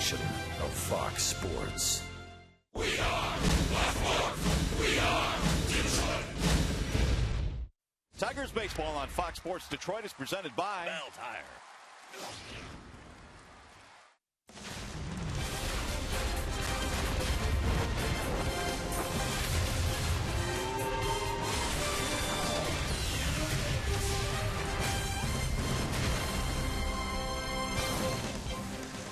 edition of Fox Sports. We are Baltimore. We are Detroit. Tigers baseball on Fox Sports Detroit is presented by Bell Tire.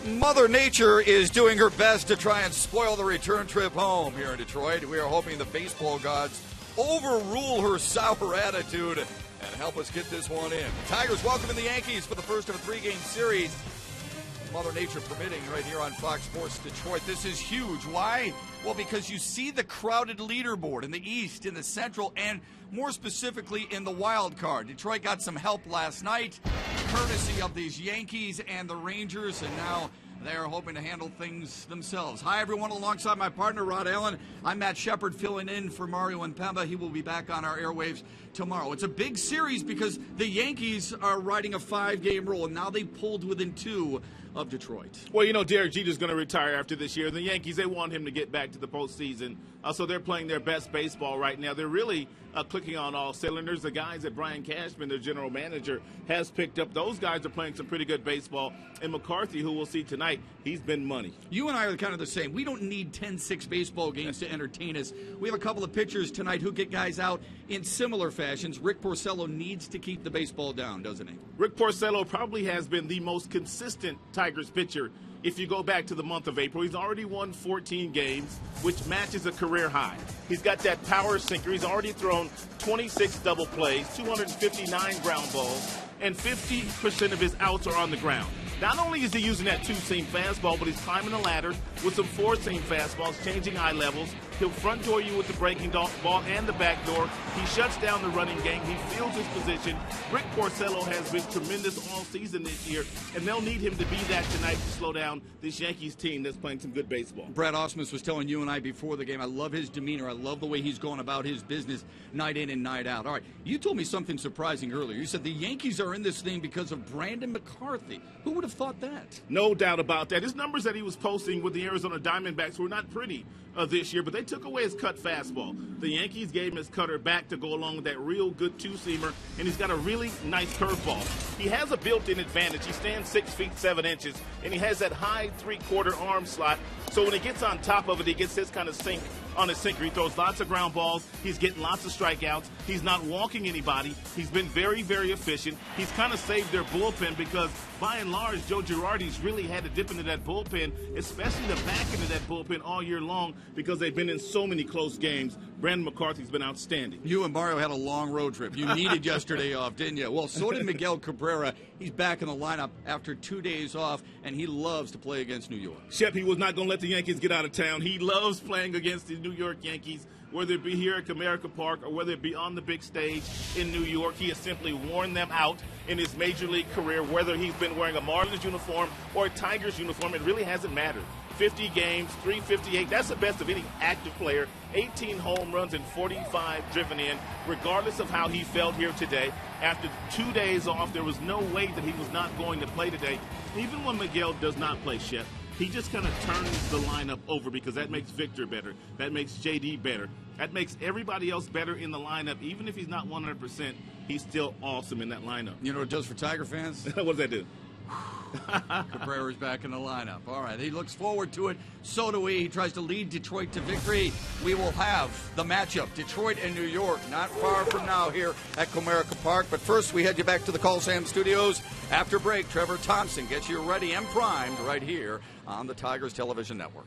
Mother Nature is doing her best to try and spoil the return trip home here in Detroit. We are hoping the baseball gods overrule her sour attitude and help us get this one in. Tigers welcoming the Yankees for the first of a three-game series. Mother Nature permitting right here on Fox Sports Detroit. This is huge. Why? Well, because you see the crowded leaderboard in the East, in the Central, and more specifically in the wild card. Detroit got some help last night, courtesy of these Yankees and the Rangers, and now they're hoping to handle things themselves. Hi, everyone. Alongside my partner, Rod Allen, I'm Matt Shepard filling in for Mario and Pemba. He will be back on our airwaves tomorrow. It's a big series because the Yankees are riding a 5-game rule, and now they pulled within 2 of Detroit. Well, you know, Derek Jeter's going to retire after this year. The Yankees, they want him to get back to the postseason. So they're playing their best baseball right now. They're really clicking on all cylinders. The guys that Brian Cashman, their general manager, has picked up, those guys are playing some pretty good baseball. And McCarthy, who we'll see tonight, he's been money. You and I are kind of the same. We don't need 10-6 baseball games to entertain us. We have a couple of pitchers tonight who get guys out in similar fashions. Rick Porcello needs to keep the baseball down, doesn't he? Rick Porcello probably has been the most consistent Tigers pitcher. If you go back to the month of April, he's already won 14 games, which matches a career high. He's got that power sinker. He's already thrown 26 double plays, 259 ground balls, and 50% of his outs are on the ground. Not only is he using that two-seam fastball, but he's climbing the ladder with some four-seam fastballs, changing eye levels. He'll front door you with the breaking ball and the back door. He shuts down the running game. He fields his position. Rick Porcello has been tremendous all season this year, and they'll need him to be that tonight to slow down this Yankees team that's playing some good baseball. Brad Ausmus was telling you and I before the game, I love his demeanor. I love the way he's going about his business night in and night out. All right, you told me something surprising earlier. You said the Yankees are in this thing because of Brandon McCarthy. Who would have thought that? No doubt about that. His numbers that he was posting with the Arizona Diamondbacks were not pretty this year, but they took away his cut fastball. The Yankees gave him his cutter back to go along with that real good two-seamer, and he's got a really nice curveball. He has a built-in advantage. He stands 6 feet 7 inches, and he has that high three-quarter arm slot. So when he gets on top of it, he gets this kind of sink on his sinker. He throws lots of ground balls. He's getting lots of strikeouts. He's not walking anybody. He's been very, very efficient. He's kind of saved their bullpen because, by and large, Joe Girardi's really had to dip into that bullpen, especially the back end of that bullpen all year long because they've been in so many close games. Brandon McCarthy's been outstanding. You and Mario had a long road trip. You needed yesterday off, didn't you? Well, so did Miguel Cabrera. He's back in the lineup after 2 days off, and he loves to play against New York. Shep, he was not going to let the Yankees get out of town. He loves playing against the New York Yankees, whether it be here at Comerica Park or whether it be on the big stage in New York. He has simply worn them out in his major league career, whether he's been wearing a Marlins uniform or a Tigers uniform. It really hasn't mattered. 50 games, 358. That's the best of any active player. 18 home runs and 45 driven in, regardless of how he felt here today. After 2 days off, there was no way that he was not going to play today. Even when Miguel does not play, Shep, he just kind of turns the lineup over because that makes Victor better. That makes JD better. That makes everybody else better in the lineup. Even if he's not 100%, he's still awesome in that lineup. You know what it does for Tiger fans? What does that do? Cabrera's back in the lineup. All right, he looks forward to it. So do we. He tries to lead Detroit to victory. We will have the matchup, Detroit and New York, not far from now here at Comerica Park. But first, we head you back to the Call Sam Studios. After break, Trevor Thompson gets you ready and primed right here on the Tigers Television Network.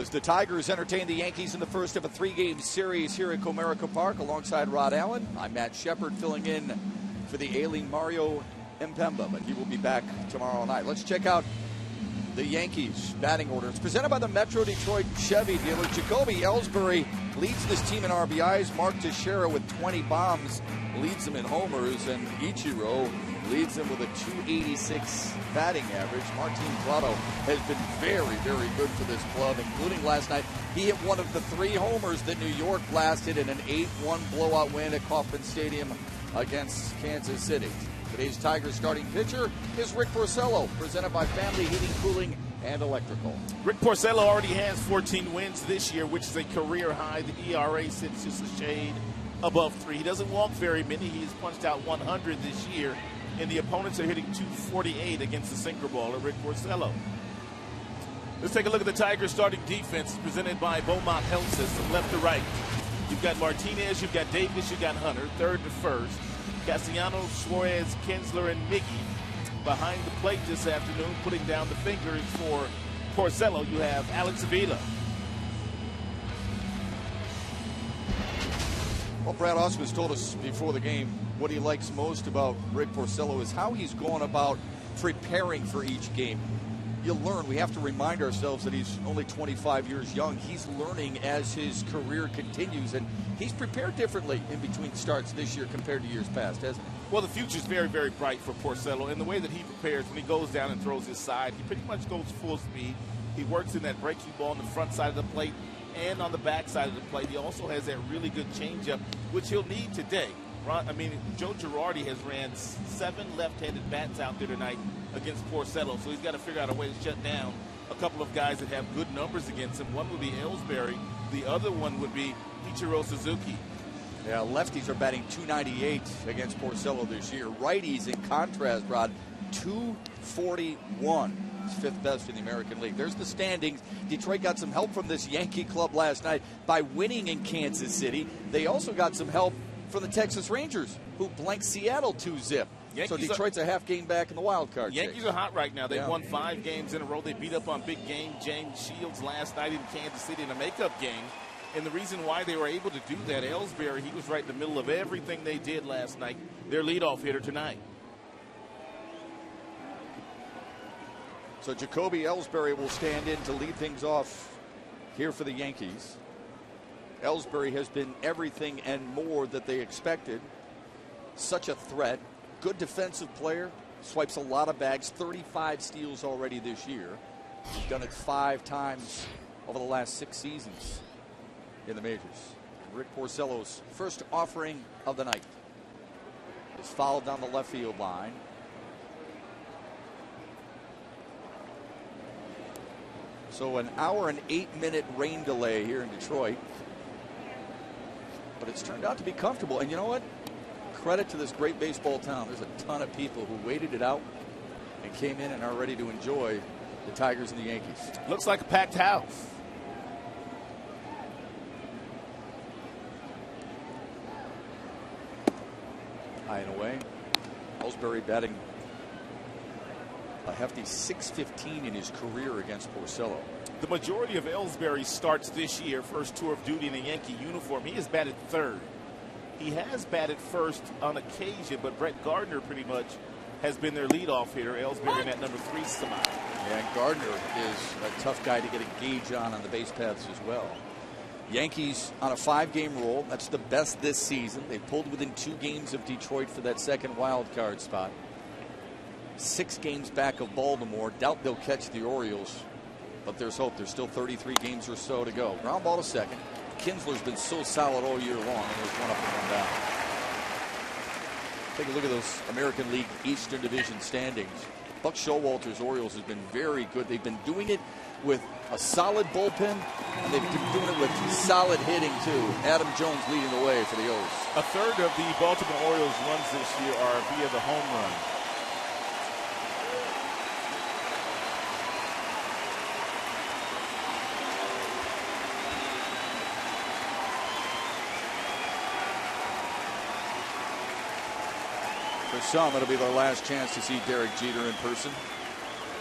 As the Tigers entertain the Yankees in the first of a 3-game series here at Comerica Park alongside Rod Allen. I'm Matt Shepard filling in for the ailing Mario Impemba, but he will be back tomorrow night. Let's check out the Yankees batting order. It's presented by the Metro Detroit Chevy dealer. Jacoby Ellsbury leads this team in RBIs. Mark Teixeira with 20 bombs leads them in homers, and Ichiro leads them with a 286 batting average. Martin Prado has been very, very good for this club, including last night. He hit one of the 3 homers that New York blasted in an 8-1 blowout win at Kauffman Stadium against Kansas City. Today's Tigers starting pitcher is Rick Porcello, presented by Family Heating, Cooling, and Electrical. Rick Porcello already has 14 wins this year, which is a career high. The ERA sits just a shade above 3. He doesn't walk very many. He's punched out 100 this year, and the opponents are hitting 248 against the sinker baller, Rick Porcello. Let's take a look at the Tigers starting defense, presented by Beaumont Health System, left to right. You've got Martinez, you've got Davis, you've got Hunter, third to first. Castellanos, Suarez, Kinsler, and Miggy behind the plate this afternoon, putting down the fingers for Porcello. You have Alex Avila. Well, Brad Osmus told us before the game what he likes most about Rick Porcello is how he's going about preparing for each game. You learn. We have to remind ourselves that he's only 25 years young. He's learning as his career continues, and he's prepared differently in between starts this year compared to years past, hasn't he? Well, the future's very, very bright for Porcello, and the way that he prepares when he goes down and throws his side, he pretty much goes full speed. He works in that breaking ball on the front side of the plate and on the back side of the plate. He also has that really good changeup, which he'll need today. Joe Girardi has ran 7 left-handed bats out there tonight against Porcello, so he's got to figure out a way to shut down a couple of guys that have good numbers against him. One would be Ellsbury. The other one would be Ichiro Suzuki. Yeah, lefties are batting .298 against Porcello this year. Righties, in contrast, Rod, .241. It's 5th best in the American League. There's the standings. Detroit got some help from this Yankee club last night by winning in Kansas City. They also got some help from the Texas Rangers, who blanked Seattle 2-0. So Detroit's a half game back in the wild card. Yankees are hot right now. They've won 5 games in a row. They beat up on big game James Shields last night in Kansas City in a makeup game. And the reason why they were able to do that, Ellsbury, he was right in the middle of everything they did last night. Their leadoff hitter tonight. So Jacoby Ellsbury will stand in to lead things off here for the Yankees. Ellsbury has been everything and more that they expected. Such a threat. Good defensive player. Swipes a lot of bags. 35 steals already this year. He's done it 5 times over the last 6 seasons in the majors. Rick Porcello's first offering of the night is fouled down the left field line. So an hour and 8-minute rain delay here in Detroit. But it's turned out to be comfortable. And you know what? Credit to this great baseball town. There's a ton of people who waited it out and came in and are ready to enjoy the Tigers and the Yankees. Looks like a packed house. High and away. Ellsbury batting a hefty .615 in his career against Porcello. The majority of Ellsbury's starts this year, first tour of duty in a Yankee uniform, he has batted 3rd. He has batted 1st on occasion, but Brett Gardner pretty much has been their leadoff hitter. Ellsbury in that number 3 spot. Yeah, and Gardner is a tough guy to get a gauge on the base paths as well. Yankees on a 5-game roll. That's the best this season. They pulled within 2 games of Detroit for that second wild card spot. 6 games back of Baltimore. Doubt they'll catch the Orioles, but there's hope. There's still 33 games or so to go. Ground ball to second. Kinsler's been so solid all year long, and there's 1 up and 1 down. Take a look at those American League Eastern Division standings. Buck Showalter's Orioles has been very good. They've been doing it with a solid bullpen, and they've been doing it with solid hitting, too. Adam Jones leading the way for the O's. A third of the Baltimore Orioles runs this year are via the home run. For some, it'll be their last chance to see Derek Jeter in person,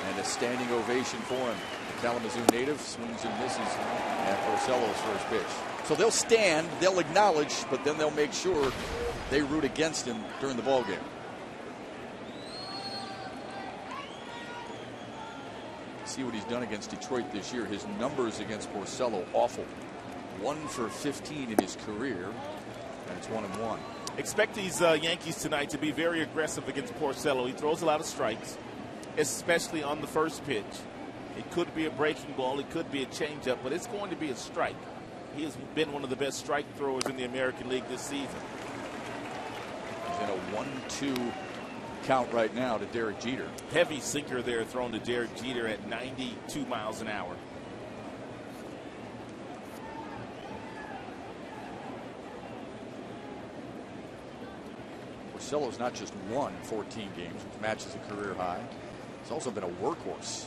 and a standing ovation for him. Kalamazoo native swings and misses at Porcello's first pitch. So they'll stand, they'll acknowledge, but then they'll make sure they root against him during the ball game. See what he's done against Detroit this year. His numbers against Porcello awful. 1 for 15 in his career, and it's 1-1. Expect these Yankees tonight to be very aggressive against Porcello. He throws a lot of strikes, especially on the first pitch. It could be a breaking ball, it could be a changeup, but it's going to be a strike. He has been one of the best strike throwers in the American League this season. He's in a 1-2 count right now to Derek Jeter. Heavy sinker there thrown to Derek Jeter at 92 miles an hour. Porcello's not just won 14 games, which matches a career high. He's also been a workhorse.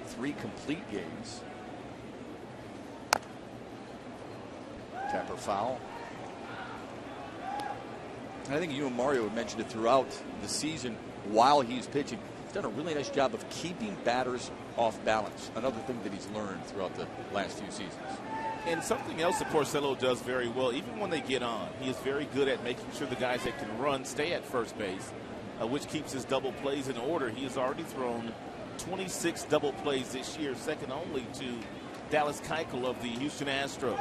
3 complete games. Tapper foul. And I think you and Mario have mentioned it throughout the season while he's pitching. He's done a really nice job of keeping batters off balance. Another thing that he's learned throughout the last few seasons. And something else that Porcello does very well, even when they get on, he is very good at making sure the guys that can run stay at first base, which keeps his double plays in order. He has already thrown 26 double plays this year, second only to Dallas Keuchel of the Houston Astros.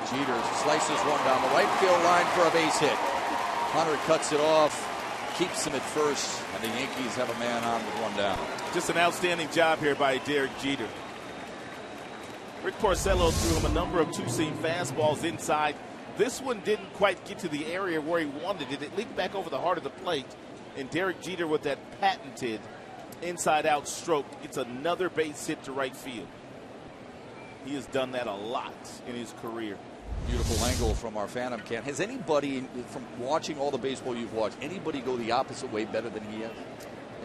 Jeter slices one down the right field line for a base hit. Hunter cuts it off, keeps him at first, and the Yankees have a man on with one down. Just an outstanding job here by Derek Jeter. Rick Porcello threw him a number of two-seam fastballs inside. This one didn't quite get to the area where he wanted it. It leaked back over the heart of the plate, and Derek Jeter with that patented inside-out stroke gets another base hit to right field. He has done that a lot in his career. Beautiful angle from our Phantom Can. Has anybody, from watching all the baseball you've watched, anybody go the opposite way better than he has?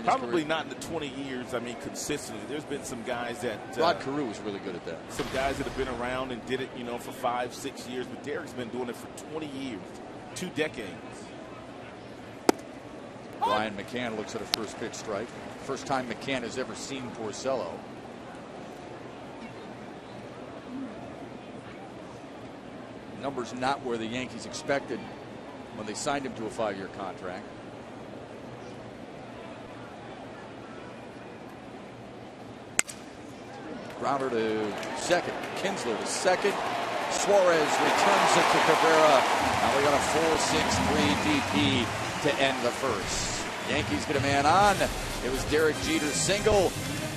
Probably not in the 20 years, I mean, consistently. There's been some guys that... Rod Carew was really good at that. Some guys that have been around and did it, you know, for 5-6 years. But Derek's been doing it for 20 years, 2 decades. Brian McCann looks at a first pitch strike. First time McCann has ever seen Porcello. Numbers not where the Yankees expected when they signed him to a 5-year contract. Grounder to second. Kinsler to second. Suarez returns it to Cabrera. Now we got a 4-6-3 DP to end the first. Yankees get a man on. It was Derek Jeter's single,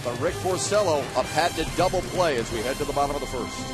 but Rick Porcello a patented double play as we head to the bottom of the first.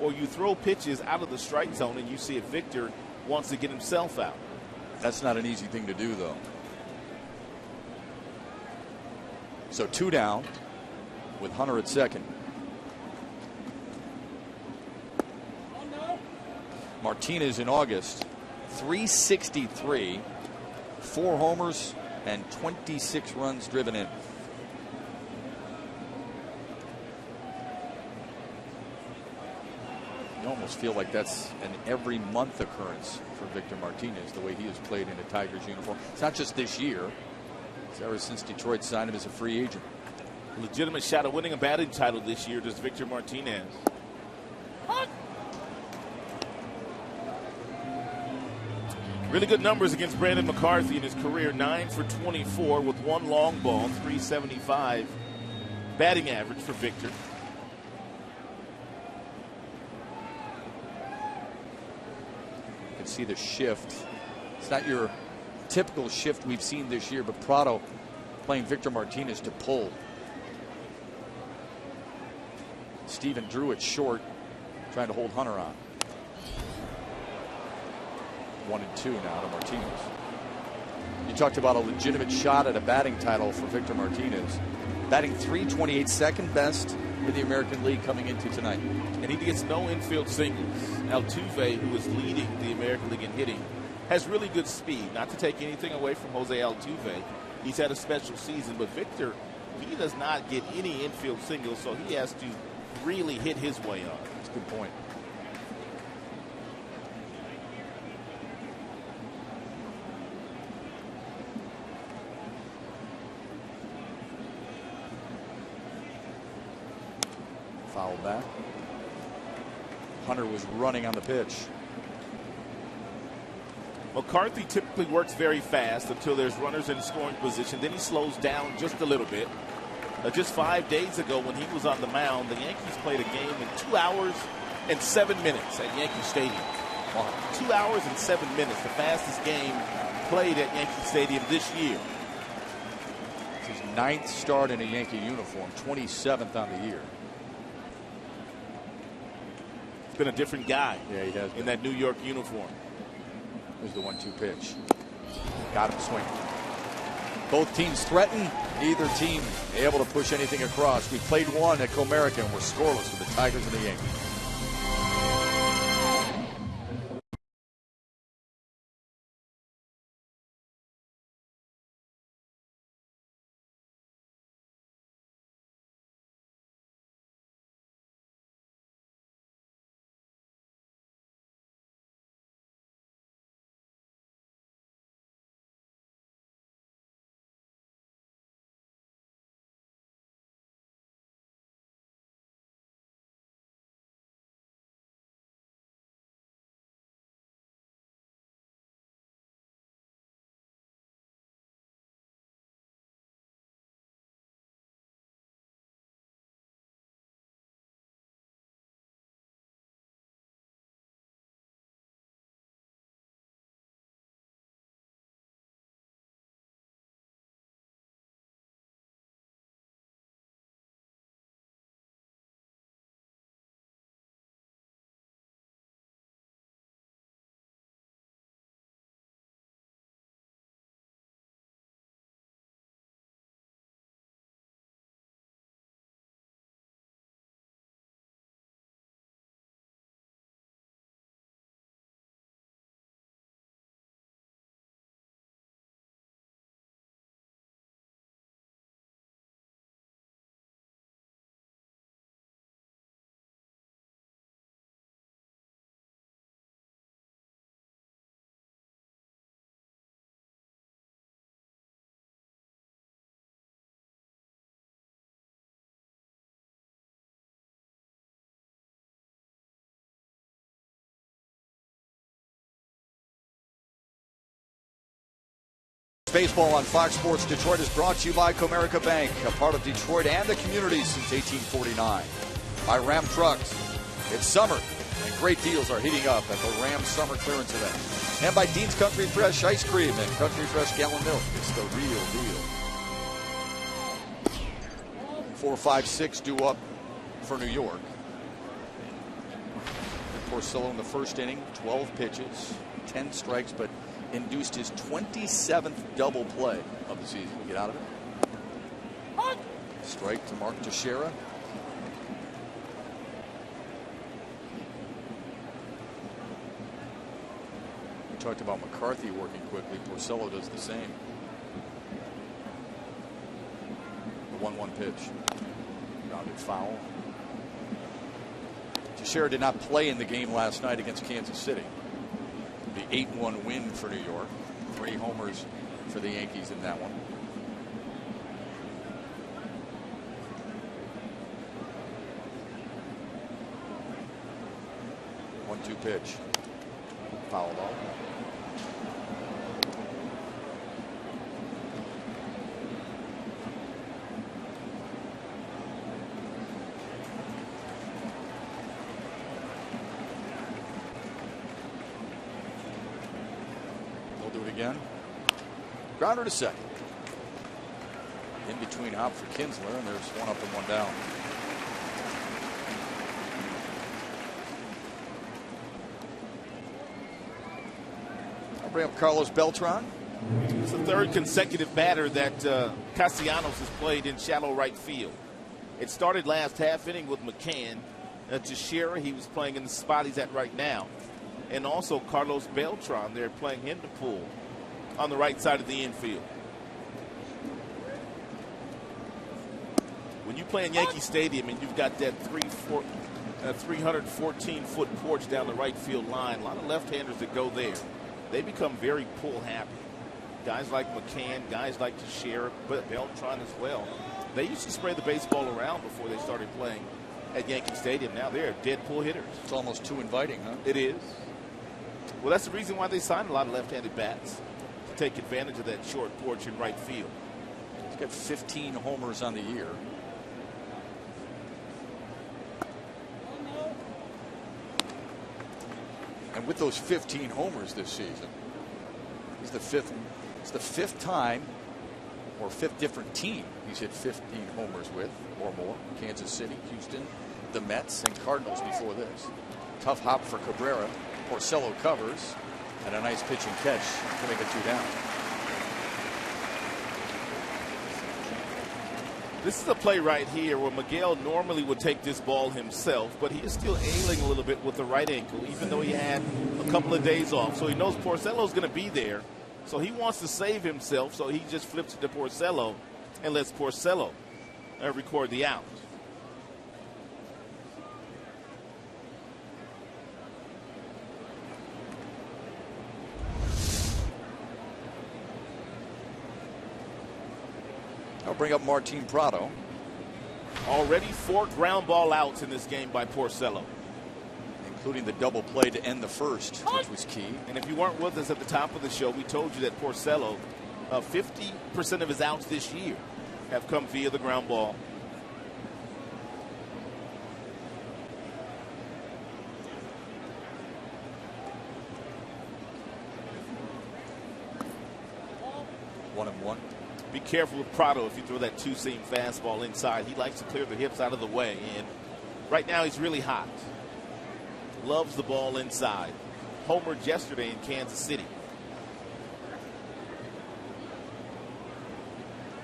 or you throw pitches out of the strike zone and you see if Victor wants to get himself out. That's not an easy thing to do, though. So 2 down with Hunter at second. Martinez in August, 363, 4 homers, and 26 runs driven in. You almost feel like that's an every month occurrence for Victor Martinez, the way he has played in a Tigers uniform. It's not just this year. It's ever since Detroit signed him as a free agent. Legitimate shot at winning a batting title this year does Victor Martinez. Really good numbers against Brandon McCarthy in his career. 9 for 24 with 1 long ball, 375 batting average for Victor. You can see the shift. It's not your typical shift we've seen this year, but Prado playing Victor Martinez to pull. Steven Drew at short, trying to hold Hunter on. 1-2 now to Martinez. You talked about a legitimate shot at a batting title for Victor Martinez. Batting .328, second best in the American League coming into tonight. And he gets no infield singles. Altuve, who is leading the American League in hitting, has really good speed. Not to take anything away from Jose Altuve. He's had a special season, but Victor, he does not get any infield singles, so he has to really hit his way on. That's a good point. Foul back. Hunter was running on the pitch. McCarthy typically works very fast until there's runners in scoring position. Then he slows down just a little bit. Just 5 days ago when he was on the mound, the Yankees played a game in 2 hours and 7 minutes at Yankee Stadium. 2 hours and 7 minutes, the fastest game played at Yankee Stadium this year. It's his 9th start in a Yankee uniform, 27th on the year. He's been a different guy. Yeah, he has been. In that New York uniform. Here's the 1-2 pitch. Got him swinging. Both teams threaten, neither team able to push anything across. We played one at Comerica and we're scoreless with the Tigers and the Yankees. Baseball on Fox Sports Detroit is brought to you by Comerica Bank, a part of Detroit and the community since 1849. By Ram Trucks. It's summer, and great deals are heating up at the Ram Summer Clearance Event. And by Dean's Country Fresh Ice Cream and Country Fresh Gallon Milk. It's the real deal. 4-5-6 due up for New York. Porcello in the first inning, 12 pitches, 10 strikes, but induced his 27th double play of the season. Get out of it. Strike to Mark Teixeira. We talked about McCarthy working quickly. Porcello does the same. The 1-1 pitch. Grounded foul. Teixeira did not play in the game last night against Kansas City. The 8-1 win for New York. 3 homers for the Yankees in that one. 1-2 pitch. Foul ball. They'll do it again. Grounder to second. In between hop for Kinsler, and there's one up and one down. Bring up Carlos Beltran. It's the 3rd consecutive batter that Castellanos has played in shallow right field. It started last half inning with McCann. Teixeira, he was playing in the spot he's at right now. And also Carlos Beltran, they're playing him to pull on the right side of the infield. When you play in Yankee Stadium and you've got that 314-foot porch down the right field line, a lot of left-handers that go there. They become very pull happy. Guys like McCann, guys like Teixeira, but Beltran as well. They used to spray the baseball around before they started playing at Yankee Stadium. Now they're dead pull hitters. It's almost too inviting, huh? It is. Well, that's the reason why they signed a lot of left-handed bats, to take advantage of that short porch in right field. He's got 15 homers on the year. And with those 15 homers this season, he's the fifth. It's the 5th time, or 5th different team he's hit 15 homers with or more. Kansas City, Houston, the Mets, and Cardinals before this. Tough hop for Cabrera. Porcello covers, and a nice pitch and catch to make it 2 down. This is a play right here where Miguel normally would take this ball himself, but he is still ailing a little bit with the right ankle, even though he had a couple of days off. So he knows Porcello's going to be there. So he wants to save himself, so he just flips it to Porcello and lets Porcello record the out. I'll bring up Martin Prado. Already 4 ground ball outs in this game by Porcello, including the double play to end the first, which was key. And if you weren't with us at the top of the show, we told you that Porcello, 50% of his outs this year have come via the ground ball. One and one. Be careful with Prado if you throw that 2-seam fastball inside. He likes to clear the hips out of the way, and right now he's really hot. Loves the ball inside. Homered yesterday in Kansas City.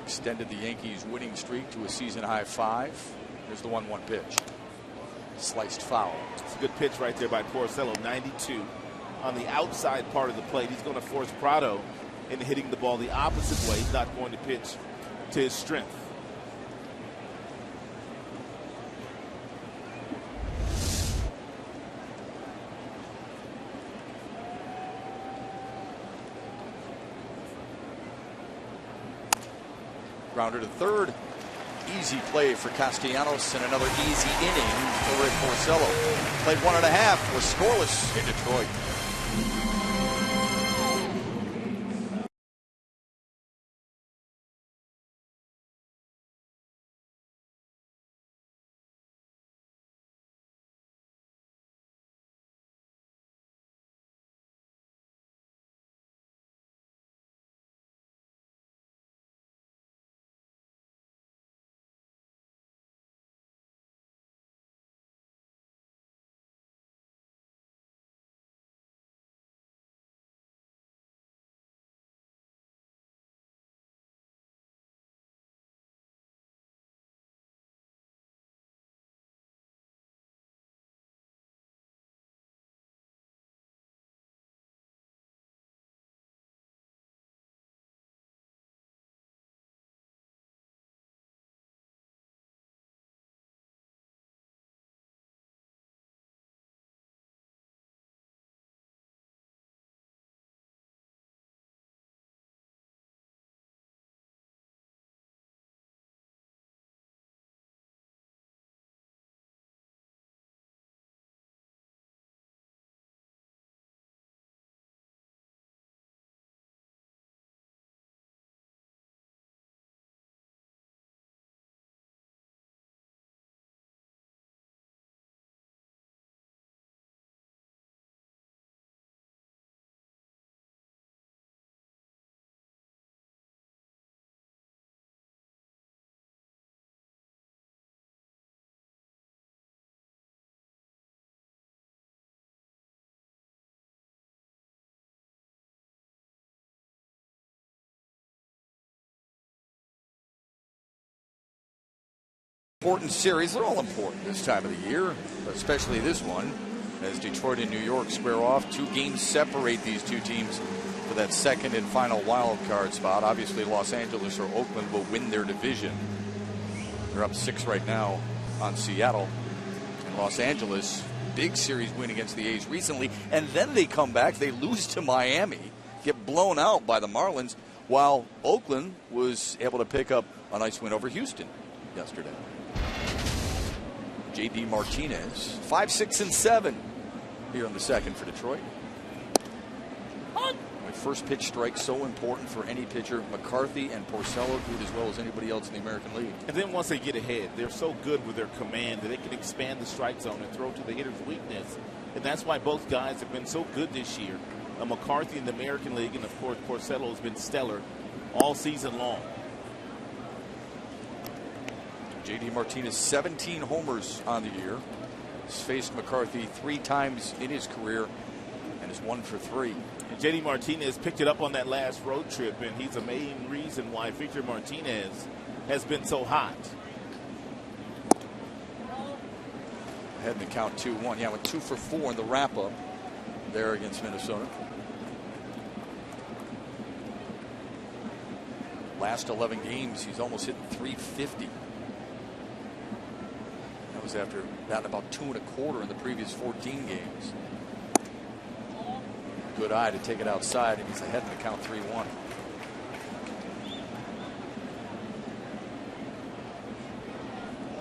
Extended the Yankees' winning streak to a season-high 5. Here's the 1-1 pitch. Sliced foul. It's a good pitch right there by Porcello. 92 on the outside part of the plate. He's going to force Prado into hitting the ball the opposite way. He's not going to pitch to his strength. Grounder to third. Easy play for Castellanos and another easy inning for Rick Porcello. Played 1.5, was scoreless in Detroit. important series. They're all important this time of the year, especially this one, as Detroit and New York square off. 2 games separate these two teams for that second and final wild card spot. Obviously, Los Angeles or Oakland will win their division. They're up 6 right now on Seattle. And Los Angeles, big series win against the A's recently, and then they come back. They lose to Miami, get blown out by the Marlins, while Oakland was able to pick up a nice win over Houston yesterday. J.D. Martinez, 5, 6, and 7 here in the second for Detroit. First pitch strike so important for any pitcher. McCarthy and Porcello do it as well as anybody else in the American League. And then once they get ahead, they're so good with their command that they can expand the strike zone and throw to the hitter's weakness. And that's why both guys have been so good this year. McCarthy in the American League, and of course Porcello has been stellar all season long. J.D. Martinez, 17 homers on the year. He's faced McCarthy 3 times in his career and is 1 for 3. And J.D. Martinez picked it up on that last road trip, and he's the main reason why Victor Martinez has been so hot. Ahead in the count 2-1. Yeah, with 2 for 4 in the wrap-up there against Minnesota. Last 11 games, he's almost hitting 350. That was after batting about 2 1/4 in the previous 14 games. Good eye to take it outside, and he's ahead in the count 3-1.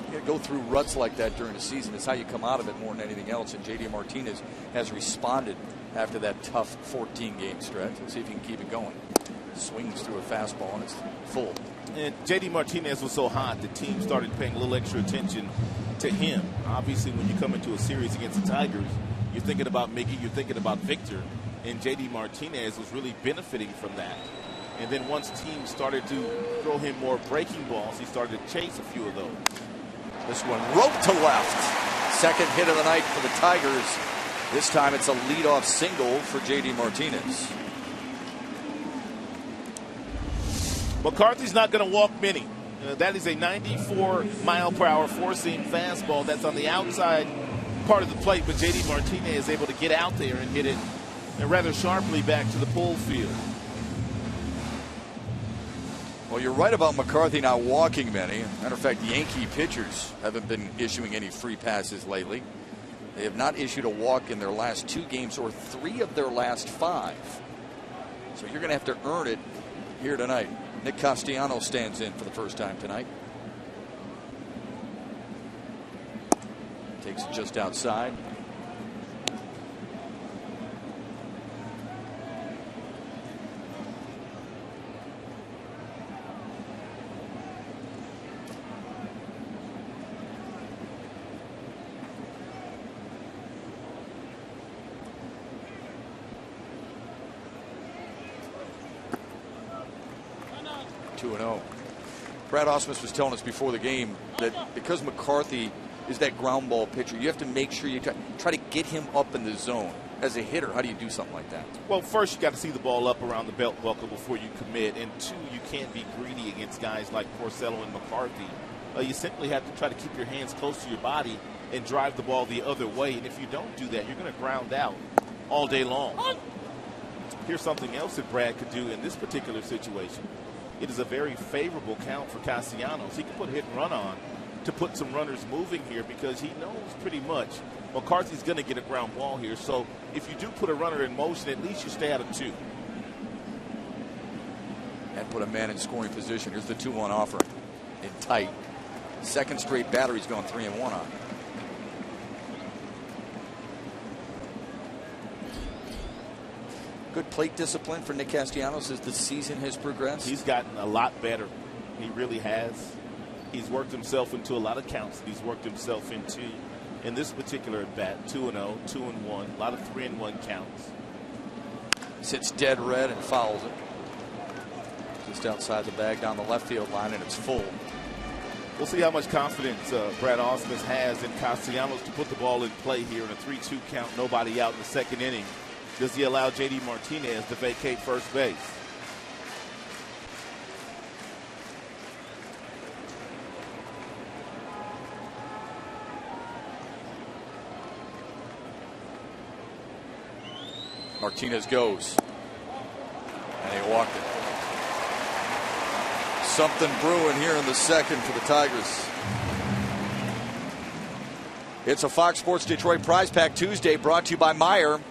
You got to go through ruts like that during the season. It's how you come out of it more than anything else. And J.D. Martinez has responded after that tough 14-game stretch. Let's see if he can keep it going. Swings through a fastball, and it's full. And J.D. Martinez was so hot, the team started paying a little extra attention to him. Obviously, when you come into a series against the Tigers, you're thinking about Miggy, you're thinking about Victor. And J.D. Martinez was really benefiting from that. And then once teams started to throw him more breaking balls, he started to chase a few of those. This one roped to left. Second hit of the night for the Tigers. This time it's a leadoff single for J.D. Martinez. McCarthy's not going to walk many. That is a 94-mile-per-hour four-seam fastball that's on the outside part of the plate, but J.D. Martinez is able to get out there and hit it and rather sharply back to the pull field. Well, you're right about McCarthy not walking many. Matter of fact, Yankee pitchers haven't been issuing any free passes lately. They have not issued a walk in their last 2 games or 3 of their last 5. So you're going to have to earn it here tonight. Nick Castellanos stands in for the first time tonight. Takes it just outside. Brad Ausmus was telling us before the game that because McCarthy is that ground ball pitcher, you have to make sure you try to get him up in the zone. As a hitter, how do you do something like that? Well, first you got to see the ball up around the belt buckle before you commit, and 2, you can't be greedy against guys like Porcello and McCarthy. You simply have to try to keep your hands close to your body and drive the ball the other way, and if you don't do that, you're going to ground out all day long. Here's something else that Brad could do in this particular situation. It is a very favorable count for Castellanos. He can put hit and run on to put some runners moving here because he knows pretty much McCarthy's going to get a ground ball here. So if you do put a runner in motion, at least you stay out of 2. And put a man in scoring position. Here's the 2-1 offer in tight. Second straight batter he's gone 3-1 on. Good plate discipline for Nick Castellanos as the season has progressed. He's gotten a lot better. He really has. He's worked himself into a lot of counts that he's worked himself into in this particular at bat. 2-0, 2-1, a lot of 3-1 counts. Sits dead red and fouls it. Just outside the bag down the left field line, and it's full. We'll see how much confidence Brad Ausmus has in Castellanos to put the ball in play here in a 3-2 count, nobody out in the second inning. Does he allow J.D. Martinez to vacate first base? Martinez goes. And he walked it. Something brewing here in the second for the Tigers. It's a Fox Sports Detroit Prize Pack Tuesday brought to you by Meyer.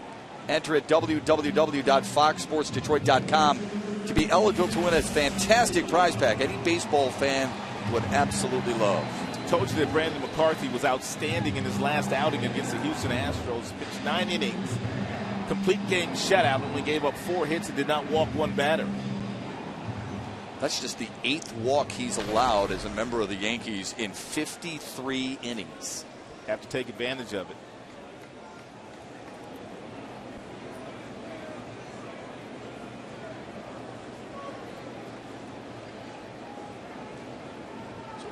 Enter at www.foxsportsdetroit.com to be eligible to win a fantastic prize pack any baseball fan would absolutely love. I told you that Brandon McCarthy was outstanding in his last outing against the Houston Astros. Pitched 9 innings, complete game shutout, only gave up 4 hits and did not walk one batter. That's just the 8th walk he's allowed as a member of the Yankees in 53 innings. Have to take advantage of it.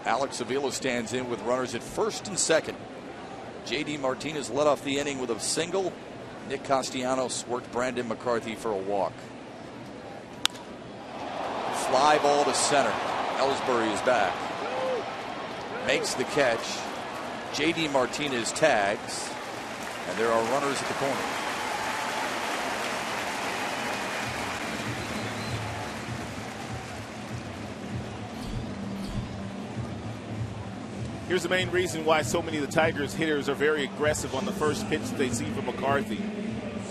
Alex Avila stands in with runners at first and second. J.D. Martinez led off the inning with a single. Nick Castellanos worked Brandon McCarthy for a walk. Fly ball to center. Ellsbury is back. Makes the catch. J.D. Martinez tags. And there are runners at the corner. Here's the main reason why so many of the Tigers hitters are very aggressive on the first pitch that they see from McCarthy.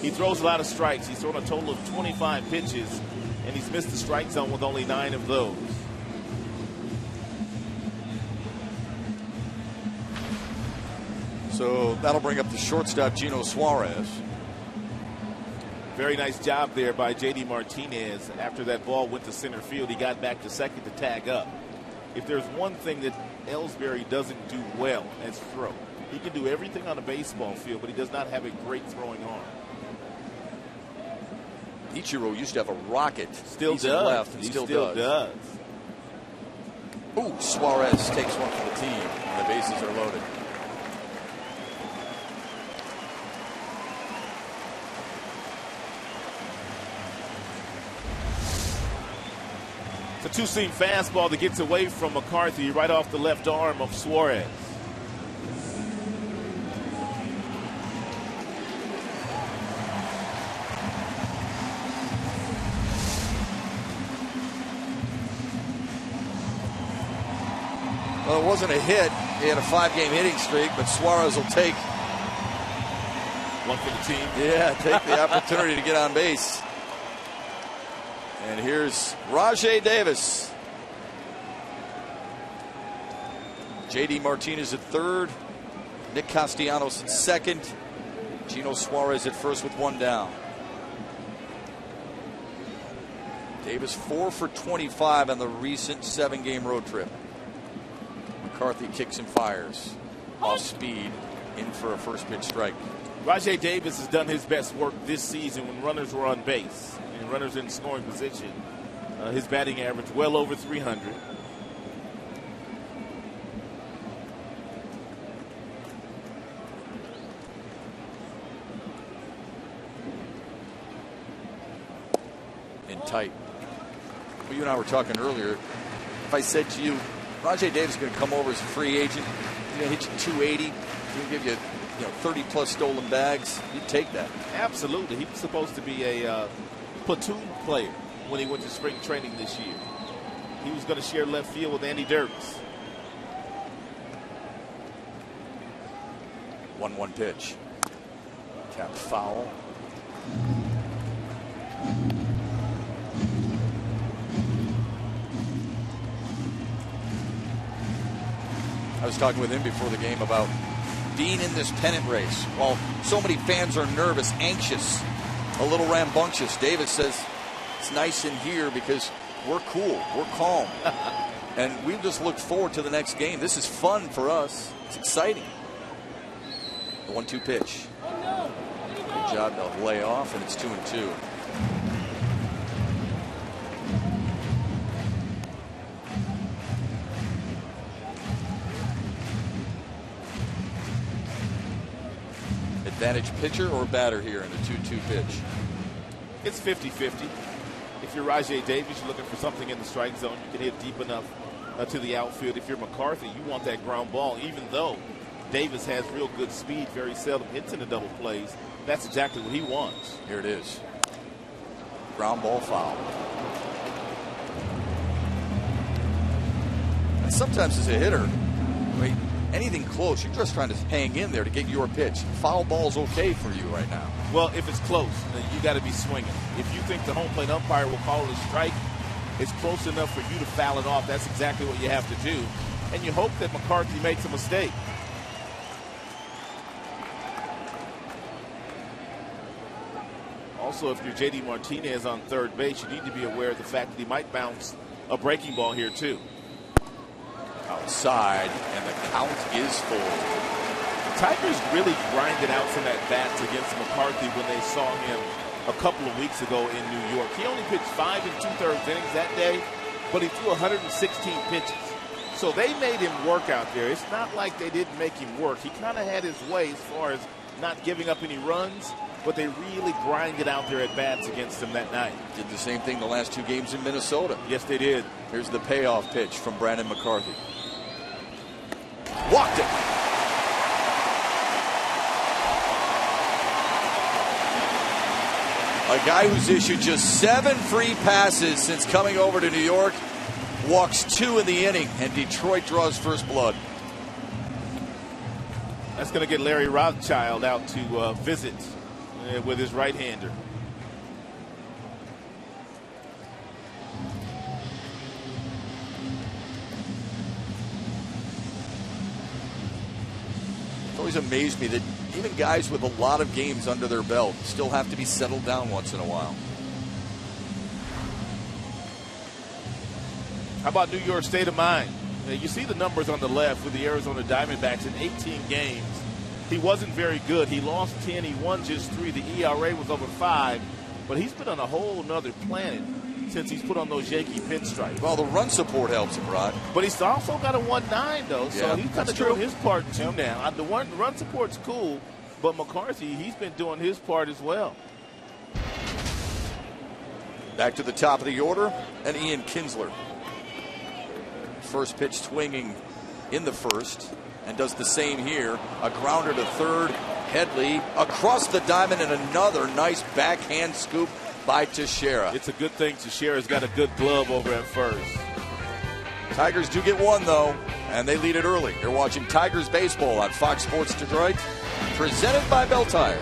He throws a lot of strikes. He's thrown a total of 25 pitches, and he's missed the strike zone with only 9 of those. So that'll bring up the shortstop, Gino Suarez. Very nice job there by J.D. Martinez. After that ball went to center field, he got back to second to tag up. If there's one thing that Ellsbury doesn't do well, it's throw. He can do everything on a baseball field, but he does not have a great throwing arm. Ichiro used to have a rocket. Still does. Left and he still does. Ooh, Suarez takes one for the team, and the bases are loaded. It's a two-seam fastball that gets away from McCarthy right off the left arm of Suarez. Well, it wasn't a hit. He had a 5-game hitting streak, but Suarez will take one for the team. Yeah, take the opportunity to get on base. And here's Rajai Davis. J.D. Martinez at third. Nick Castellanos at second. Gino Suarez at first with 1 down. Davis 4 for 25 on the recent 7-game road trip. McCarthy kicks and fires. Off speed, in for a first pitch strike. Rajai Davis has done his best work this season when runners were on base and runners in scoring position. His batting average well over 300. And tight. Well, you and I were talking earlier. If I said to you, Rajai Davis is going to come over as a free agent, he's going to hit you 280, he's going to give you 30 plus stolen bags, you'd take that. Absolutely. He was supposed to be a platoon player when he went to spring training this year. He was going to share left field with Andy Dirks. 1-1 pitch. Tapped foul. I was talking with him before the game about being in this pennant race. While so many fans are nervous, anxious, a little rambunctious, Davis says it's nice in here because we're cool, we're calm. And we just look forward to the next game. This is fun for us. It's exciting. The 1-2 pitch. Good job to lay off, and it's 2-2. Advantage pitcher or batter here in a 2-2 pitch? It's 50-50. If you're Rajai Davis, you're looking for something in the strike zone. You can hit deep enough to the outfield. If you're McCarthy, you want that ground ball, even though Davis has real good speed, very seldom hits into double plays. That's exactly what he wants. Here it is. Ground ball foul. And sometimes as a hitter, anything close, you're just trying to hang in there to get your pitch. Foul ball's okay for you right now. Well, if it's close, then you got to be swinging. If you think the home plate umpire will call it a strike, it's close enough for you to foul it off. That's exactly what you have to do. And you hope that McCarthy makes a mistake. Also, if you're J.D. Martinez on third base, you need to be aware of the fact that he might bounce a breaking ball here, too. Outside, and the count is full. The Tigers really grinded out some at-bats against McCarthy when they saw him a couple of weeks ago in New York. He only pitched 5 2/3 innings that day, but he threw 116 pitches. So they made him work out there. It's not like they didn't make him work. He kind of had his way as far as not giving up any runs, but they really grinded out their at-bats against him that night. Did the same thing the last 2 games in Minnesota. Yes, they did. Here's the payoff pitch from Brandon McCarthy. Walked it. A guy who's issued just 7 free passes since coming over to New York walks 2 in the inning, and Detroit draws first blood. That's going to get Larry Rothschild out to visit with his right-hander. It's always amazed me that even guys with a lot of games under their belt still have to be settled down once in a while. How about New York's state of mind? You see the numbers on the left with the Arizona Diamondbacks in 18 games. He wasn't very good. He lost 10. He won just 3. The ERA was over 5. But he's been on a whole nother planet since he's put on those Yankee pinstripes. Well, the run support helps him, Rod. But he's also got a 1.9, though. So Yeah, he's kind of doing his part, too, now. The run support's cool, but McCarthy, he's been doing his part as well. Back to the top of the order, and Ian Kinsler. First pitch swinging in the first, and does the same here. A grounder to third. Headley across the diamond, and another nice backhand scoop by Teixeira. It's a good thing Teixeira's got a good glove over at first. Tigers do get one, though, and they lead it early. You're watching Tigers baseball on Fox Sports Detroit, presented by Bell Tire.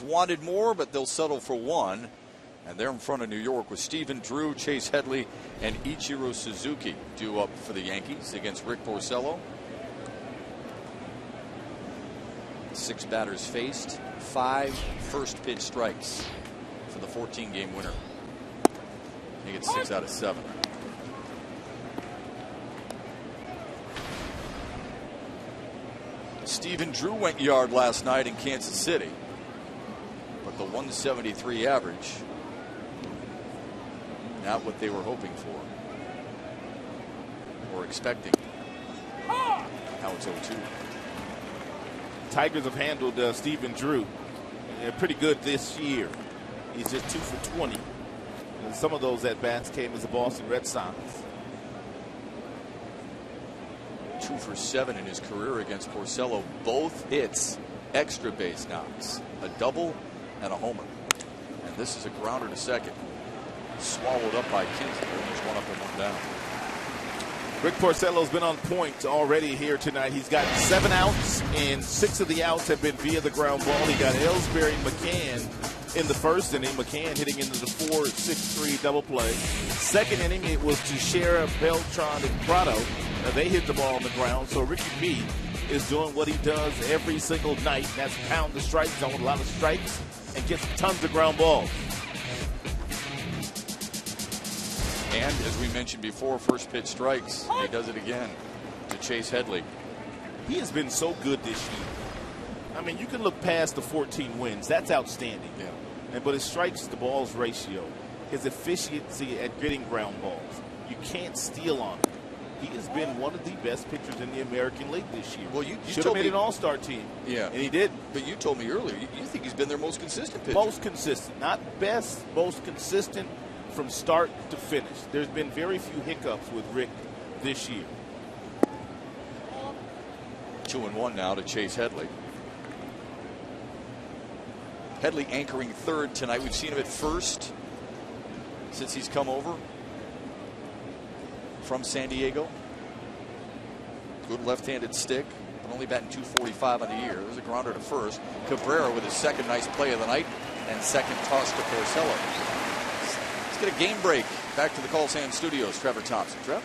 Wanted more, but they'll settle for 1. And they're in front of New York with Stephen Drew, Chase Headley, and Ichiro Suzuki due up for the Yankees against Rick Porcello. 6 batters faced, 5 first pitch strikes for the 14-game winner. He gets 6 out of 7. Stephen Drew went yard last night in Kansas City, but the 173 average, not what they were hoping for or expecting. Now it's 0-2. Tigers have handled Stephen Drew pretty good this year. He's just 2 for 20. And some of those at-bats came as the Boston Red Sox. 2 for 7 in his career against Porcello. Both hits extra base knocks, a double and a homer. And this is a grounder to second. Swallowed up by Kinsler. There's 1 up and 1 down. Rick Porcello's been on point already here tonight. He's got 7 outs, and 6 of the outs have been via the ground ball. He got Ellsbury and McCann in the first inning. McCann hitting into the 4-6-3 double play. Second inning, it was Teixeira, Beltran, and Prado. They hit the ball on the ground. So Ricky B is doing what he does every single night. And that's pound the strike zone, a lot of strikes, and gets tons of ground balls. And as we mentioned before, first pitch strikes. He does it again to Chase Headley. He has been so good this year. I mean, you can look past the 14 wins. That's outstanding. Yeah. But his strikes to balls ratio, his efficiency at getting ground balls, you can't steal on him. He has been one of the best pitchers in the American League this year. Well, you should have made an all-star team. Yeah. And he did. But you told me earlier, you think he's been their most consistent pitcher. Most consistent. Not best, most consistent from start to finish. There's been very few hiccups with Rick this year. 2-1 now to Chase Headley. Headley anchoring third tonight. We've seen him at first since he's come over from San Diego. Good left-handed stick, but only batting .245 on the year. There's a grounder to first. Cabrera with his second nice play of the night and second toss to Porcello. Let's get a game break. Back to the Call Sand Studios. Trevor Thompson. Trev?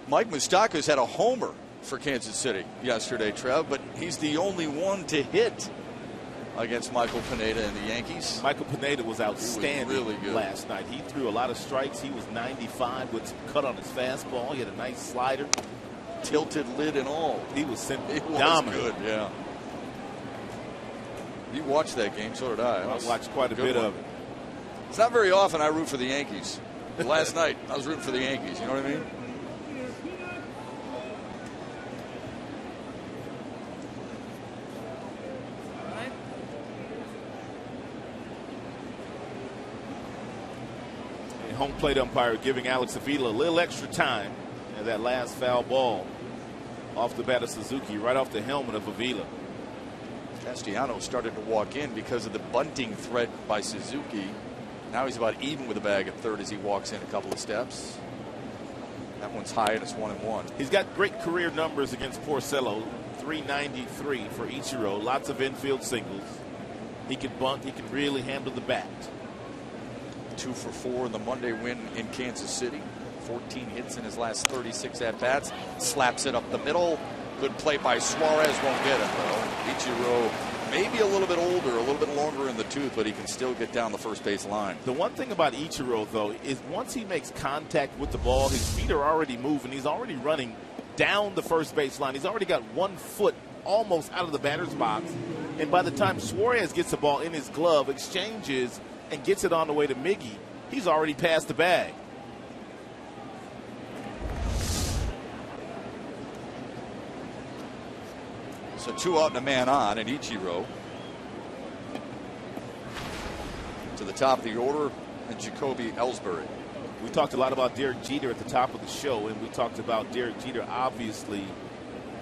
Mike Moustakas had a homer for Kansas City yesterday, Trev, but he's the only one to hit against Michael Pineda and the Yankees. Michael Pineda was outstanding. He was really good last night. He threw a lot of strikes. He was 95 with some cut on his fastball. He had a nice slider. Tilted lid and all. He was simply dominant. Good, yeah. You watched that game, so did I. I watched quite a bit of it. It's not very often I root for the Yankees. But last night, I was rooting for the Yankees. You know what I mean? Home plate umpire giving Alex Avila a little extra time. And that last foul ball off the bat of Suzuki, right off the helmet of Avila. Castellanos started to walk in because of the bunting threat by Suzuki. Now he's about even with the bag at third as he walks in a couple of steps. That one's high and it's 1-1. He's got great career numbers against Porcello. 393 for Ichiro. Lots of infield singles. He can bunt. He can really handle the bat. 2 for 4 in the Monday win in Kansas City. 14 hits in his last 36 at-bats. Slaps it up the middle. Good play by Suarez. Won't get it, though. Ichiro maybe a little bit older, a little bit longer in the tooth, but he can still get down the first base line. The one thing about Ichiro, though, is once he makes contact with the ball, his feet are already moving. He's already running down the first base line. He's already got 1 foot almost out of the batter's box. And by the time Suarez gets the ball in his glove, exchanges, and gets it on the way to Miggy, he's already past the bag. So 2 out and a man on, and Ichiro to the top of the order, and Jacoby Ellsbury. We talked a lot about Derek Jeter at the top of the show, and we talked about Derek Jeter obviously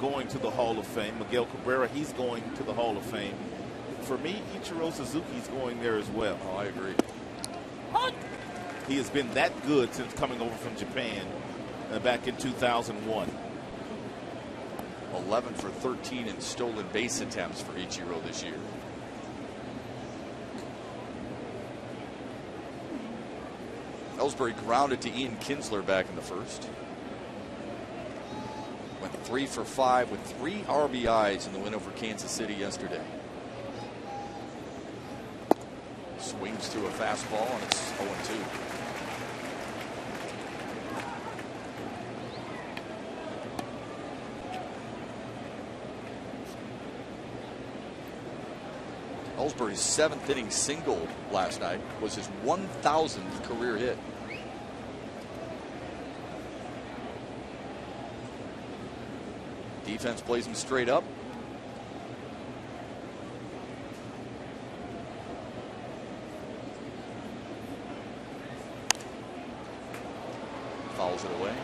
going to the Hall of Fame. Miguel Cabrera, he's going to the Hall of Fame. For me, Ichiro Suzuki's going there as well. Oh, I agree. He has been that good since coming over from Japan back in 2001. 11 for 13 in stolen base attempts for Ichiro this year. Ellsbury grounded to Ian Kinsler back in the first. Went 3 for 5 with 3 RBIs in the win over Kansas City yesterday. Swings through a fastball, and it's 0-2. Ellsbury's 7th inning single last night was his 1,000th career hit. Defense plays him straight up. Fouls it away.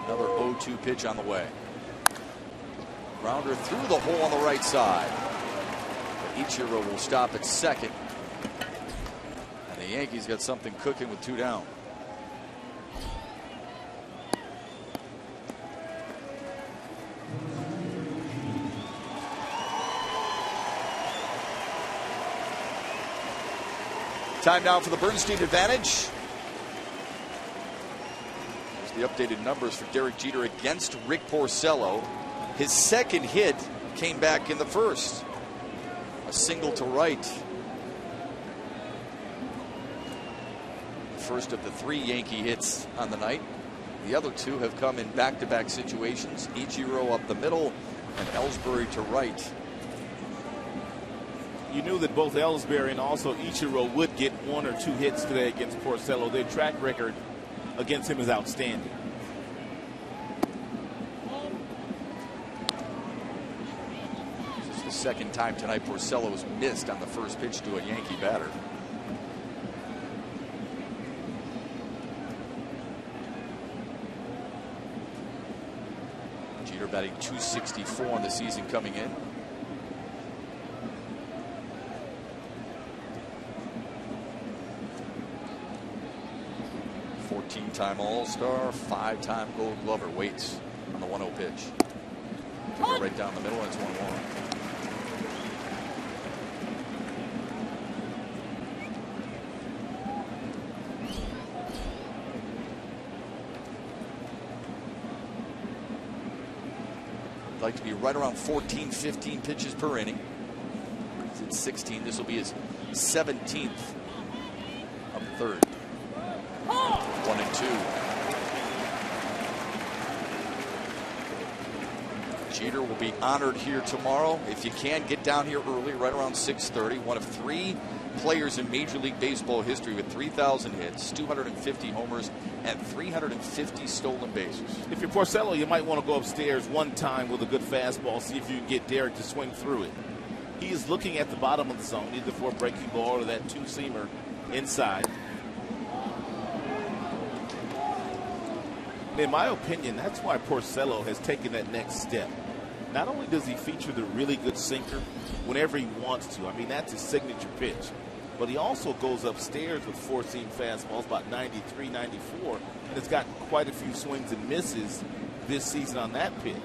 Another 0-2 pitch on the way. Grounder through the hole on the right side. But Ichiro will stop at second. And the Yankees got something cooking with 2 down. Time now for the Bernstein advantage. The updated numbers for Derek Jeter against Rick Porcello. His second hit came back in the first. A single to right. The first of the 3 Yankee hits on the night. The other 2 have come in back-to-back situations. Ichiro up the middle and Ellsbury to right. You knew that both Ellsbury and also Ichiro would get 1 or 2 hits today against Porcello. Their track record against him is outstanding. This is the second time tonight Porcello was missed on the first pitch to a Yankee batter. Jeter batting .264 in the season coming in. 14-time All-Star, 5-time Gold Glover. Waits on the 1-0 pitch. Took it right down the middle, and it's 1-1. I'd like to be right around 14, 15 pitches per inning. He's at 16. This will be his 17th of the third. 1-2. Jeter will be honored here tomorrow. If you can, get down here early, right around 6:30. One of 3 players in Major League Baseball history with 3,000 hits, 250 homers, and 350 stolen bases. If you're Porcello, you might want to go upstairs one time with a good fastball, see if you can get Derek to swing through it. He is looking at the bottom of the zone, either for a breaking ball or that 2-seamer inside. In my opinion, that's why Porcello has taken that next step. Not only does he feature the really good sinker whenever he wants to, I mean, that's his signature pitch, but he also goes upstairs with 4-seam fastballs, about 93, 94, and has gotten quite a few swings and misses this season on that pitch.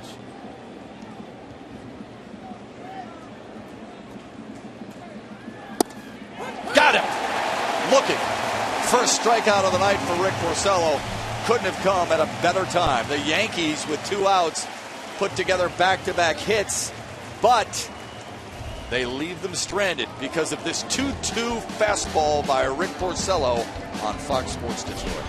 Got him! Looking. First strikeout of the night for Rick Porcello. Couldn't have come at a better time. The Yankees, with 2 outs, put together back-to-back hits, but they leave them stranded because of this 2-2 fastball by Rick Porcello on Fox Sports Detroit.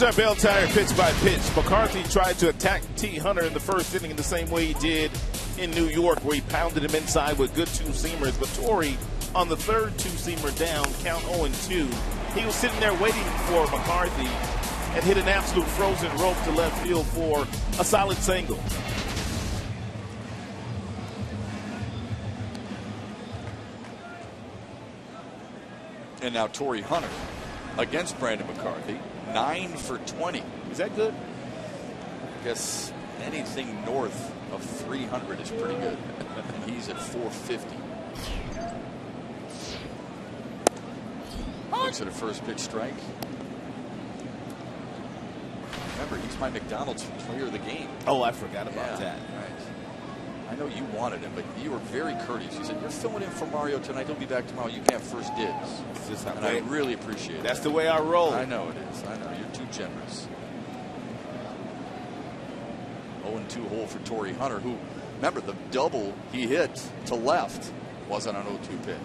Our Bell Tire pitch by pitch. McCarthy tried to attack T. Hunter in the first inning in the same way he did in New York, where he pounded him inside with good two-seamers. But Torrey, on the third two-seamer down, count 0-2. He was sitting there waiting for McCarthy and hit an absolute frozen rope to left field for a solid single. And now Torrey Hunter against Brandon McCarthy, 9 for 20. Is that good? I guess anything north of 300 is pretty good. And he's at 450. Looks at a first pitch strike. Remember, he's my McDonald's player of the game. Oh, I forgot about that. Right. I know you wanted him, but you were very courteous. You said, you're filling in for Mario tonight. He'll be back tomorrow. You can have first dibs. And I really appreciate it. That's the way I roll. I know it is. I know. You're too generous. 0-2 hole for Torrey Hunter, who, remember, the double he hit to left wasn't an 0-2 pitch.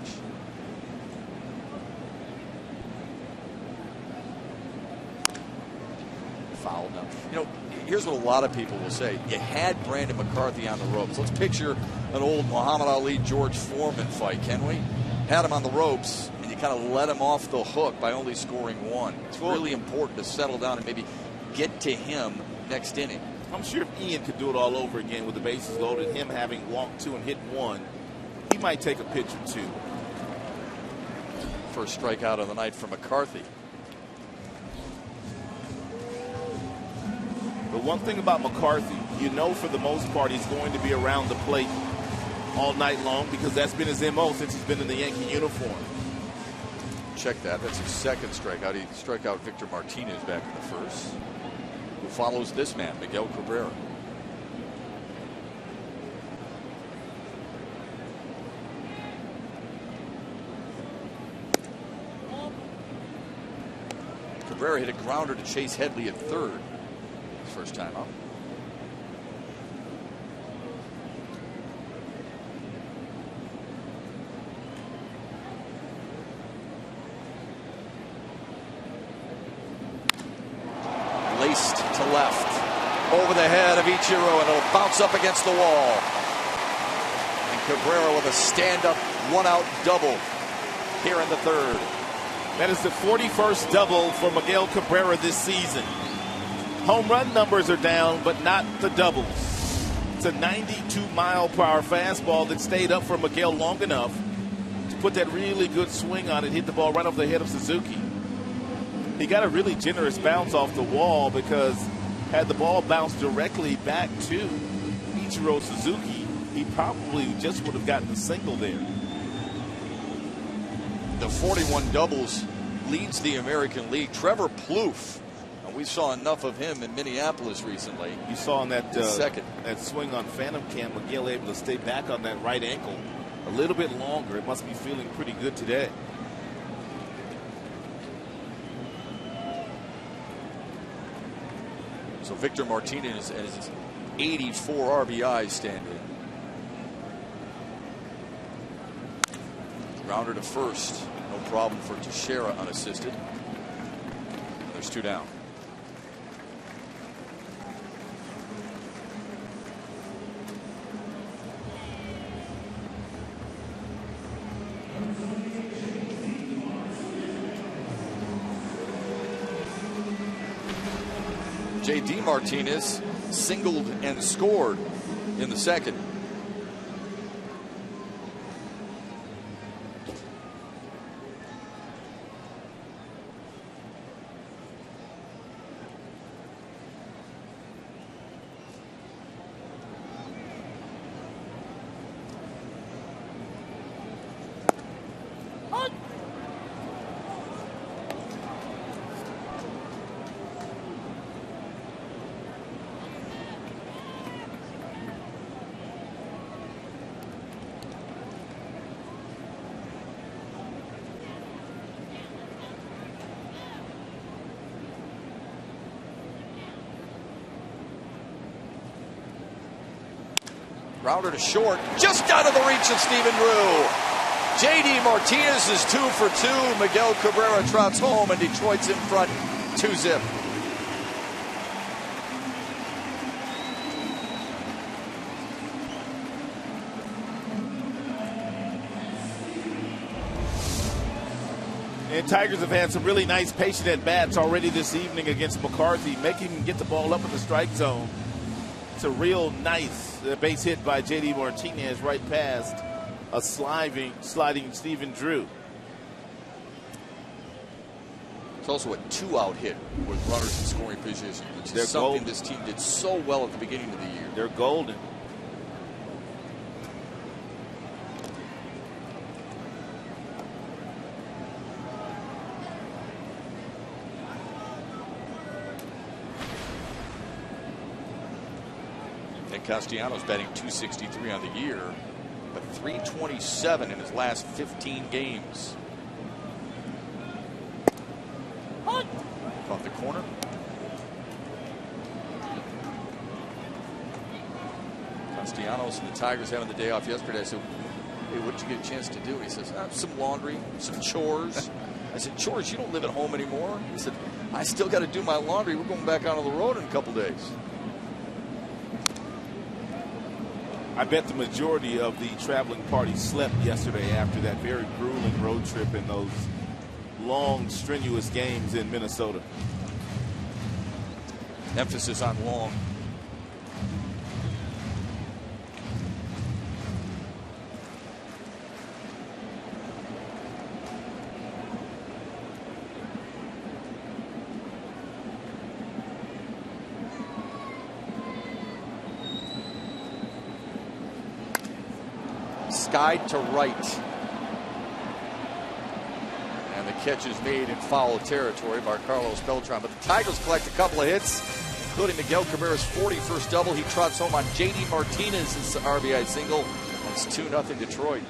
Foul now. You know, here's what a lot of people will say. You had Brandon McCarthy on the ropes. Let's picture an old Muhammad Ali, George Foreman fight, can we? Had him on the ropes, and you kind of let him off the hook by only scoring one. It's really important to settle down and maybe get to him next inning. I'm sure if Ian could do it all over again with the bases loaded, him having walked 2 and hit 1, he might take a pitch or 2. First strikeout of the night for McCarthy. The one thing about McCarthy, you know for the most part he's going to be around the plate all night long because that's been his MO since he's been in the Yankee uniform. Check that. That's his second strikeout. He struck out Victor Martinez back in the first. Who follows this man, Miguel Cabrera. Cabrera hit a grounder to Chase Headley at third. First time up. Laced to left. Over the head of Ichiro, and it'll bounce up against the wall. And Cabrera with a stand-up one-out double here in the third. That is the 41st double for Miguel Cabrera this season. Home run numbers are down, but not the doubles. It's a 92-mile-per-hour fastball that stayed up for Miguel long enough to put that really good swing on it, hit the ball right over the head of Suzuki. He got a really generous bounce off the wall because had the ball bounced directly back to Ichiro Suzuki, he probably just would have gotten a single there. The 41 doubles leads the American League. Trevor Plouffe. We saw enough of him in Minneapolis recently. You saw in that second that swing on Phantom Cam, Miguel able to stay back on that right ankle a little bit longer. It must be feeling pretty good today. So Victor Martinez and his 84 RBIs stand in. Grounder to first. No problem for Teixeira unassisted. There's 2 down. J.D. Martinez singled and scored in the second. Grounder to short, just out of the reach of Stephen Drew. J.D. Martinez is 2 for 2. Miguel Cabrera trots home, and Detroit's in front 2-0. And Tigers have had some really nice patient at-bats already this evening against McCarthy, making him get the ball up in the strike zone. It's a real nice base hit by J.D. Martinez right past a sliding Stephen Drew. It's also a 2-out hit with runners in scoring position, which is something this team did so well at the beginning of the year. They're golden. Castellanos batting .263 on the year, but .327 in his last 15 games. Off the corner. Castellanos and the Tigers having the day off yesterday. I said, hey, what did you get a chance to do? He says, some laundry, some chores. I said, chores? You don't live at home anymore. He said, I still got to do my laundry. We're going back out on the road in a couple days. I bet the majority of the traveling party slept yesterday after that very grueling road trip and those long, strenuous games in Minnesota. Emphasis on long. Skied to right. And the catch is made in foul territory by Carlos Beltran. But the Tigers collect a couple of hits, including Miguel Cabrera's 41st double. He trots home on J.D. Martinez's RBI single. It's 2-0 Detroit.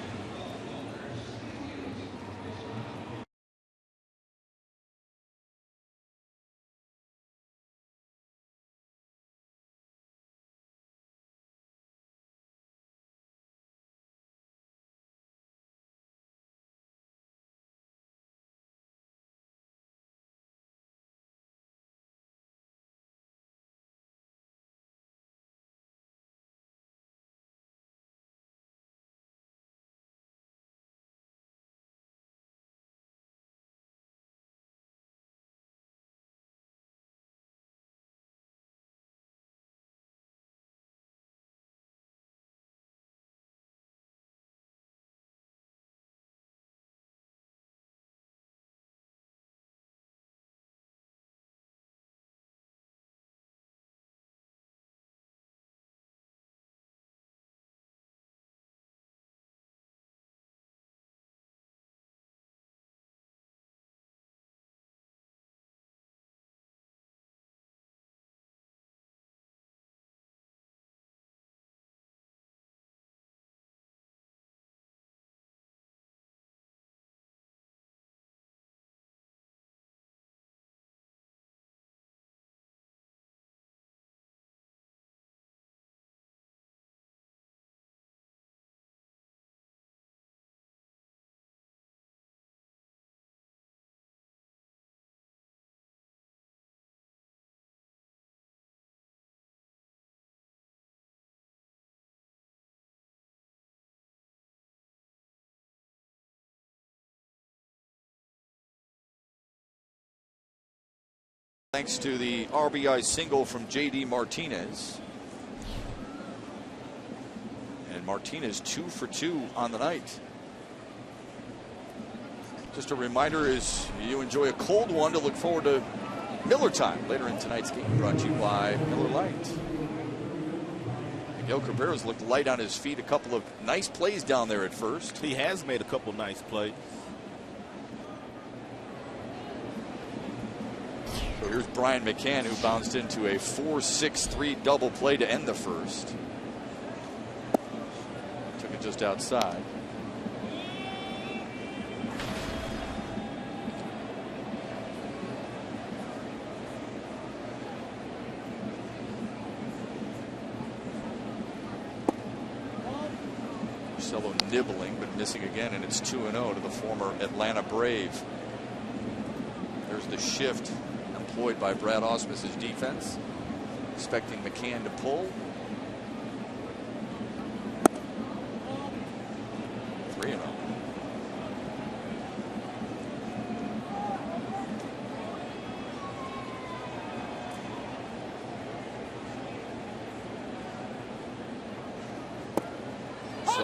Thanks to the RBI single from J.D. Martinez. And Martinez 2 for 2 on the night. Just a reminder, as you enjoy a cold one, to look forward to Miller time later in tonight's game, brought to you by Miller Lite. Miguel Cabrera's looked light on his feet. A couple of nice plays down there at first. He has made a couple nice plays. So here's Brian McCann, who bounced into a 4-6-3 double play to end the first. Took it just outside. Marcelo nibbling, but missing again, and it's 2-0 to the former Atlanta Brave. There's the shift employed by Brad Ausmus's defense, expecting McCann to pull. 3-0.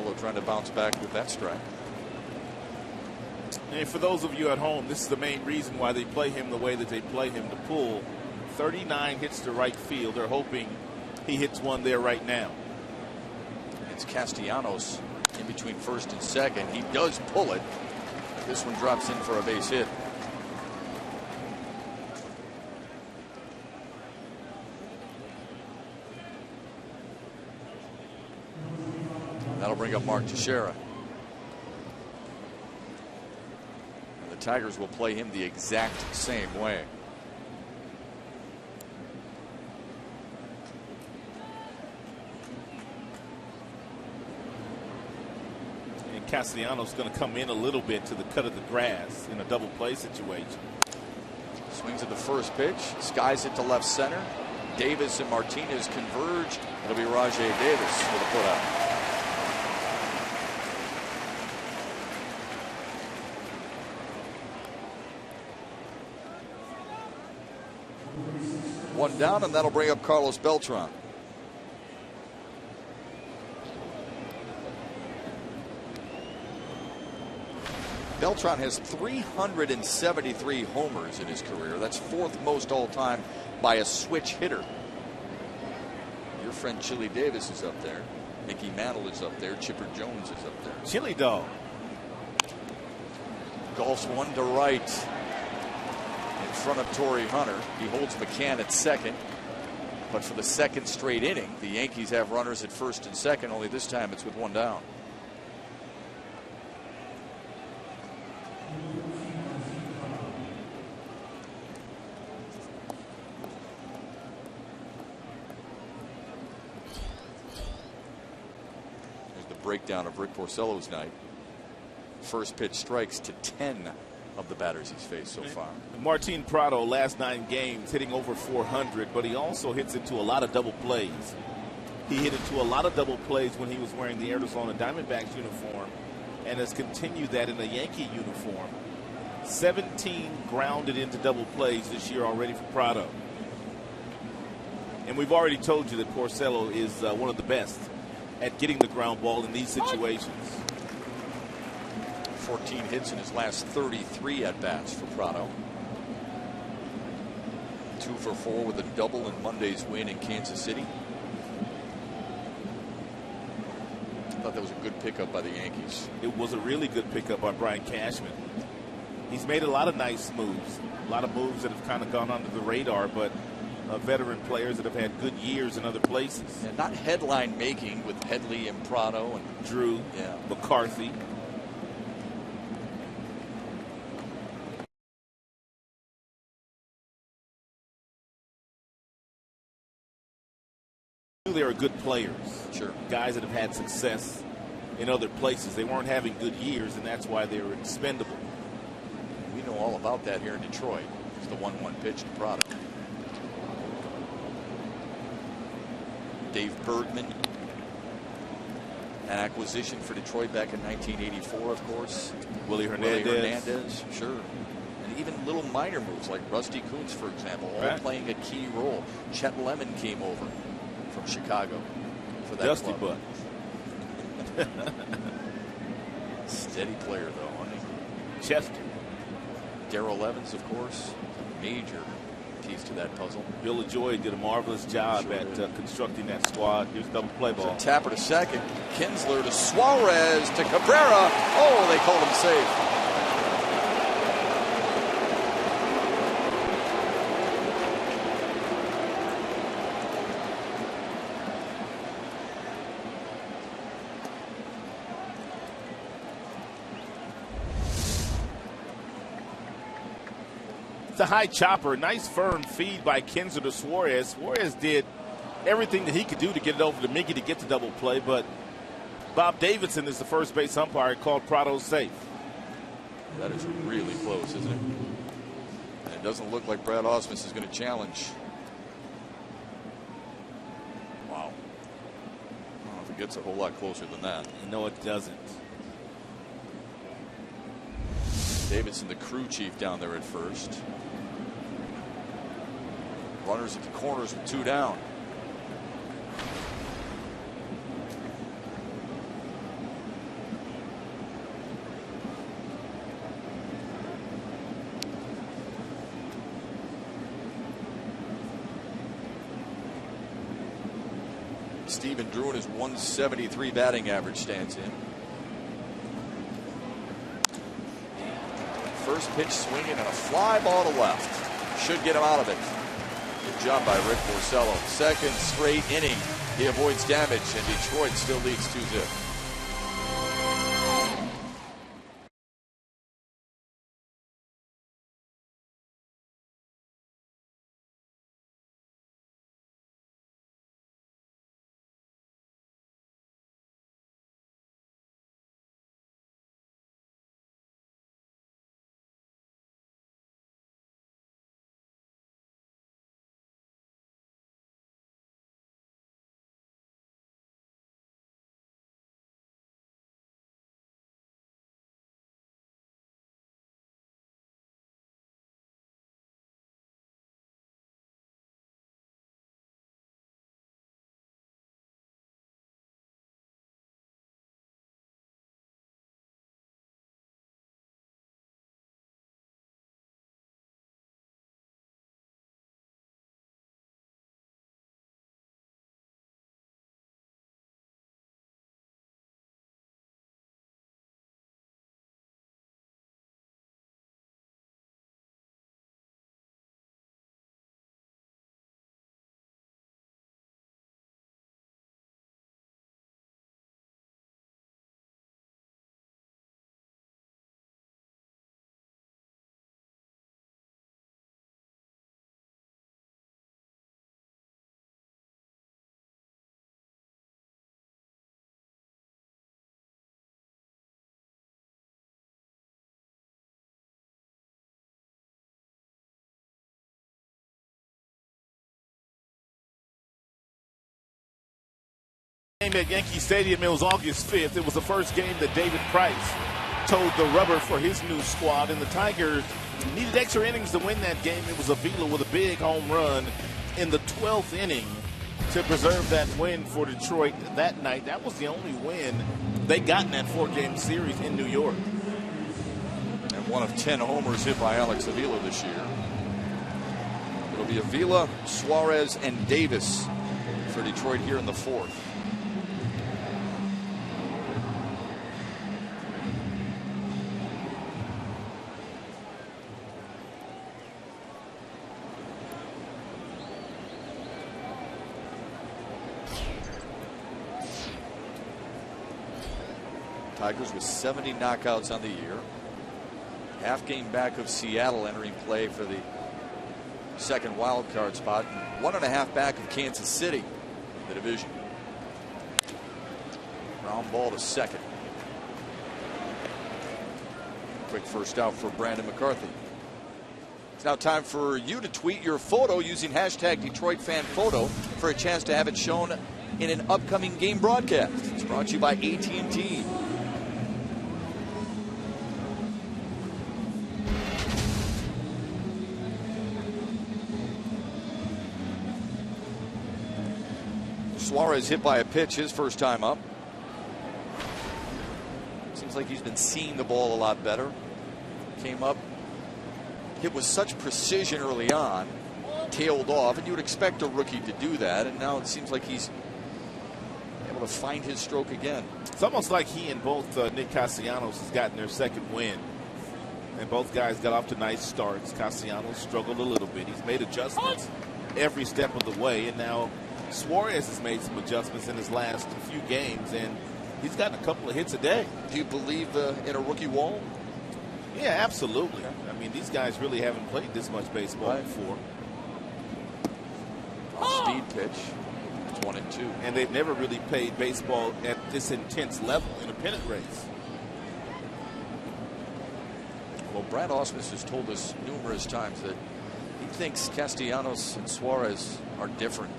Porcello trying to bounce back with that strike. And for those of you at home, this is the main reason why they play him the way that they play him, to pull 39 hits to right field. They're hoping he hits one there right now. It's Castellanos in between first and second. He does pull it. This one drops in for a base hit. That'll bring up Mark Teixeira. And the Tigers will play him the exact same way. And Castellanos going to come in a little bit to the cut of the grass in a double play situation. Swings at the first pitch, skies it to left center. Davis and Martinez converge. It'll be Rajai Davis for the putout. One down, and that'll bring up Carlos Beltran. Beltran has 373 homers in his career. That's fourth most all time by a switch hitter. Your friend Chili Davis is up there. Mickey Mantle is up there. Chipper Jones is up there. Chili Dog. Golfs one to right. In front of Torrey Hunter. He holds McCann at second. But for the second straight inning, the Yankees have runners at first and second, only this time it's with one down. There's the breakdown of Rick Porcello's night. First pitch strikes to 10 of the batters he's faced so far. Martin Prado, last 9 games, hitting over 400, but he also hits into a lot of double plays. He hit into a lot of double plays when he was wearing the Arizona Diamondbacks uniform and has continued that in a Yankee uniform. 17 grounded into double plays this year already for Prado. And we've already told you that Porcello is one of the best at getting the ground ball in these situations. 14 hits in his last 33 at-bats for Prado. 2 for 4 with a double in Monday's win in Kansas City. I thought that was a good pickup by the Yankees. It was a really good pickup by Brian Cashman. He's made a lot of nice moves. A lot of moves that have kind of gone under the radar, but veteran players that have had good years in other places. And not headline making with Headley and Prado and Drew, McCarthy. They are good players. Sure. Guys that have had success in other places. They weren't having good years, and that's why they were expendable. We know all about that here in Detroit. It's the 1-1 pitch to Prado. Dave Bergman, an acquisition for Detroit back in 1984, of course. Willie Hernandez. Sure. And even little minor moves like Rusty Kuntz, for example, all playing a key role. Chet Lemon came over from Chicago for that Dusty club. Butt. Steady player, though, wasn't he? Chester. Darrell Evans, of course, major piece to that puzzle. Bill LaJoy did a marvelous job at constructing that squad. Here's double play ball. Tapper to second. Kinsler to Suarez to Cabrera. Oh, they called him safe. It's a high chopper. Nice firm feed by Kinsler to Suarez. Suarez did everything that he could do to get it over to Mickey to get the double play, but Bob Davidson is the first base umpire, called Prado safe. That is really close, isn't it? And it doesn't look like Brad Ausmus is going to challenge. Wow. I don't know if it gets a whole lot closer than that. No, it doesn't. Davidson, the crew chief down there at first. Runners at the corners with 2 down. Steven Drew and his 173 batting average stands in. First pitch swinging and a fly ball to left. Should get him out of it. Good job by Rick Porcello. Second straight inning. He avoids damage, and Detroit still leads 2-0. At Yankee Stadium, it was August 5th. It was the first game that David Price toed the rubber for his new squad, and the Tigers needed extra innings to win that game. It was Avila with a big home run in the 12th inning to preserve that win for Detroit that night. That was the only win they got in that 4-game series in New York. And one of 10 homers hit by Alex Avila this year. It'll be Avila, Suarez, and Davis for Detroit here in the 4th. Tigers with 70 knockouts on the year. Half game back of Seattle entering play for the second wild card spot. 1.5 back of Kansas City in the division. Ground ball to second. Quick first out for Brandon McCarthy. It's now time for you to tweet your photo using hashtag DetroitFanPhoto for a chance to have it shown in an upcoming game broadcast. It's brought to you by AT&T. Suarez hit by a pitch his first time up. Seems like he's been seeing the ball a lot better. Came up, hit with such precision early on, tailed off, and you would expect a rookie to do that, and now it seems like he's able to find his stroke again. It's almost like he and both Nick Castellanos has gotten their second win. And both guys got off to nice starts. Castellanos struggled a little bit. He's made adjustments every step of the way, and now Suarez has made some adjustments in his last few games, and he's gotten a couple of hits a day. Do you believe in a rookie wall? Yeah, absolutely. I mean, these guys really haven't played this much baseball before. Speed pitch. It's 1-2. And they've never really played baseball at this intense level in a pennant race. Well, Brad Ausmus has told us numerous times that he thinks Castellanos and Suarez are different.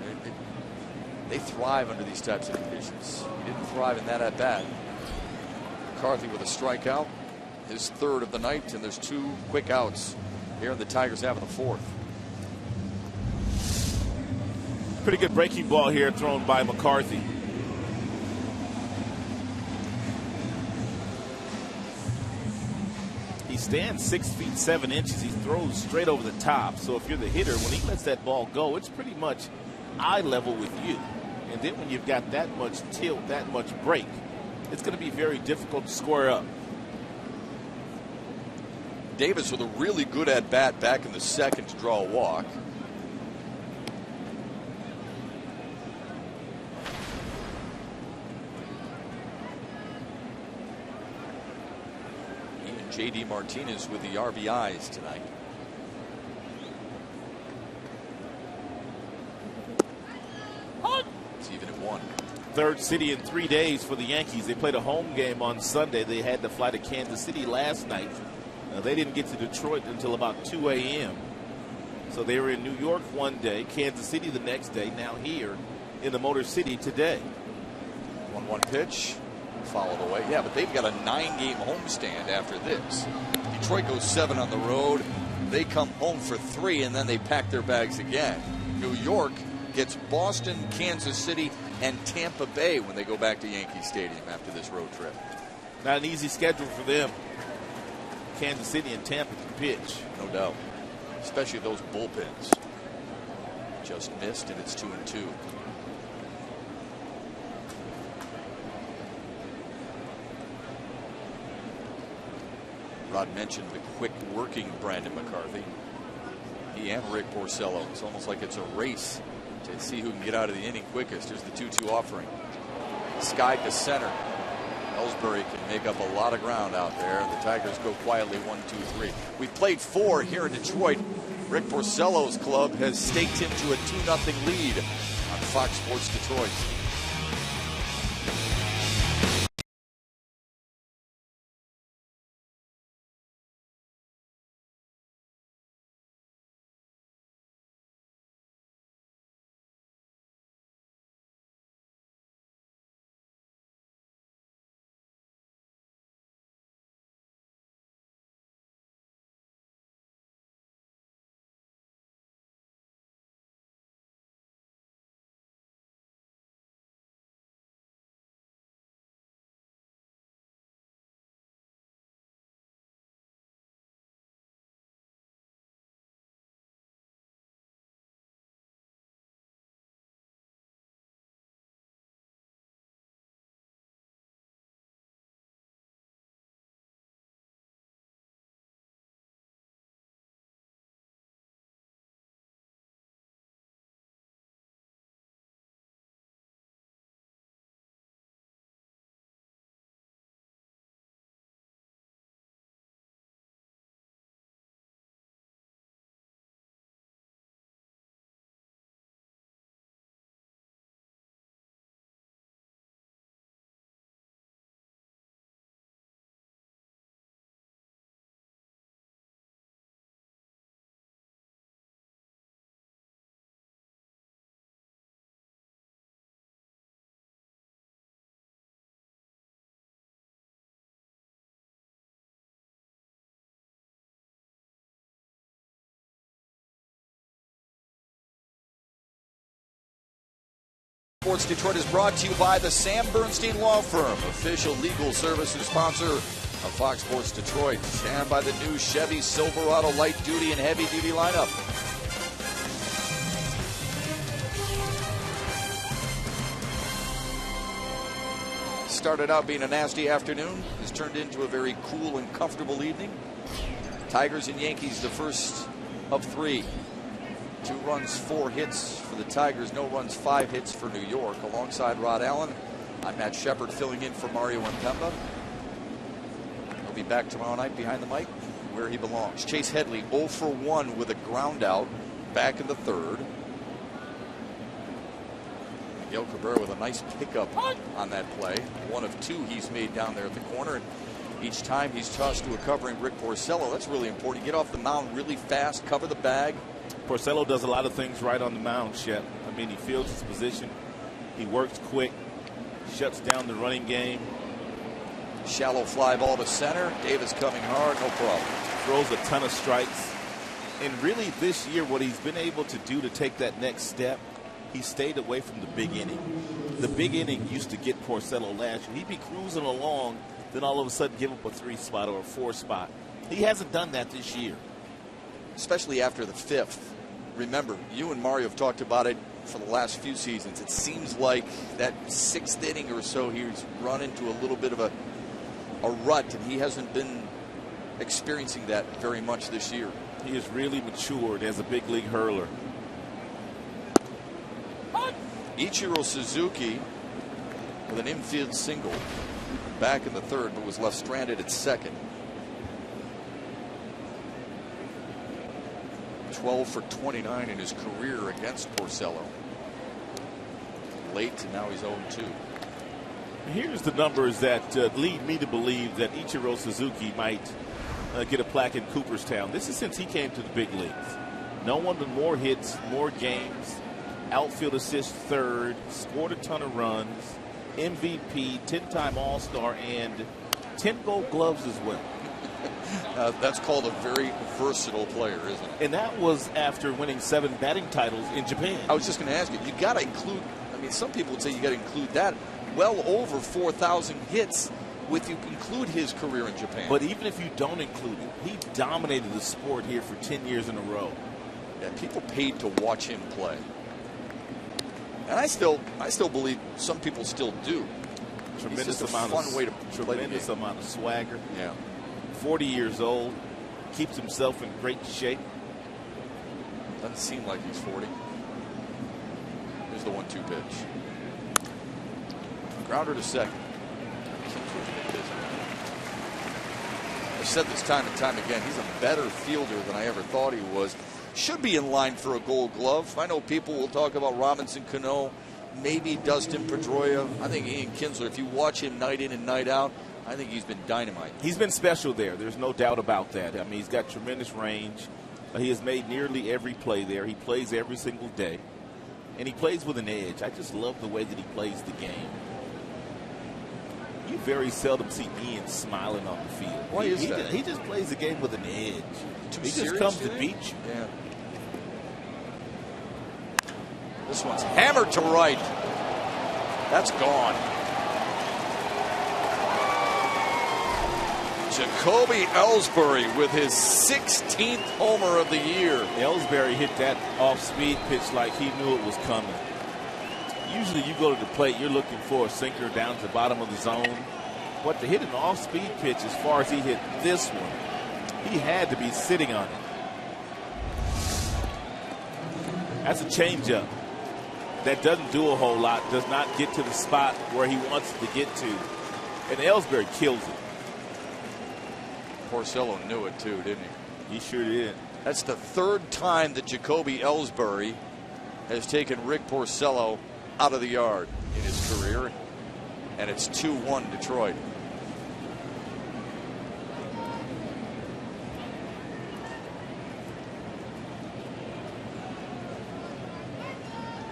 They thrive under these types of conditions. He didn't thrive in that at bat. McCarthy with a strikeout, his third of the night, and there's 2 quick outs here in the Tigers have in the 4th. Pretty good breaking ball here thrown by McCarthy. He stands 6 feet 7 inches. He throws straight over the top. So if you're the hitter, when he lets that ball go, it's pretty much eye level with you. And then when you've got that much tilt, that much break, it's going to be very difficult to square up. Davis with a really good at-bat back in the second to draw a walk. Even J.D. Martinez with the RBIs tonight. It's even at 1. Third city in 3 days for the Yankees. They played a home game on Sunday. They had to fly to Kansas City last night. They didn't get to Detroit until about 2 a.m. So they were in New York one day, Kansas City the next day, now here in the Motor City today. 1-1 pitch, fouled away. Yeah, but they've got a 9-game homestand after this. Detroit goes 7 on the road. They come home for 3, and then they pack their bags again. New York gets Boston, Kansas City, and Tampa Bay when they go back to Yankee Stadium after this road trip. Not an easy schedule for them. Kansas City and Tampa can pitch. No doubt. Especially those bullpens. Just missed, and it's 2-2. Rod mentioned the quick working Brandon McCarthy. He and Rick Porcello. It's almost like it's a race to see who can get out of the inning quickest. Here's the 2-2 offering. Skied to center. Ellsbury can make up a lot of ground out there. The Tigers go quietly 1-2-3. We've played 4 here in Detroit. Rick Porcello's club has staked him to a 2-0 lead on Fox Sports Detroit. Sports Detroit is brought to you by the Sam Bernstein Law Firm, official legal services sponsor of Fox Sports Detroit, and by the new Chevy Silverado light duty and heavy duty lineup. Started out being a nasty afternoon, has turned into a very cool and comfortable evening. Tigers and Yankees, the first of 3. 2 runs, 4 hits for the Tigers. No runs, 5 hits for New York. Alongside Rod Allen, I'm Matt Shepard filling in for Mario Impemba. He'll be back tomorrow night behind the mic where he belongs. Chase Headley 0 for 1 with a ground out back in the 3rd. Miguel Cabrera with a nice pickup on that play. 1 of 2 he's made down there at the corner. Each time he's tossed to a covering Rick Porcello. That's really important. Get off the mound really fast, cover the bag. Porcello does a lot of things right on the mound, Shep. I mean, he fields his position. He works quick, shuts down the running game. Shallow fly ball to center. Davis coming hard, no problem. Throws a ton of strikes. And really this year, what he's been able to do to take that next step, he stayed away from the big inning. The big inning used to get Porcello last year. He'd be cruising along, then all of a sudden give up a 3 spot or a 4 spot. He hasn't done that this year. Especially after the 5th. Remember, you and Mario have talked about it. for the last few seasons, it seems like that 6th inning or so, he's run into a little bit of a rut, and he hasn't been experiencing that very much this year. He has really matured as a big league hurler. Ichiro Suzuki with an infield single back in the 3rd, but was left stranded at 2nd. 12 for 29 in his career against Porcello. Late, and now he's 0-2. Here's the numbers that lead me to believe that Ichiro Suzuki might get a plaque in Cooperstown. This is since he came to the big leagues. No one with more hits, more games, outfield assist 3rd, scored a ton of runs, MVP, 10-time All-Star, and 10 Gold Gloves as well. That's called a very versatile player, isn't it? And that was after winning 7 batting titles in Japan. I was just going to ask you got to include, I mean, some people would say you got to include that. Well over 4,000 hits if you include his career in Japan. But even if you don't include it, he dominated the sport here for 10 years in a row. Yeah, people paid to watch him play. And I still believe some people still do. Tremendous amount of play the game. Amount of swagger. Yeah. 40 years old, keeps himself in great shape. Doesn't seem like he's 40. Here's the 1-2 pitch. Grounder to 2nd. I've said this time and time again, he's a better fielder than I ever thought he was. Should be in line for a Gold Glove. I know people will talk about Robinson Cano, maybe Dustin Pedroia. I think Ian Kinsler, if you watch him night in and night out, I think he's been dynamite. He's been special there. There's no doubt about that. I mean, he's got tremendous range. He has made nearly every play there. He plays every single day. And he plays with an edge. I just love the way that he plays the game. You very seldom see Ian smiling on the field. Why is that? He just plays the game with an edge. He just comes to beat you. Yeah. This one's hammered to right. That's gone. Jacoby Ellsbury with his 16th homer of the year. Ellsbury hit that off-speed pitch like he knew it was coming. Usually you go to the plate, you're looking for a sinker down to the bottom of the zone. But to hit an off-speed pitch as far as he hit this one, he had to be sitting on it. That's a changeup. That doesn't do a whole lot, does not get to the spot where he wants it to get to. And Ellsbury kills it. Porcello knew it too, didn't he? He sure did. That's the 3rd time that Jacoby Ellsbury has taken Rick Porcello out of the yard in his career. And it's 2-1 Detroit.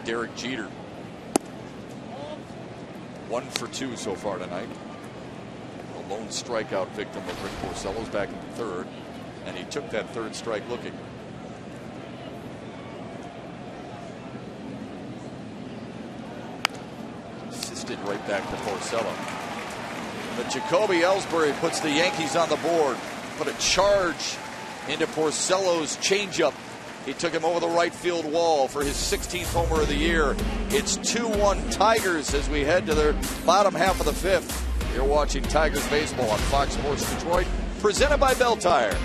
Derek Jeter. 1 for 2 so far tonight. A lone strikeout victim of Rick Porcello's back in the 3rd. And he took that 3rd strike looking. Assisted right back to Porcello. But Jacoby Ellsbury puts the Yankees on the board. Put a charge into Porcello's changeup. He took him over the right field wall for his 16th homer of the year. It's 2-1 Tigers as we head to their bottom half of the 5th. You're watching Tigers baseball on Fox Sports Detroit, presented by Bell Tire.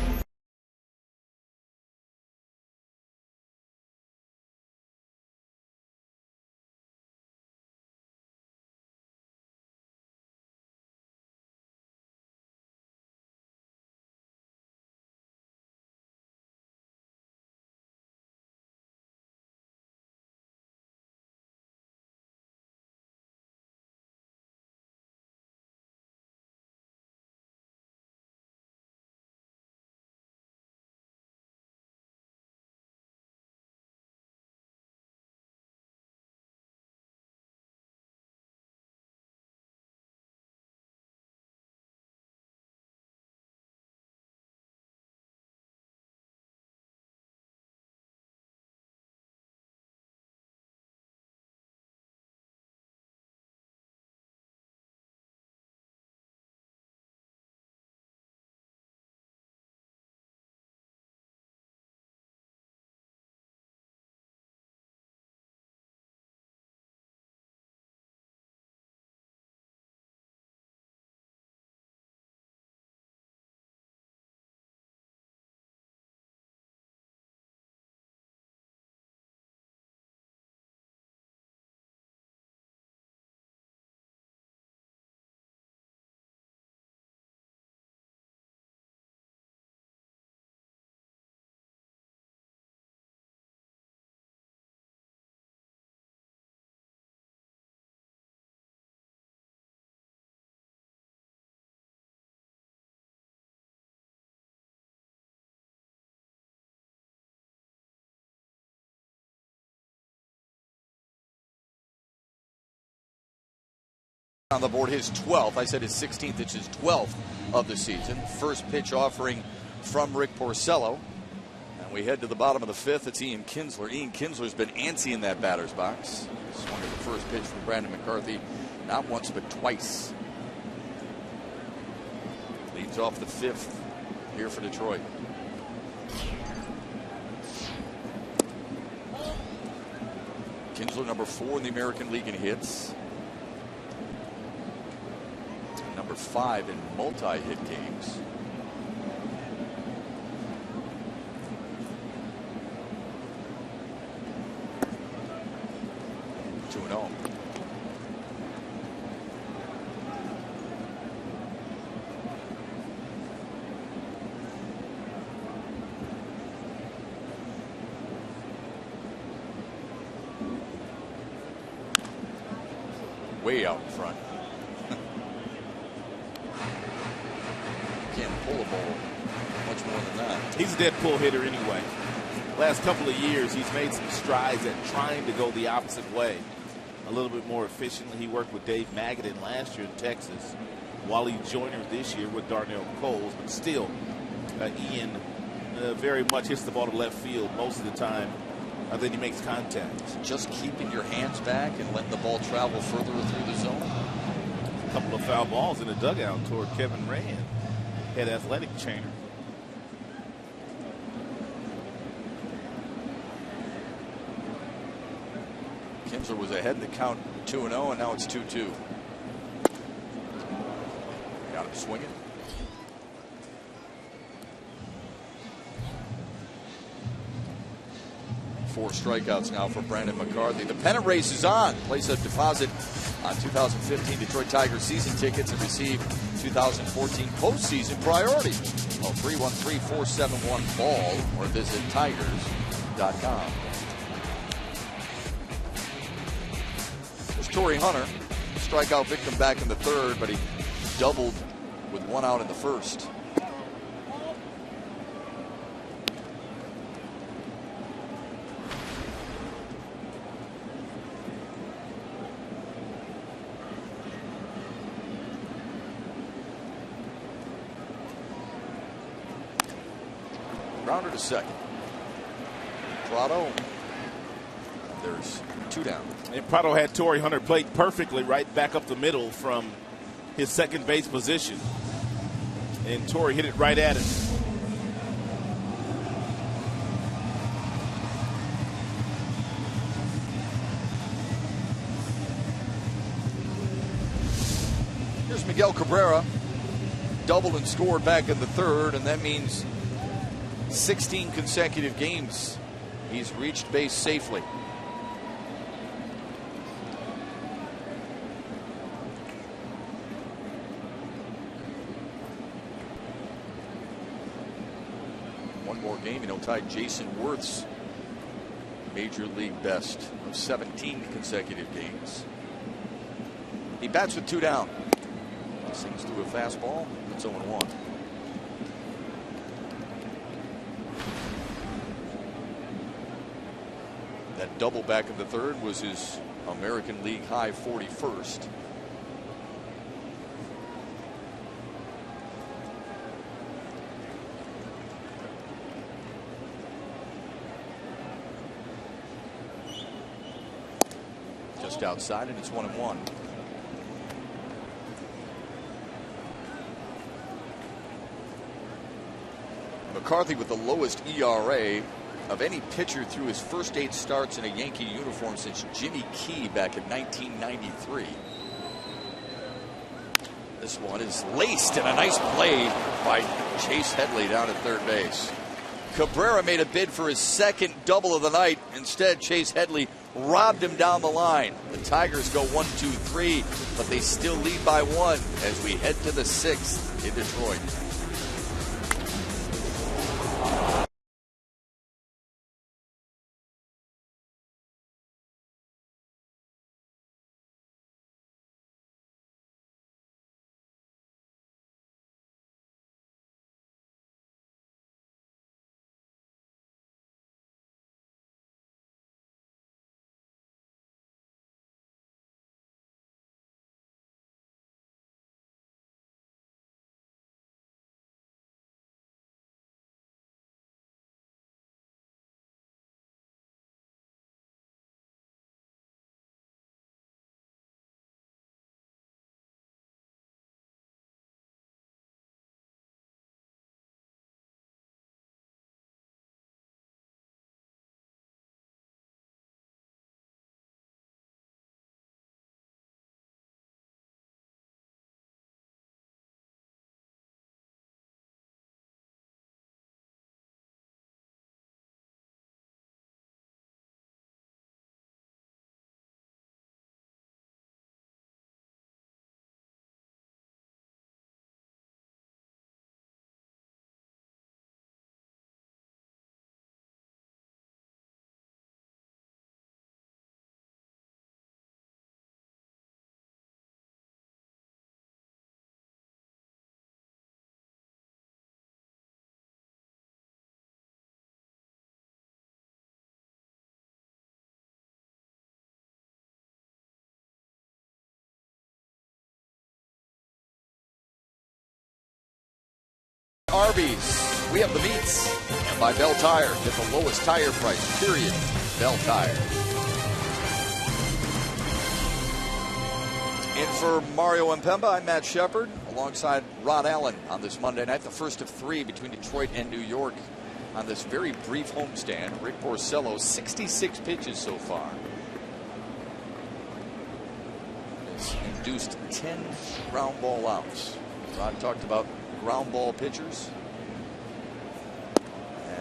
On the board, his 12th. I said his 16th. It's his 12th of the season. First pitch offering from Rick Porcello. And we head to the bottom of the fifth. It's Ian Kinsler. Ian Kinsler's been antsy in that batter's box. Swung at the first pitch from Brandon McCarthy. Not once, but twice. Leads off the fifth here for Detroit. Kinsler, number 4 in the American League in hits. Number 5 in multi-hit games. Two and 0. Way out in front. Can't pull a ball much more than that. He's a dead pull hitter anyway. Last couple of years, he's made some strides at trying to go the opposite way a little bit more efficiently. He worked with Dave Magadan last year in Texas. Wally Joyner this year with Darnell Coles, but still, Ian very much hits the ball to left field most of the time. Then he makes contact. Just keeping your hands back and letting the ball travel further through the zone. A couple of foul balls in the dugout toward Kevin Rand, head athletic trainer. Kinsler was ahead in the count 2-0, and now it's 2-2. Got him swinging. Four strikeouts now for Brandon McCarthy. The pennant race is on. Place a deposit on 2015 Detroit Tigers season tickets and receive 2014 postseason priority. Call 313-471-BALL or visit tigers.com. There's Torrey Hunter, strikeout victim back in the third, but he doubled with one out in the first. Grounder to second. Prado. There's 2 down. And Prado had Torrey Hunter played perfectly right back up the middle from his second base position. And Torrey hit it right at him. Here's Miguel Cabrera. Doubled and scored back in the third, and that means 16 consecutive games he's reached base safely. One more game, tied Jason Worth's major league best of 17 consecutive games. He bats with 2 down. Sings through a fastball. It's 0-1. That double back in the third was his American League high 41st. Just outside, and it's 1-1. McCarthy with the lowest ERA of any pitcher through his first 8 starts in a Yankee uniform since Jimmy Key back in 1993. This one is laced, and a nice play by Chase Headley down at third base. Cabrera made a bid for his second double of the night. Instead, Chase Headley robbed him down the line. The Tigers go 1-2-3, but they still lead by 1 as we head to the 6th in Detroit. Arby's. We have the meats. And by Bell Tire. Get the lowest tire price, period. Bell Tire. In for Mario Impemba, I'm Matt Shepard, alongside Rod Allen on this Monday night, the first of three between Detroit and New York on this very brief homestand. Rick Porcello, 66 pitches so far. Has induced 10 ground ball outs. Rod talked about ground ball pitchers.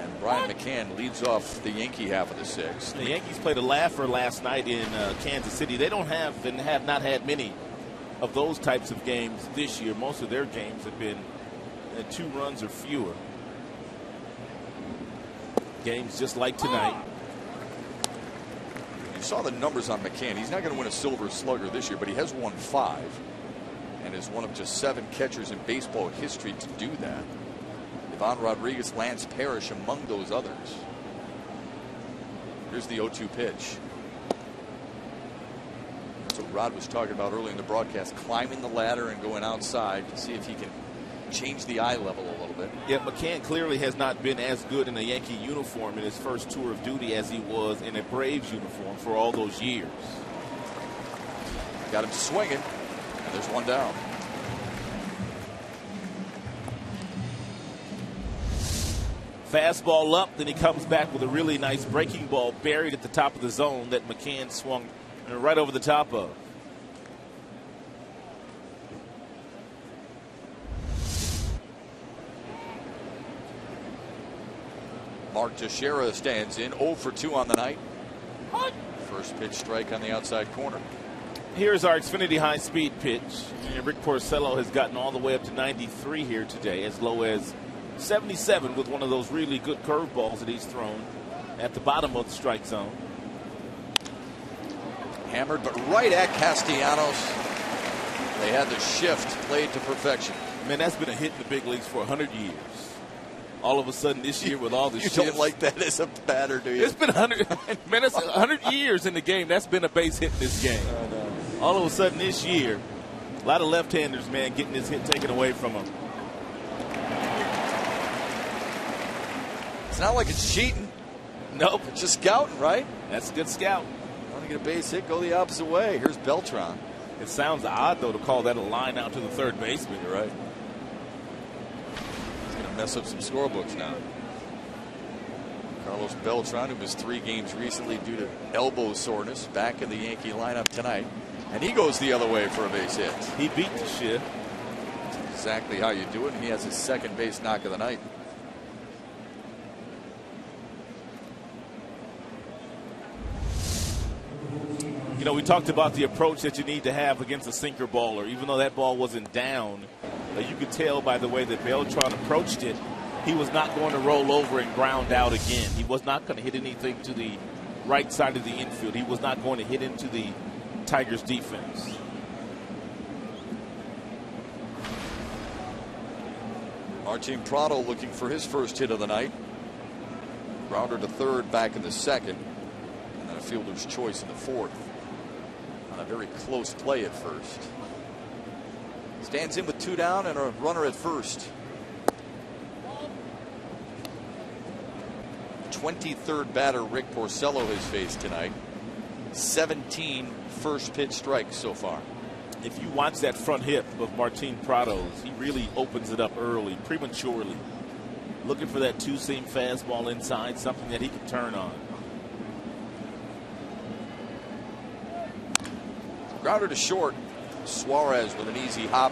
And Brian McCann leads off the Yankee half of the sixth. The Yankees played a laugher last night in Kansas City. They don't have and have not had many of those types of games this year. Most of their games have been 2 runs or fewer. Games just like tonight. You saw the numbers on McCann. He's not going to win a Silver Slugger this year, but he has won 5 and is one of just 7 catchers in baseball history to do that. Ivan Rodriguez, Lance Parrish among those others. Here's the 0-2 pitch. That's what Rod was talking about earlier in the broadcast, climbing the ladder and going outside to see if he can change the eye level a little bit. Yeah, McCann clearly has not been as good in a Yankee uniform in his first tour of duty as he was in a Braves uniform for all those years. Got him swinging, and there's one down. Fastball up, then he comes back with a really nice breaking ball buried at the top of the zone that McCann swung right over the top of. Mark Teixeira stands in 0 for 2 on the night. First pitch strike on the outside corner. Here's our Xfinity high-speed pitch. And Rick Porcello has gotten all the way up to 93 here today, as low as 77 with one of those really good curveballs that he's thrown at the bottom of the strike zone. Hammered, but right at Castellanos. They had the shift played to perfection. Man, that's been a hit in the big leagues for 100 years. All of a sudden this year with all the shifts. You don't like that as a batter, do you? It's been 100. Man, it's 100 years in the game. That's been a base hit in this game. All of a sudden this year, a lot of left-handers, man, getting this hit taken away from them. It's not like it's cheating. Nope. It's just scouting, right? That's a good scout. Want to get a base hit, go the opposite way. Here's Beltran. It sounds odd, though, to call that a line out to the third baseman. You're right. He's going to mess up some scorebooks now. Carlos Beltran, who missed 3 games recently due to elbow soreness, back in the Yankee lineup tonight. And he goes the other way for a base hit. He beat the shift. That's exactly how you do it. And he has his second base knock of the night. You know, we talked about the approach that you need to have against a sinker baller. Even though that ball wasn't down, you could tell by the way that Beltran approached it, he was not going to roll over and ground out again. He was not going to hit anything to the right side of the infield. He was not going to hit into the Tigers' defense. Martin Prado looking for his first hit of the night. Grounder to third back in the second. And then a fielder's choice in the fourth. On a very close play at first. Stands in with 2 down and a runner at first. 23rd batter Rick Porcello has faced tonight. 17 first pitch strikes so far. If you watch that front hip of Martin Prado's, he really opens it up early, prematurely. Looking for that 2-seam fastball inside, something that he can turn on. Grounder to short. Suarez with an easy hop.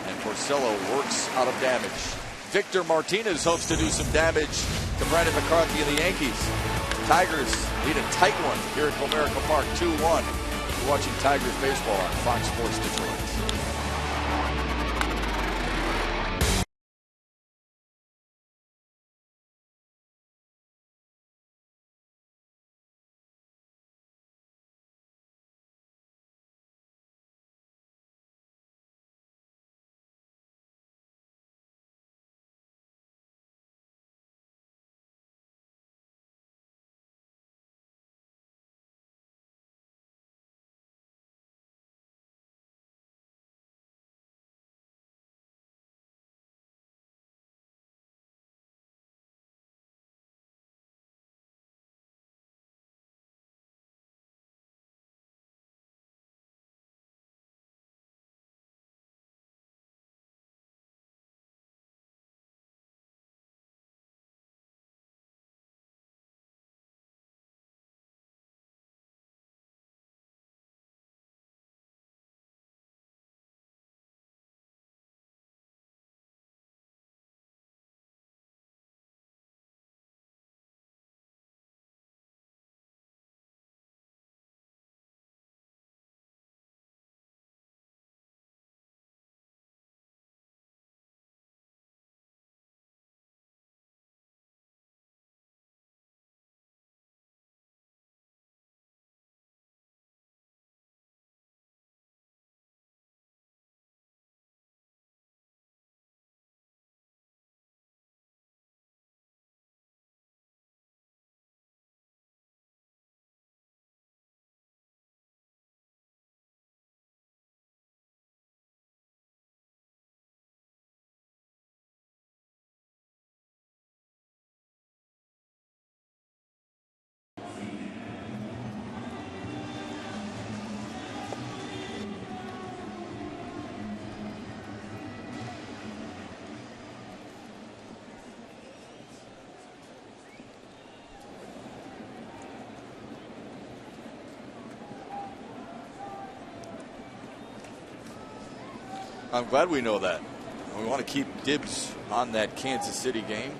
And Porcello works out of damage. Victor Martinez hopes to do some damage to Brandon McCarthy and the Yankees. Tigers lead a tight one here at Comerica Park, 2-1. You're watching Tigers baseball on Fox Sports Detroit. I'm glad we know that. We want to keep dibs on that Kansas City game.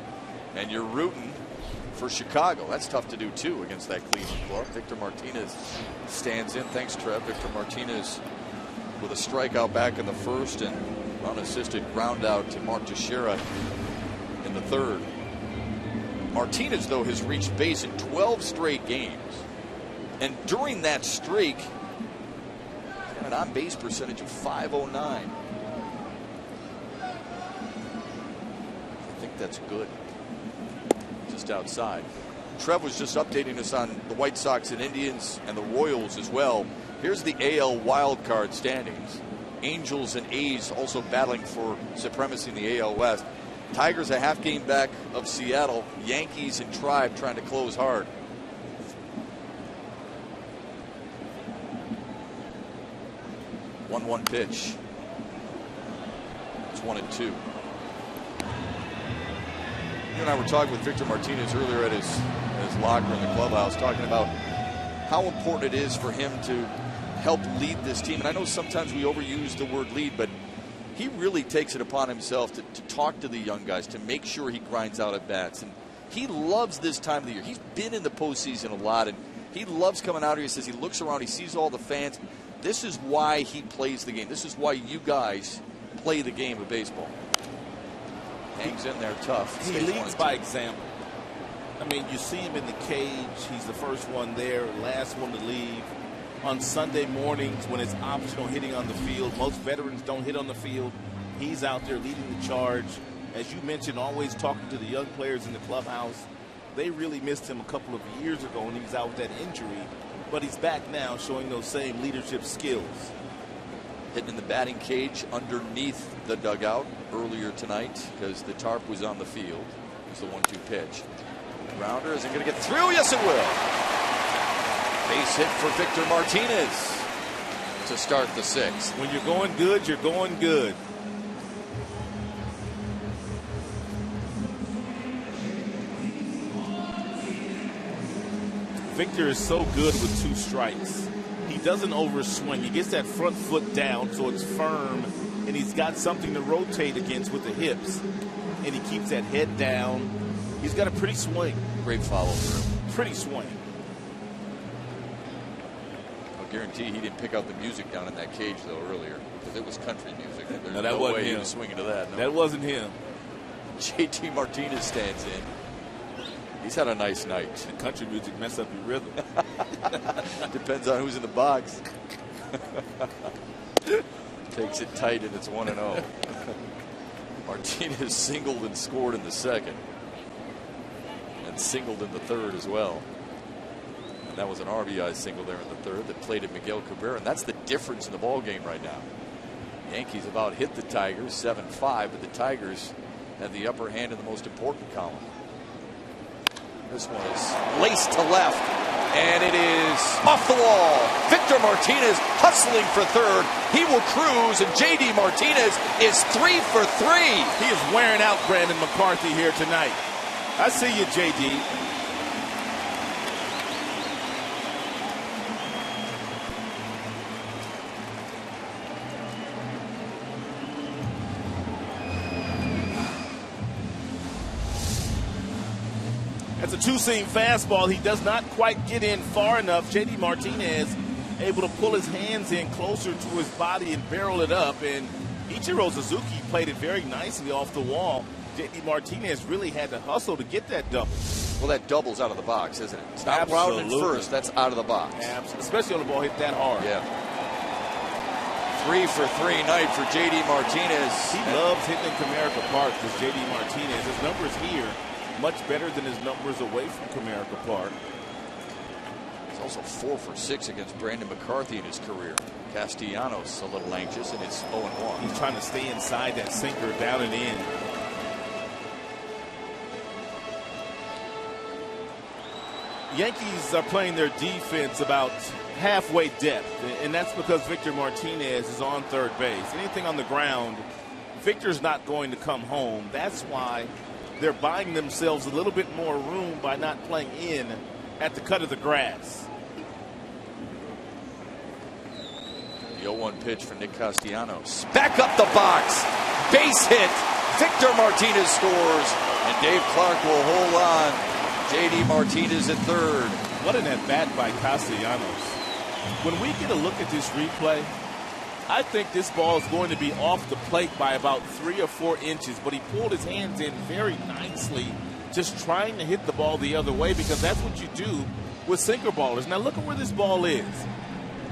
And you're rooting for Chicago. That's tough to do, too, against that Cleveland club. Victor Martinez stands in. Thanks, Trev. Victor Martinez with a strikeout back in the first and unassisted ground out to Mark Teixeira in the third. Martinez, though, has reached base in 12 straight games. And during that streak, he's got an on-base percentage of .509. I think that's good. Just outside. Trev was just updating us on the White Sox and Indians and the Royals as well. Here's the AL wildcard standings. Angels and A's also battling for supremacy in the AL West. Tigers a half game back of Seattle. Yankees and Tribe trying to close hard. One pitch. It's 1-2. You and I were talking with Victor Martinez earlier at his locker in the clubhouse, talking about how important it is for him to help lead this team. And I know sometimes we overuse the word lead, but he really takes it upon himself to talk to the young guys, to make sure he grinds out at bats. And he loves this time of the year. He's been in the postseason a lot, and he loves coming out here. He says he looks around, he sees all the fans. This is why he plays the game. This is why you guys play the game of baseball. Hangs in there tough. He leads by example. I mean, you see him in the cage. He's the first one there, last one to leave. On Sunday mornings when it's optional hitting on the field, most veterans don't hit on the field. He's out there leading the charge. As you mentioned, always talking to the young players in the clubhouse. They really missed him a couple of years ago when he was out with that injury. But he's back now showing those same leadership skills. Hitting in the batting cage underneath the dugout earlier tonight because the tarp was on the field. It's the 1-2 pitch. Grounder, is it going to get through? Yes, it will. Base hit for Victor Martinez to start the sixth. When you're going good, you're going good. Victor is so good with two strikes. He doesn't overswing. He gets that front foot down so it's firm, and he's got something to rotate against with the hips. And he keeps that head down. He's got a pretty swing. Great follow through. Pretty swing. I'll guarantee he didn't pick out the music down in that cage, though, earlier, because it was country music. There's no, that no wasn't way him. he was swinging to that. No. That wasn't him. JT Martinez stands in. He's had a nice night. The country music mess up your rhythm. Depends on who's in the box. Takes it tight, and it's 1-0. Martinez singled and scored in the second. And singled in the third as well. And that was an RBI single there in the third that played at Miguel Cabrera. And that's the difference in the ball game right now. Yankees about hit the Tigers 7-5, but the Tigers had the upper hand in the most important column. This one is laced to left, and it is off the wall. Victor Martinez hustling for third. He will cruise, and J.D. Martinez is 3 for 3. He is wearing out Brandon McCarthy here tonight. I see you, J.D. That's a two-seam fastball. He does not quite get in far enough. J.D. Martinez able to pull his hands in closer to his body and barrel it up. And Ichiro Suzuki played it very nicely off the wall. J.D. Martinez really had to hustle to get that double. Well, that double's out of the box, isn't it? It's not rounded first. That's out of the box. Absolutely. Especially on the ball hit that hard. Yeah. 3 for 3 night for J.D. Martinez. He loves hitting in Comerica Park because J.D. Martinez, his numbers here much better than his numbers away from Comerica Park. He's also 4 for 6 against Brandon McCarthy in his career. Castellanos a little anxious, and it's 0-1. He's trying to stay inside that sinker down and in. Yankees are playing their defense about halfway depth, and that's because Victor Martinez is on third base. Anything on the ground, Victor's not going to come home. That's why they're buying themselves a little bit more room by not playing in at the cut of the grass. The 0-1 pitch for Nick Castellanos. Back up the box. Base hit. Victor Martinez scores. And Dave Clark will hold on. J.D. Martinez at third. What an at-bat by Castellanos. When we get a look at this replay, I think this ball is going to be off the plate by about 3 or 4 inches, but he pulled his hands in very nicely, just trying to hit the ball the other way, because that's what you do with sinker ballers. Now look at where this ball is.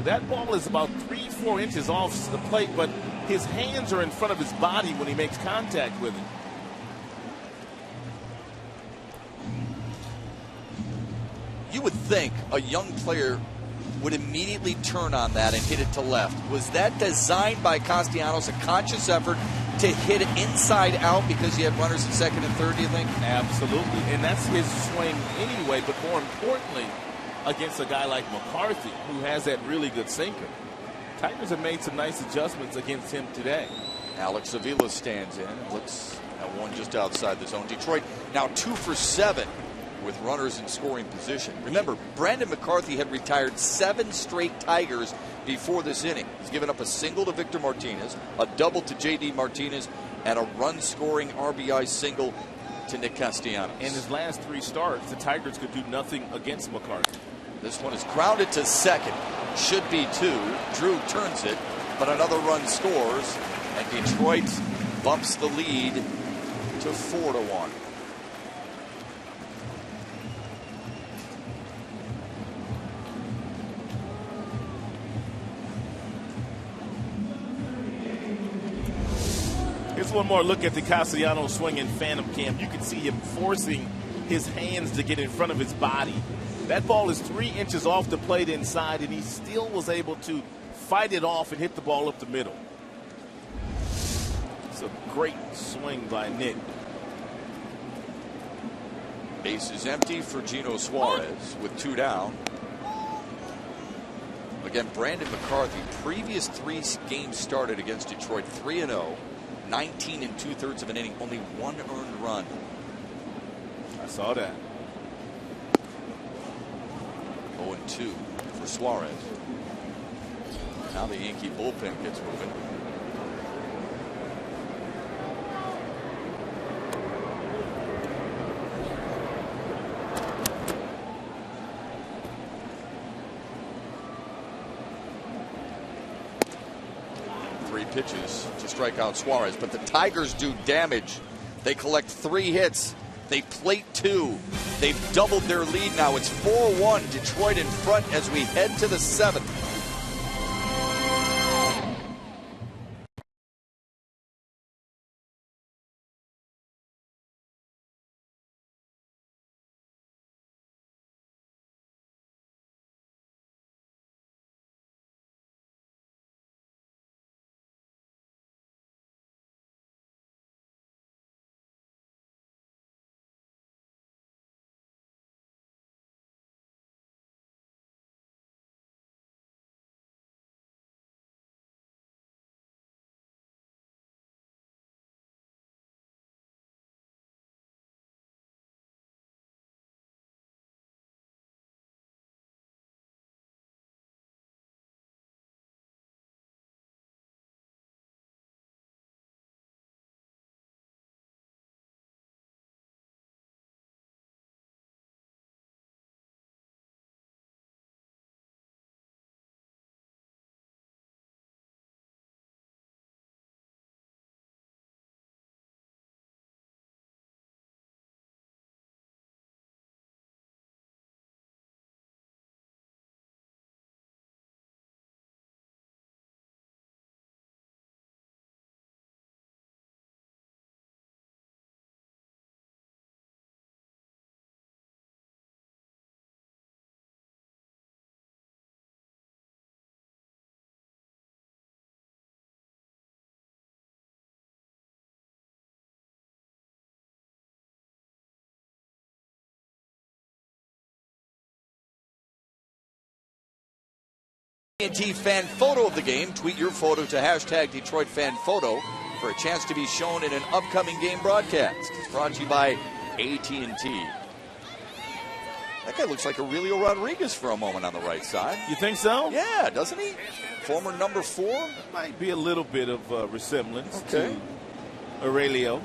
That ball is about 3-4 inches off the plate, but his hands are in front of his body when he makes contact with it. You would think a young player would immediately turn on that and hit it to left. Was that designed by Castellanos, a conscious effort to hit it inside out because he had runners at second and third, do you think? Absolutely, and that's his swing anyway, but more importantly, against a guy like McCarthy, who has that really good sinker. Tigers have made some nice adjustments against him today. Alex Avila stands in, looks at one just outside the zone. Detroit now 2 for 7 with runners in scoring position. Remember, Brandon McCarthy had retired 7 straight Tigers before this inning. He's given up a single to Victor Martinez, a double to J.D. Martinez, and a run-scoring RBI single to Nick Castellanos. In his last 3 starts, the Tigers could do nothing against McCarthy. This one is grounded to second. Should be 2. Drew turns it, but another run scores, and Detroit bumps the lead to 4-1. Here's one more look at the Castellanos swing in Phantom Cam. You can see him forcing his hands to get in front of his body. That ball is 3 inches off the plate inside, and he still was able to fight it off and hit the ball up the middle. It's a great swing by Nick. Base is empty for Gino Suarez with 2 down. Again, Brandon McCarthy, previous 3 games started against Detroit, 3-0, 19 2/3 of an inning, only 1 earned run. I saw that. 0-2 for Suarez. Now the Yankee bullpen gets moving. Pitches to strike out Suarez, but the Tigers do damage. They collect 3 hits. They plate 2. They've doubled their lead now. It's 4-1. Detroit in front as we head to the 7th. AT&T fan photo of the game. Tweet your photo to hashtag Detroit fan photo for a chance to be shown in an upcoming game broadcast. It's brought to you by AT&T. That guy looks like Aurelio Rodriguez for a moment on the right side. You think so? Yeah, doesn't he? Former number 4. Might be a little bit of resemblance Okay. to Aurelio.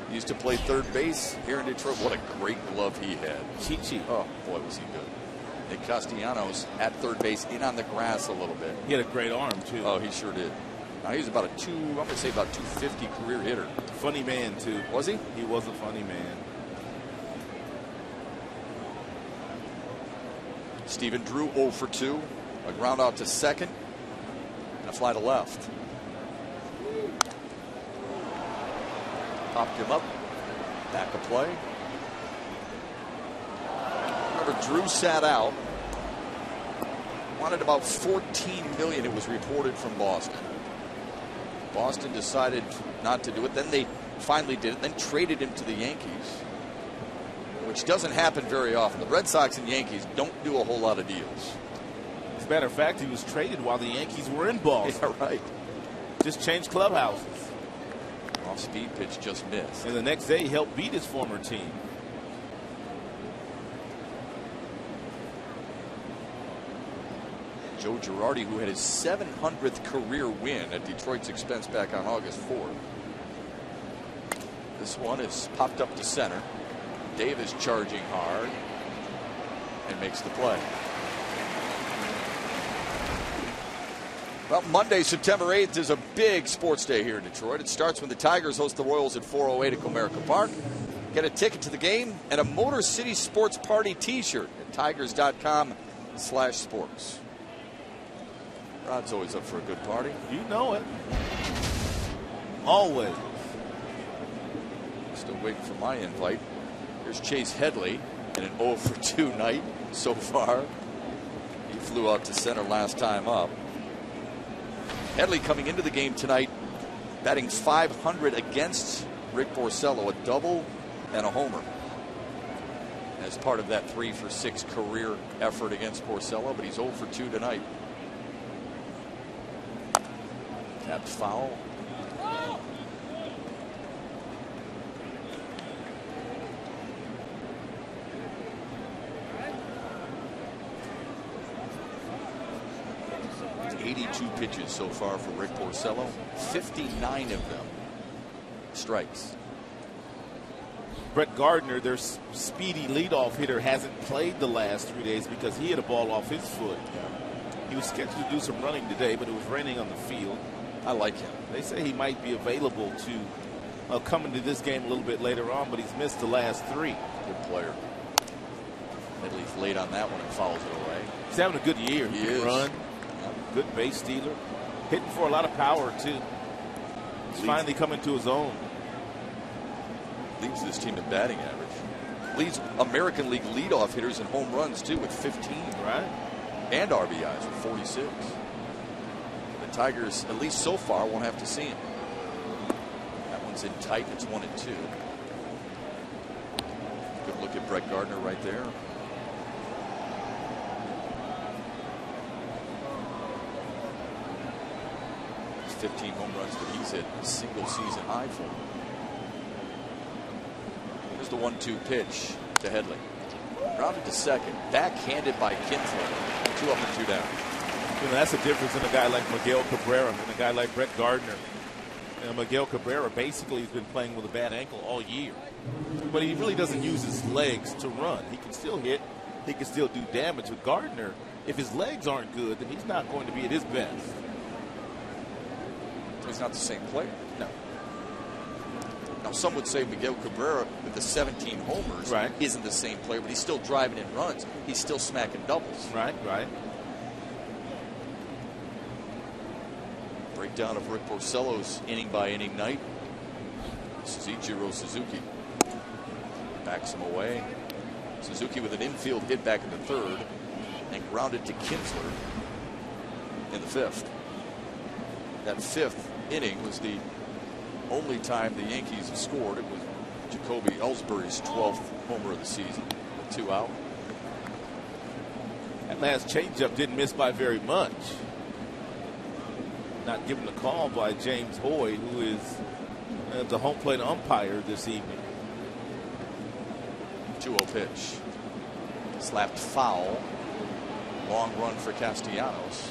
He used to play third base here in Detroit. What a great glove he had. Chi-Chi. Oh, boy, was he good. Nick Castellanos at third base, in on the grass a little bit. He had a great arm, too. Oh, he sure did. Now, he was about I'm going to say about 250 career hitter. Funny man, too. Was he? He was a funny man. Stephen Drew 0 for 2. A ground out to second. And a fly to left. Popped him up. Back of play. Remember, Drew sat out. Wanted about $14 million, it was reported, from Boston. Boston decided not to do it. Then they finally did it. Then traded him to the Yankees, which doesn't happen very often. The Red Sox and Yankees don't do a whole lot of deals. As a matter of fact, he was traded while the Yankees were in Boston. Yeah, right. Just changed clubhouses. Off-speed pitch just missed. And the next day, he helped beat his former team. Joe Girardi, who had his 700th career win at Detroit's expense back on August 4th. This one is popped up to center. Davis charging hard and makes the play. Well, Monday, September 8th is a big sports day here in Detroit. It starts when the Tigers host the Royals at 4:08 at Comerica Park. Get a ticket to the game and a Motor City Sports Party t-shirt at tigers.com/sports. Rod's always up for a good party. You know it. Always. Still waiting for my invite. Here's Chase Headley in an 0 for 2 night so far. He flew out to center last time up. Headley coming into the game tonight, batting .500 against Rick Porcello, a double and a homer as part of that 3 for 6 career effort against Porcello, but he's 0 for 2 tonight. Tapped foul. Pitches so far for Rick Porcello, 59 of them strikes. Brett Gardner, their speedy leadoff hitter, hasn't played the last 3 days because he hit a ball off his foot. He was scheduled to do some running today, but it was raining on the field. I like him. They say he might be available to come into this game a little bit later on, but he's missed the last 3. Good player. Headley's late on that one and fouls it away. He's having a good year. He is. Run. Good base stealer. Hitting for a lot of power, too. He's finally coming to his own. Leads this team in batting average. Leads American League leadoff hitters in home runs, too, with 15. Right. And RBIs with 46. The Tigers, at least so far, won't have to see him. That one's in tight. It's 1-2. Good look at Brett Gardner right there. 15 home runs that he's hit, a single season high for him. Here's the 1-2 pitch to Headley. Grounded to second, backhanded by Kinsler. 2 up and 2 down. You know, that's the difference in a guy like Miguel Cabrera and a guy like Brett Gardner. You know, Miguel Cabrera basically has been playing with a bad ankle all year, but he really doesn't use his legs to run. He can still hit, he can still do damage. With Gardner, if his legs aren't good, then he's not going to be at his best. He's not the same player. No. Now, some would say Miguel Cabrera, with the 17 homers, isn't the same player, but he's still driving in runs. He's still smacking doubles. Right. Breakdown of Rick Porcello's inning-by-inning night. This is Ichiro Suzuki. Backs him away. Suzuki with an infield hit back in the 3rd and grounded to Kinsler in the 5th. That 5th inning was the only time the Yankees have scored. It was Jacoby Ellsbury's 12th homer of the season with 2 out. That last changeup didn't miss by very much. Not given a call by James Boyd, who is the home plate umpire this evening. 2-0 pitch. Slapped foul. Long run for Castellanos.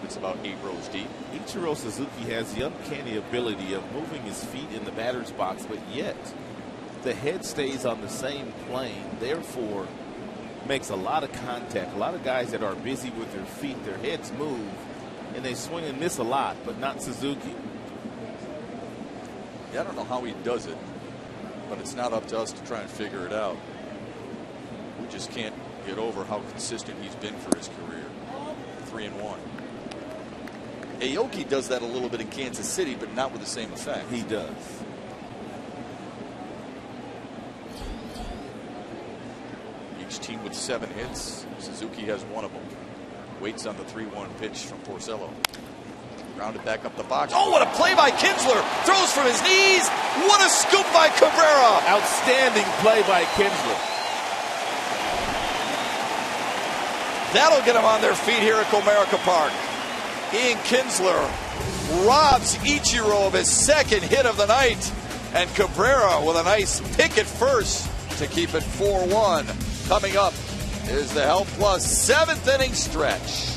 It's about 8 rows deep. Ichiro Suzuki has the uncanny ability of moving his feet in the batter's box, but yet the head stays on the same plane, therefore makes a lot of contact. A lot of guys that are busy with their feet, their heads move, and they swing and miss a lot, but not Suzuki. Yeah, I don't know how he does it, but it's not up to us to try and figure it out. We just can't get over how consistent he's been for his career. 3-1. Aoki does that a little bit in Kansas City, but not with the same effect. He does. Each team with 7 hits. Suzuki has 1 of them. Waits on the 3-1 pitch from Porcello. Grounded back up the box. Oh, what a play by Kinsler. Throws from his knees. What a scoop by Cabrera. Outstanding play by Kinsler. That'll get them on their feet here at Comerica Park. Ian Kinsler robs Ichiro of his 2nd hit of the night. And Cabrera with a nice pick at first to keep it 4-1. Coming up is the Health Plus 7th inning stretch.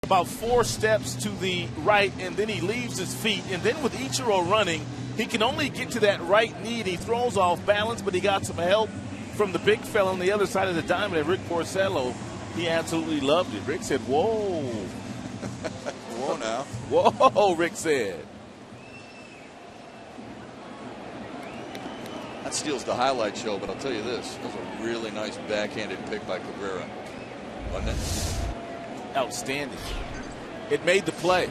About 4 steps to the right, and then he leaves his feet. And then with Ichiro running, he can only get to that right knee, and he throws off balance, but he got some help from the big fella on the other side of the diamond, Rick Porcello. He absolutely loved it. Rick said, whoa. Whoa now. Whoa, Rick said. That steals the highlight show, but I'll tell you this. That was a really nice backhanded pick by Cabrera, wasn't it? Outstanding. It made the play.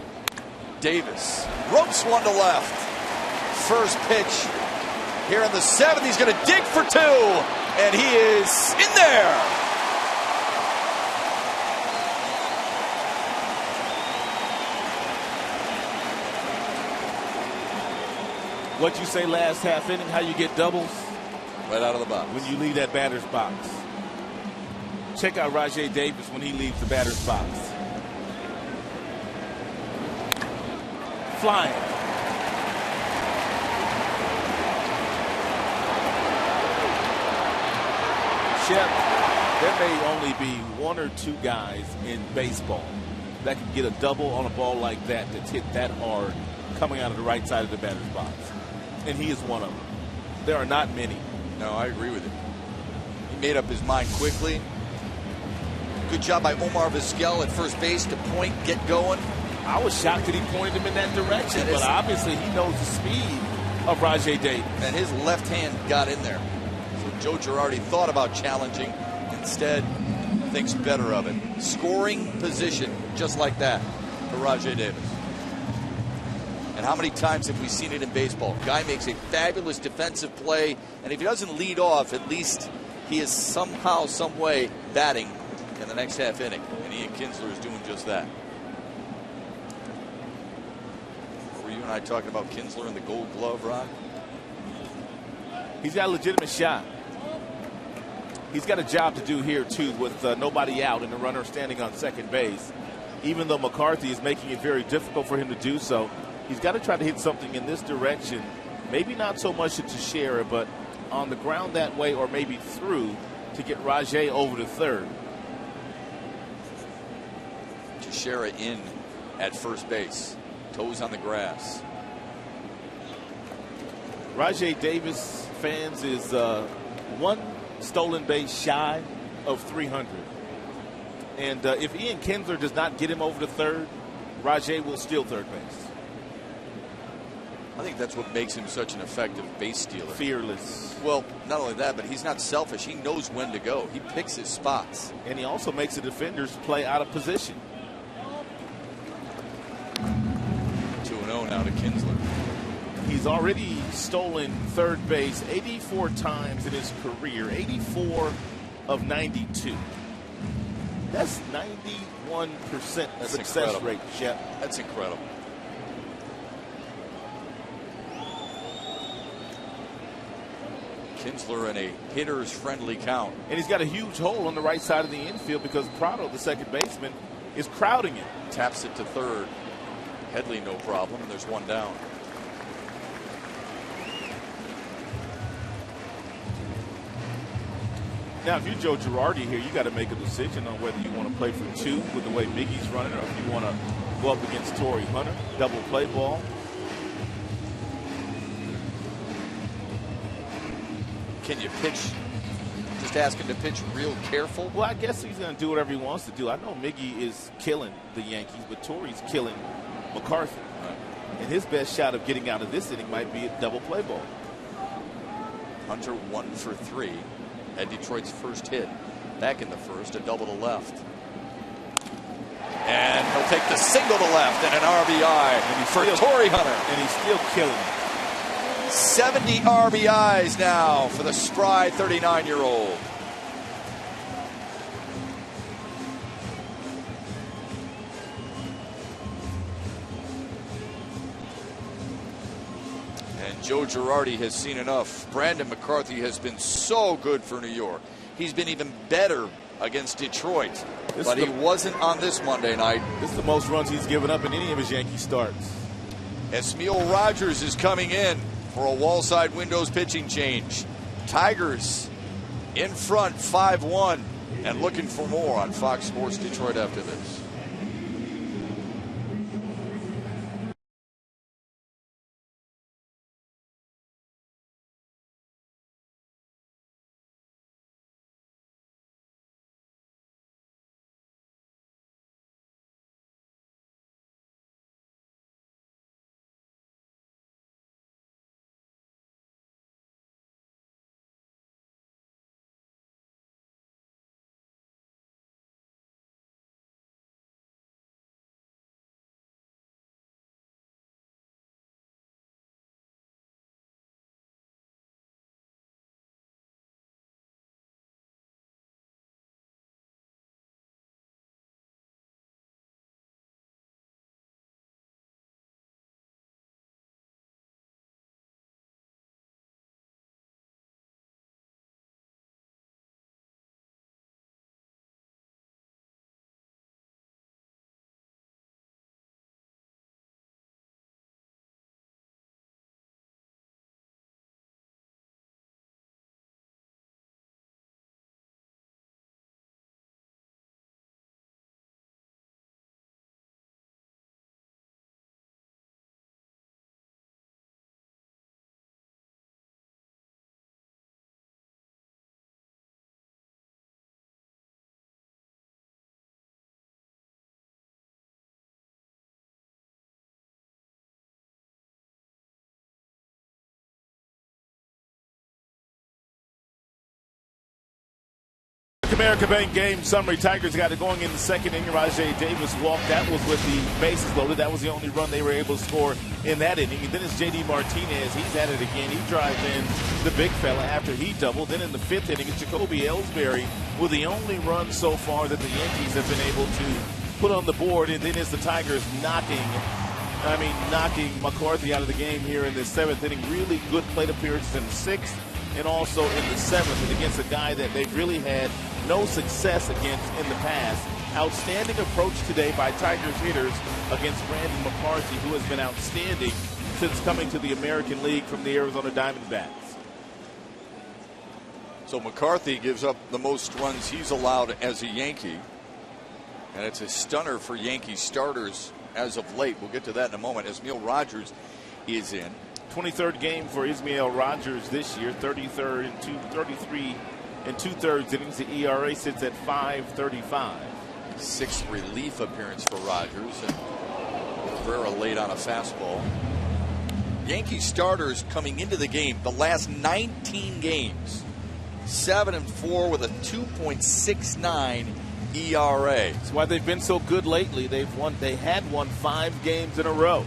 Davis ropes one to left. First pitch here in the 7th. He's going to dig for 2, and he is in there. What'd you say last half inning? How you get doubles? Right out of the box. When you leave that batter's box. Check out Rajai Davis when he leaves the batter's box. Flying. Shep, there may only be 1 or 2 guys in baseball that can get a double on a ball like that that's hit that hard coming out of the right side of the batter's box. And he is one of them. There are not many. No, I agree with you. He made up his mind quickly. Good job by Omar Vizquel at first base to point, get going. I was shocked that he pointed him in that direction, but obviously he knows the speed of Rajai Davis. And his left hand got in there. So Joe Girardi thought about challenging. Instead, thinks better of it. Scoring position just like that for Rajai Davis. And how many times have we seen it in baseball? Guy makes a fabulous defensive play, and if he doesn't lead off, at least he is somehow, some way batting in the next half inning. And Ian Kinsler is doing just that. Were you and I talking about Kinsler and the Gold Glove, Ron? He's got a legitimate shot. He's got a job to do here, too, with nobody out and the runner standing on second base. Even though McCarthy is making it very difficult for him to do so, he's got to try to hit something in this direction. Maybe not so much to Teixeira, but on the ground that way, or maybe through to get Rajay over to third. Teixeira in at first base. Toes on the grass. Rajay Davis, fans, is one stolen base shy of 300. And if Ian Kinsler does not get him over to third, Rajay will steal third base. I think that's what makes him such an effective base stealer. Fearless. Well, not only that, but he's not selfish. He knows when to go. He picks his spots. And he also makes the defenders play out of position. 2-0 now to Kinsler. He's already stolen third base 84 times in his career, 84 of 92. That's 91% success rate, Shep. That's incredible. Kinsler in a hitter's friendly count. And he's got a huge hole on the right side of the infield because Prado, the second baseman, is crowding it. Taps it to third. Headley no problem, and there's one down. Now, if you're Joe Girardi here, you got to make a decision on whether you want to play for two with the way Miggy's running, or if you want to go up against Torrey Hunter, double play ball. Can you pitch? Just ask him to pitch real careful? Well, I guess he's going to do whatever he wants to do. I know Miggy is killing the Yankees, but Torrey's killing McCarthy. Right. And his best shot of getting out of this inning might be a double play ball. Hunter 1 for 3. Had Detroit's first hit back in the first, a double to left. And he'll take the single to left and an RBI for Torrey Hunter. And he's still killing it. 70 RBIs now for the spry 39-year-old. And Joe Girardi has seen enough. Brandon McCarthy has been so good for New York. He's been even better against Detroit. But he wasn't on this Monday night. This is the most runs he's given up in any of his Yankee starts. Esmil Rogers is coming in for a wall-side windows pitching change. Tigers in front 5-1 and looking for more on Fox Sports Detroit after this. Comerica Bank game summary. Tigers got it going in the second inning. Rajay Davis walked. That was with the bases loaded. That was the only run they were able to score in that inning. And then it's J.D. Martinez. He's at it again. He drives in the big fella after he doubled. Then in the fifth inning, it's Jacoby Ellsbury with the only run so far that the Yankees have been able to put on the board. And then it's the Tigers knocking McCarthy out of the game here in the seventh inning. Really good plate appearances in the sixth and also in the seventh, and against a guy that they've really had no success against in the past. Outstanding approach today by Tigers hitters against Brandon McCarthy, who has been outstanding since coming to the American League from the Arizona Diamondbacks. So McCarthy gives up the most runs he's allowed as a Yankee, and it's a stunner for Yankee starters as of late. We'll get to that in a moment. Ismael Rogers is in. 23rd game for Ismael Rogers this year. 33 and 2/3 innings. The ERA sits at 5.35. Sixth relief appearance for Rogers, and Cabrera laid on a fastball. Yankee starters coming into the game, the last 19 games, 7-4 with a 2.69 ERA. That's why they've been so good lately. They had won 5 games in a row.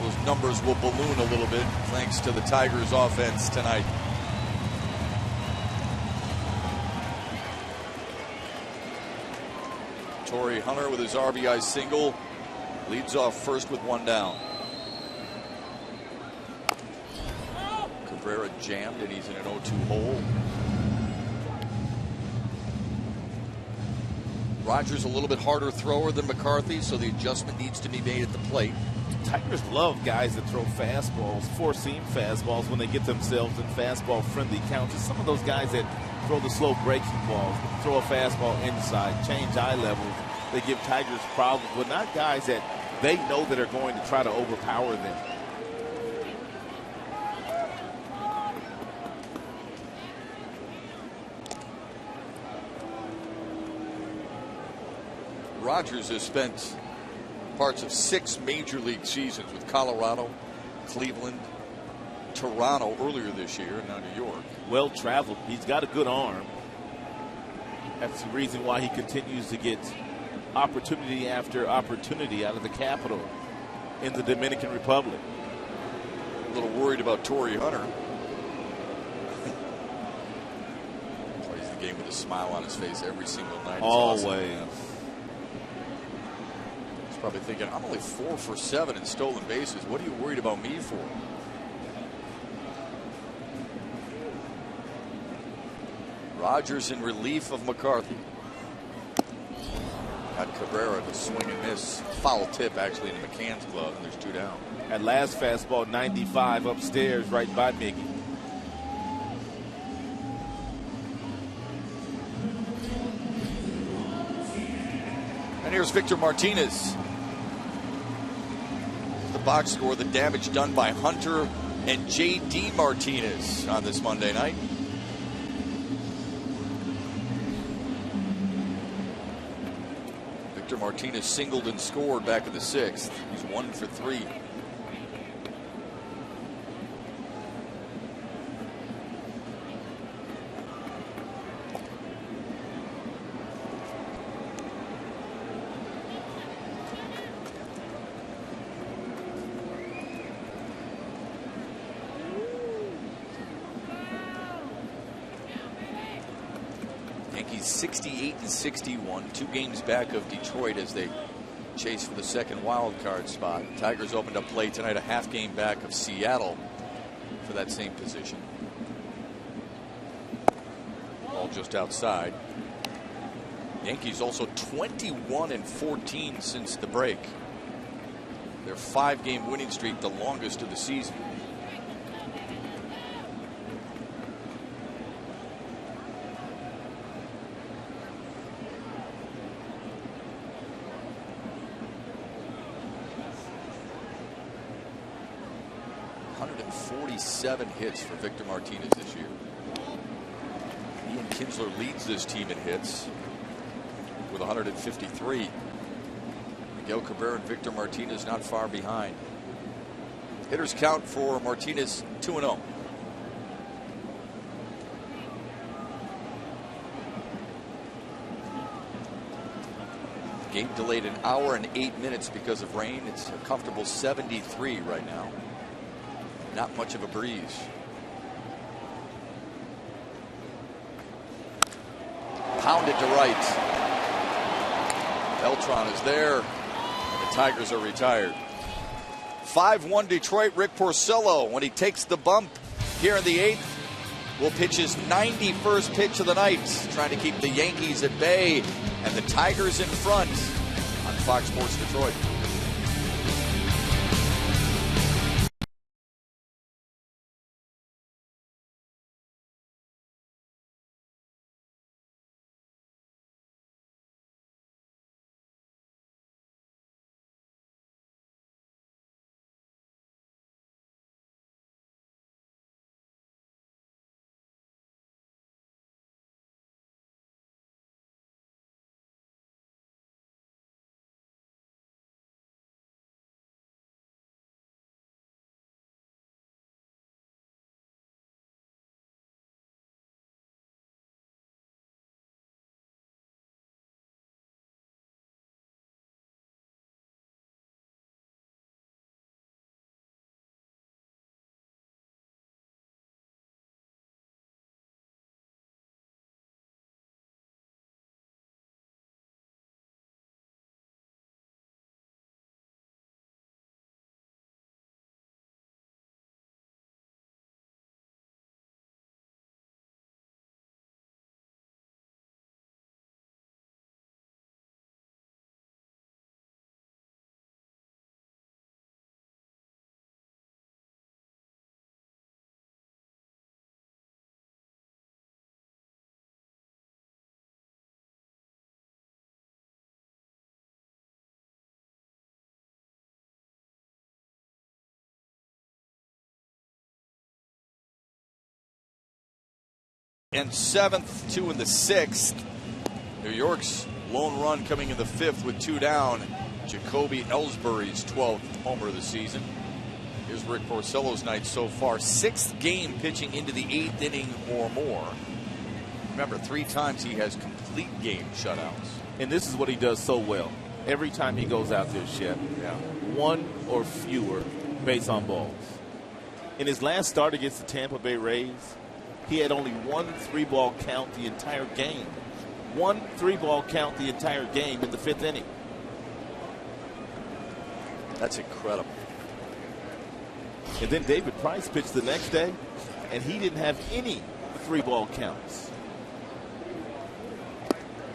Those numbers will balloon a little bit thanks to the Tigers offense tonight. Torrey Hunter with his RBI single leads off first with one down. Cabrera jammed and he's in an 0-2 hole. Rogers a little bit harder thrower than McCarthy, so the adjustment needs to be made at the plate. Tigers love guys that throw fastballs, four-seam fastballs, when they get themselves in fastball-friendly counts. It's some of those guys that throw the slow breaking balls, throw a fastball inside, change eye levels. They give Tigers problems, but not guys that they know that are going to try to overpower them. Rogers has spent parts of 6 major league seasons with Colorado, Cleveland, Toronto earlier this year, and now New York. Well traveled. He's got a good arm. That's the reason why he continues to get opportunity after opportunity out of the capital in the Dominican Republic. A little worried about Torrey Hunter. Plays the game with a smile on his face every single night. Always. Awesome. Probably thinking, I'm only 4 for 7 in stolen bases. What are you worried about me for? Rogers in relief of McCarthy. Got Cabrera to swing and miss. Foul tip actually in McCann's glove, and there's 2 down. That last fastball, 95 upstairs, right by Miggy. And here's Victor Martinez. The box score, the damage done by Hunter and J.D. Martinez on this Monday night. Victor Martinez singled and scored back in the 6th. He's 1 for 3. Yankees 68-61, 2 games back of Detroit as they chase for the second wild card spot. Tigers opened up play tonight, a half game back of Seattle for that same position. Ball just outside. Yankees also 21-14 since the break. Their 5-game winning streak, the longest of the season. Seven hits for Victor Martinez this year. Ian Kinsler leads this team in hits with 153. Miguel Cabrera and Victor Martinez not far behind. Hitters count for Martinez 2-0. Game delayed an hour and 8 minutes because of rain. It's a comfortable 73 right now. Not much of a breeze. Pounded to right. Beltran is there. And the Tigers are retired. 5-1 Detroit. Rick Porcello, when he takes the bump here in the 8th, will pitch his 91st pitch of the night, trying to keep the Yankees at bay and the Tigers in front on Fox Sports Detroit. And 7th, 2 in the 6th. New York's lone run coming in the 5th with 2 down. Jacoby Ellsbury's 12th homer of the season. Here's Rick Porcello's night so far. 6th game pitching into the 8th inning or more. Remember, 3 times he has complete game shutouts. And this is what he does so well. Every time he goes out there, Shep, 1 or fewer base on balls. In his last start against the Tampa Bay Rays, he had only 1 3-ball count the entire game. 1 3-ball count the entire game in the 5th inning. That's incredible. And then David Price pitched the next day, and he didn't have any 3-ball counts.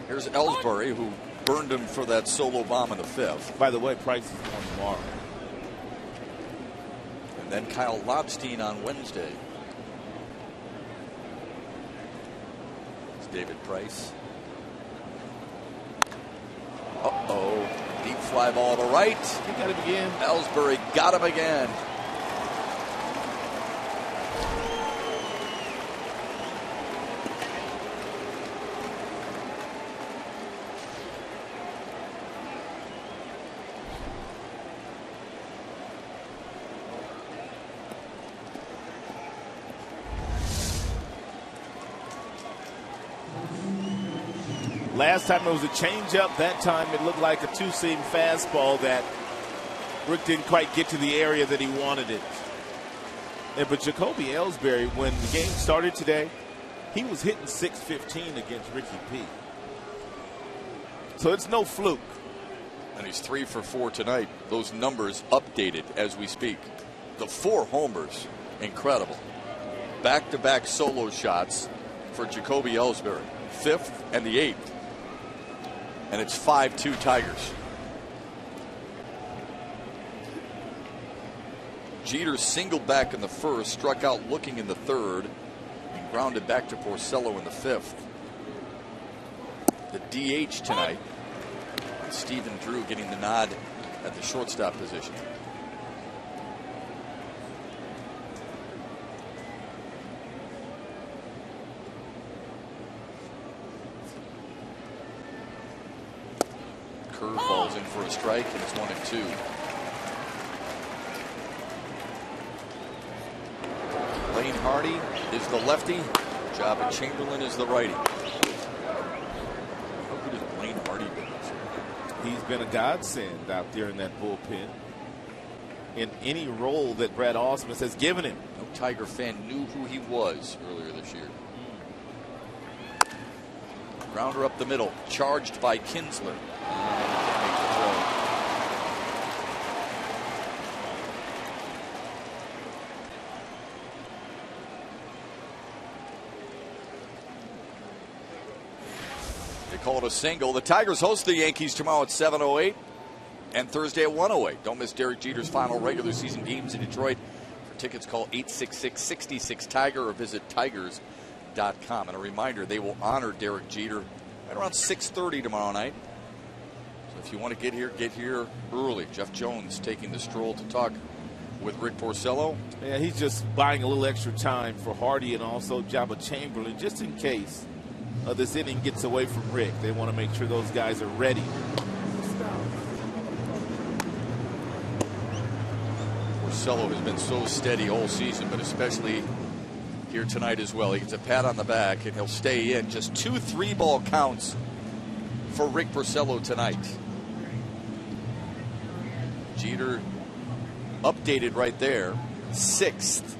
Here's Ellsbury, who burned him for that solo bomb in the 5th. By the way, Price is on tomorrow. And then Kyle Lobstein on Wednesday. David Price. Uh-oh. Deep fly ball to right. He got him again. Ellsbury got him again. Last time it was a changeup. That time it looked like a 2-seam fastball that Rick didn't quite get to the area that he wanted it. But Jacoby Ellsbury, when the game started today, he was hitting .615 against Ricky P. So it's no fluke. And he's 3 for 4 tonight. Those numbers updated as we speak. The 4 homers, incredible. Back-to-back solo shots for Jacoby Ellsbury. 5th and the 8th. And it's 5-2 Tigers. Jeter singled back in the 1st, struck out looking in the 3rd, and grounded back to Porcello in the 5th. The DH tonight, Stephen Drew getting the nod at the shortstop position. Curveball's in for a strike, and it's 1-2. Lane Hardy is the lefty. Jabba Chamberlain is the righty. How good has Lane Hardy been this year? been a godsend out there in that bullpen in any role that Brad Ausmus has given him. No Tiger fan knew who he was earlier this year. Grounder up the middle, charged by Kinsler. Can't make the throw. They call it a single. The Tigers host the Yankees tomorrow at 7:08 and Thursday at 1:08. Don't miss Derek Jeter's final regular season games in Detroit. For tickets, call 866-66-TIGER or visit tigers.com. And a reminder, they will honor Derek Jeter at around 6:30 tomorrow night. So if you want to get here early. Jeff Jones taking the stroll to talk with Rick Porcello. Yeah, he's just buying a little extra time for Hardy and also Jabba Chamberlain, just in case this inning gets away from Rick. They want to make sure those guys are ready. Porcello has been so steady all season, but especially here tonight as well. He gets a pat on the back, and he'll stay in. Just 2 3-ball counts for Rick Porcello tonight. Jeter updated right there, 6th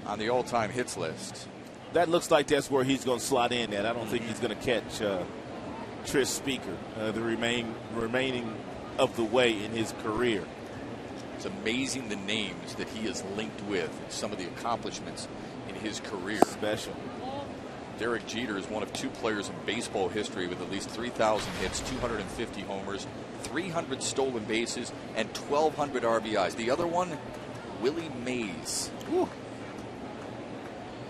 on the all-time hits list. That looks like that's where he's going to slot in at. I don't think he's going to catch Tris Speaker the remaining of the way in his career. It's amazing the names that he is linked with and some of the accomplishments in his career. Special. Derek Jeter is one of 2 players in baseball history with at least 3,000 hits, 250 homers, 300 stolen bases, and 1,200 RBIs. The other one, Willie Mays. Whew.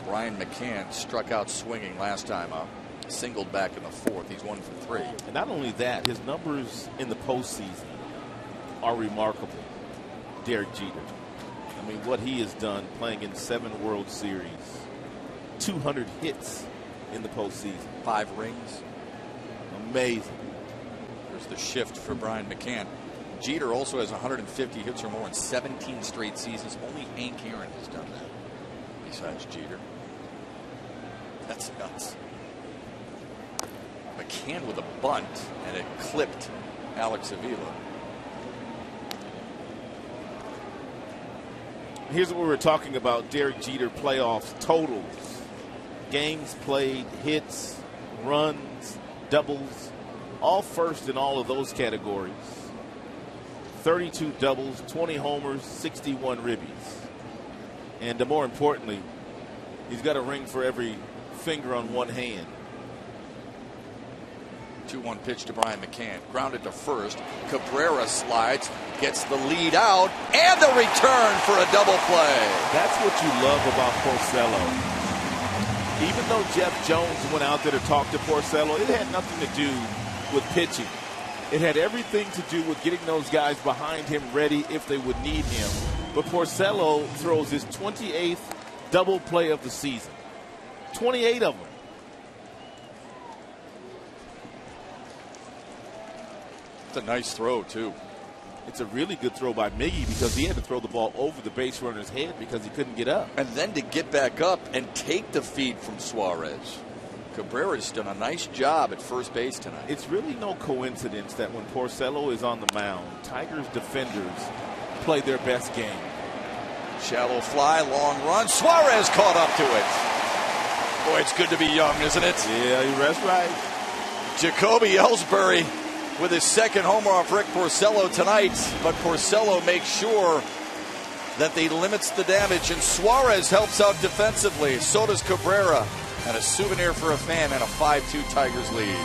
Brian McCann struck out swinging last time up. Singled back in the 4th. He's 1 for 3. And not only that, his numbers in the postseason are remarkable. Derek Jeter. I mean, what he has done playing in 7 World Series, 200 hits in the postseason. 5 rings. Amazing. There's the shift for Brian McCann. Jeter also has 150 hits or more in 17 straight seasons. Only Hank Aaron has done that besides Jeter. That's nuts. McCann with a bunt, and it clipped Alex Avila. Here's what we were talking about, Derek Jeter playoffs totals. Games played, hits, runs, doubles, all first in all of those categories. 32 doubles, 20 homers, 61 ribbies. And more importantly, he's got a ring for every finger on one hand. 2-1 pitch to Brian McCann. Grounded to first. Cabrera slides, gets the lead out, and the return for a double play. That's what you love about Porcello. Even though Jeff Jones went out there to talk to Porcello, it had nothing to do with pitching. It had everything to do with getting those guys behind him ready if they would need him. But Porcello throws his 28th double play of the season. 28 of them. It's a nice throw, too. It's a really good throw by Miggy because he had to throw the ball over the base runner's head because he couldn't get up. And then to get back up and take the feed from Suarez. Cabrera's done a nice job at first base tonight. It's really no coincidence that when Porcello is on the mound, Tigers defenders play their best game. Shallow fly, long run. Suarez caught up to it. Boy, it's good to be young, isn't it? Yeah, that's right. Jacoby Ellsbury with his 2nd homer off Rick Porcello tonight. But Porcello makes sure that they limits the damage, and Suarez helps out defensively. So does Cabrera. And a souvenir for a fan and a 5-2 Tigers lead.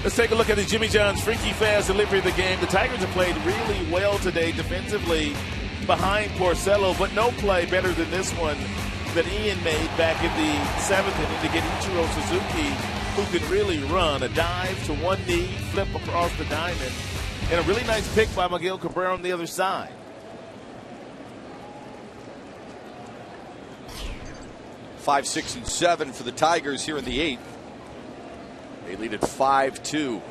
Let's take a look at the Jimmy John's Freaky Fast delivery of the game. The Tigers have played really well today defensively behind Porcello, but no play better than this one that Ian made back in the 7th inning to get Ichiro Suzuki, who can really run. A dive to one knee, flip across the diamond, and a really nice pick by Miguel Cabrera on the other side. 5, 6, and 7 for the Tigers here in the 8th. They lead at 5-2.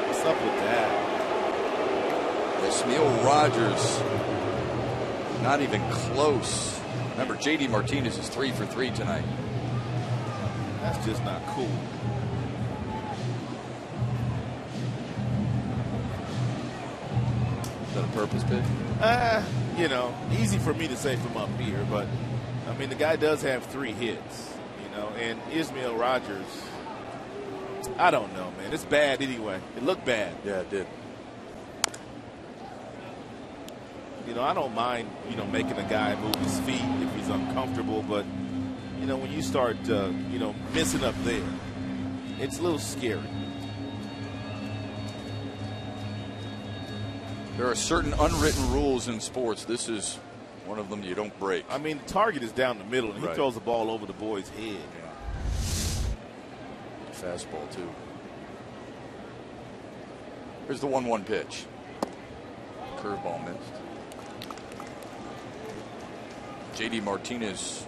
What's up with that? Yasmeel Rogers, not even close. Remember, J.D. Martinez is 3 for 3 tonight. That's just not cool. Is that a purpose pitch? You know, easy for me to say from up here, but I mean, the guy does have 3 hits, you know, and Yasmeel Rogers, I don't know, man. It's bad anyway. It looked bad. Yeah, it did. You know, I don't mind, you know, making a guy move his feet if he's uncomfortable, but, you know, when you start, you know, missing up there, it's a little scary. There are certain unwritten rules in sports. This is one of them you don't break. I mean, the target is down the middle, and he throws the ball over the boy's head. Yeah. Fastball, too. Here's the 1-1 pitch. Curveball missed. J.D. Martinez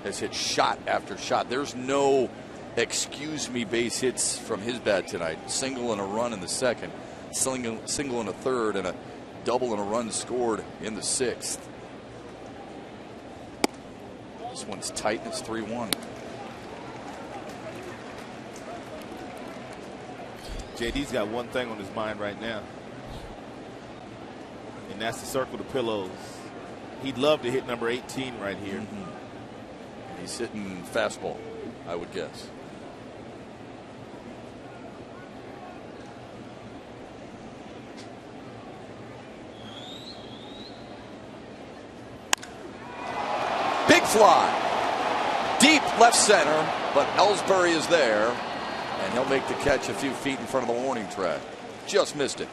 has hit shot after shot. There's no excuse me base hits from his bat tonight. Single and a run in the 2nd. Single in a 3rd, and a double and a run scored in the 6th. This one's tight, and it's 3-1. JD's got one thing on his mind right now, and that's to circle the pillows. He'd love to hit number 18 right here. Mm-hmm. He's hitting fastball, I would guess. Big fly. Deep left center, but Ellsbury is there, and he'll make the catch a few feet in front of the warning track. Just missed it.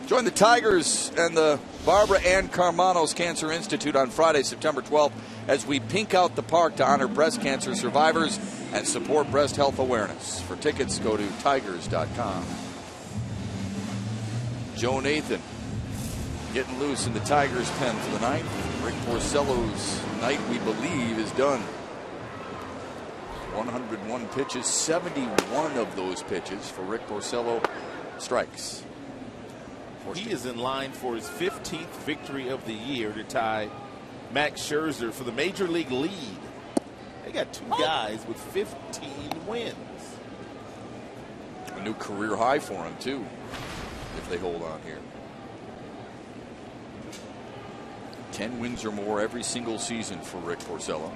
Join the Tigers and the Barbara Ann Carmanos Cancer Institute on Friday, September 12th, as we pink out the park to honor breast cancer survivors and support breast health awareness. For tickets, go to tigers.com. Joe Nathan getting loose in the Tigers' pen for the ninth. Rick Porcello's night, we believe, is done. 101 pitches, 71 of those pitches for Rick Porcello strikes. He is in line for his 15th victory of the year to tie Max Scherzer for the Major League lead. They got 2 guys with 15 wins. A new career high for him, too, if they hold on here. 10 wins or more every single season for Rick Porcello.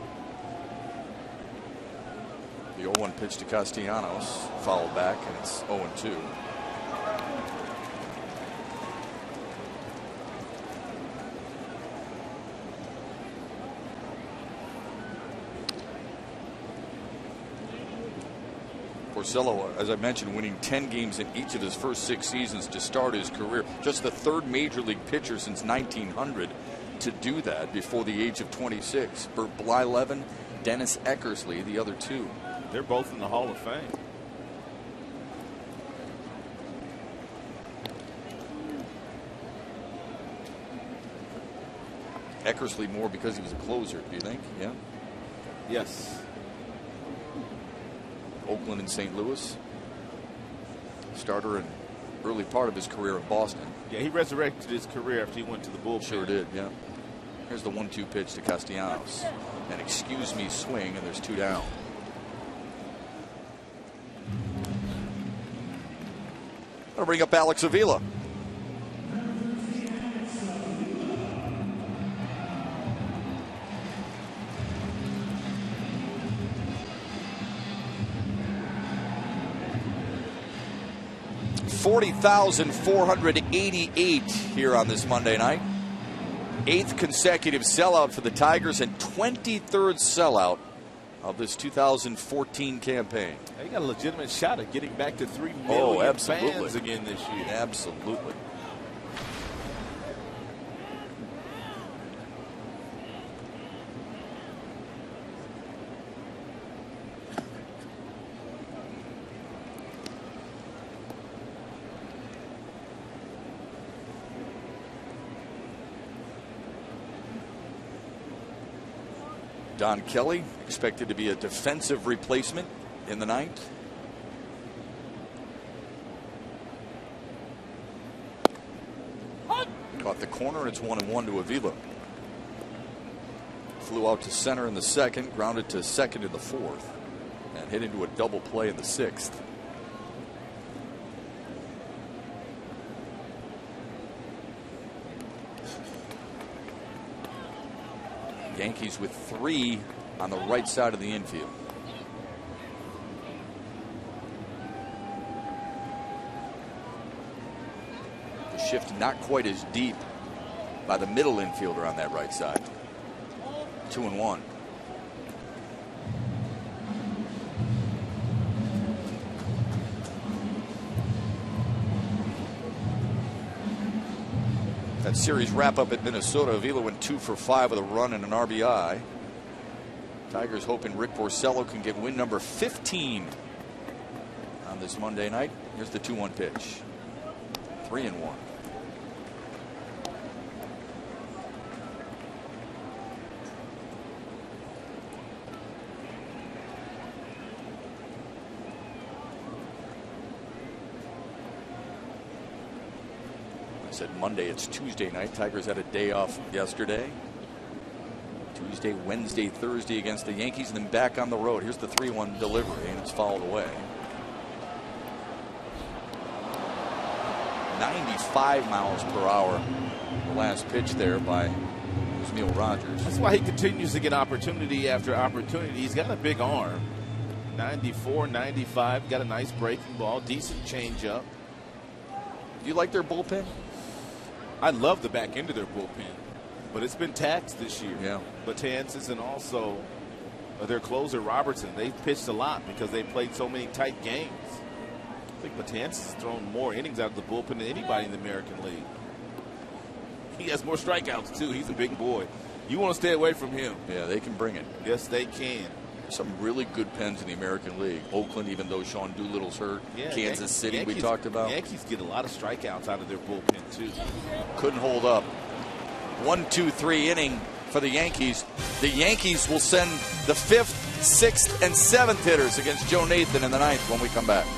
The 0-1 pitch to Castellanos, fouled back, and it's 0-2. Porcello, as I mentioned, winning 10 games in each of his first 6 seasons to start his career. Just the 3rd major league pitcher since 1900 to do that before the age of 26. Bert Blyleven, Dennis Eckersley, the other 2. They're both in the Hall of Fame. Eckersley more because he was a closer, do you think? Yeah. Yes. Oakland and St. Louis. Starter in early part of his career in Boston. Yeah, he resurrected his career after he went to the bullpen. Sure did, yeah. Here's the 1-2 pitch to Castellanos. An excuse me swing, and there's 2 down. I'll bring up Alex Avila. $40,488 here on this Monday night. 8th consecutive sellout for the Tigers and 23rd sellout of this 2014 campaign. They got a legitimate shot at getting back to 3 million fans again this year. Absolutely. Don Kelly expected to be a defensive replacement in the 9th. Caught the corner, and it's 1-1 to Avila. Flew out to center in the 2nd, grounded to 2nd in the 4th, and hit into a double play in the 6th. Yankees with 3 on the right side of the infield. The shift not quite as deep by the middle infielder on that right side. 2-1. That series wrap up at Minnesota. Avila went 2 for 5 with a run and an RBI. Tigers hoping Rick Porcello can get win number 15 on this Monday night. Here's the 2-1 pitch. 3-1. Said Monday, it's Tuesday night. Tigers had a day off yesterday. Tuesday, Wednesday, Thursday against the Yankees, and then back on the road. Here's the 3-1 delivery, and it's fouled away. 95 miles per hour. The last pitch there by Neil Rogers. That's why he continues to get opportunity after opportunity. He's got a big arm. 94, 95, got a nice breaking ball, decent changeup. Do you like their bullpen? I love the back end of their bullpen, but it's been taxed this year. Yeah. Batanzas and also their closer Robertson. They've pitched a lot because they played so many tight games. I think Batanzas has thrown more innings out of the bullpen than anybody in the American League. He has more strikeouts too. He's a big boy. You want to stay away from him. Yeah, they can bring it. Yes, they can. Some really good pens in the American League. Oakland, even though Sean Doolittle's hurt. Yeah, Kansas City, Yankees, we talked about. Yankees get a lot of strikeouts out of their bullpen, too. Couldn't hold up. 1-2-3 inning for the Yankees. The Yankees will send the 5th, 6th, and 7th hitters against Joe Nathan in the 9th when we come back.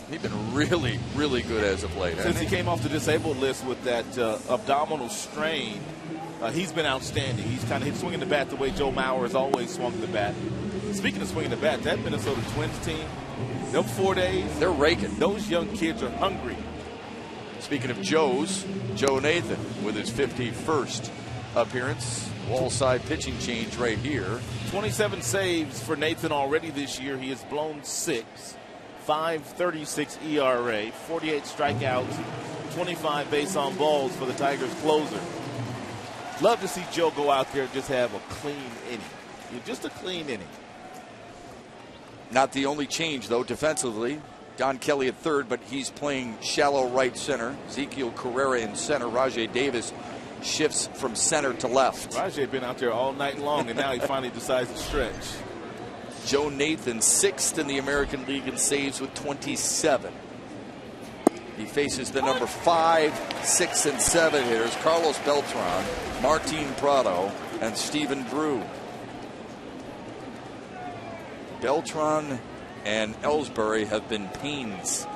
He's been really, really good as of late. Since he came off the disabled list with that abdominal strain, he's been outstanding. He's kind of swinging the bat the way Joe Mauer has always swung the bat. Speaking of swinging the bat, that Minnesota Twins team, them 4 days, they're raking. Those young kids are hungry. Speaking of Joes, Joe Nathan with his 51st appearance. Wall side pitching change right here. 27 saves for Nathan already this year. He has blown 6. 5.36 ERA, 48 strikeouts, 25 base on balls for the Tigers closer. Love to see Joe go out there and just have a clean inning. Just a clean inning. Not the only change, though, defensively. Don Kelly at third, but he's playing shallow right center. Ezekiel Carrera in center. Rajai Davis shifts from center to left. Rajai been out there all night long, and now he finally decides to stretch. Joe Nathan, 6th in the American League in saves with 27. He faces the number 5, 6, and 7 hitters, Carlos Beltran, Martin Prado, and Stephen Drew. Beltran and Ellsbury have been pains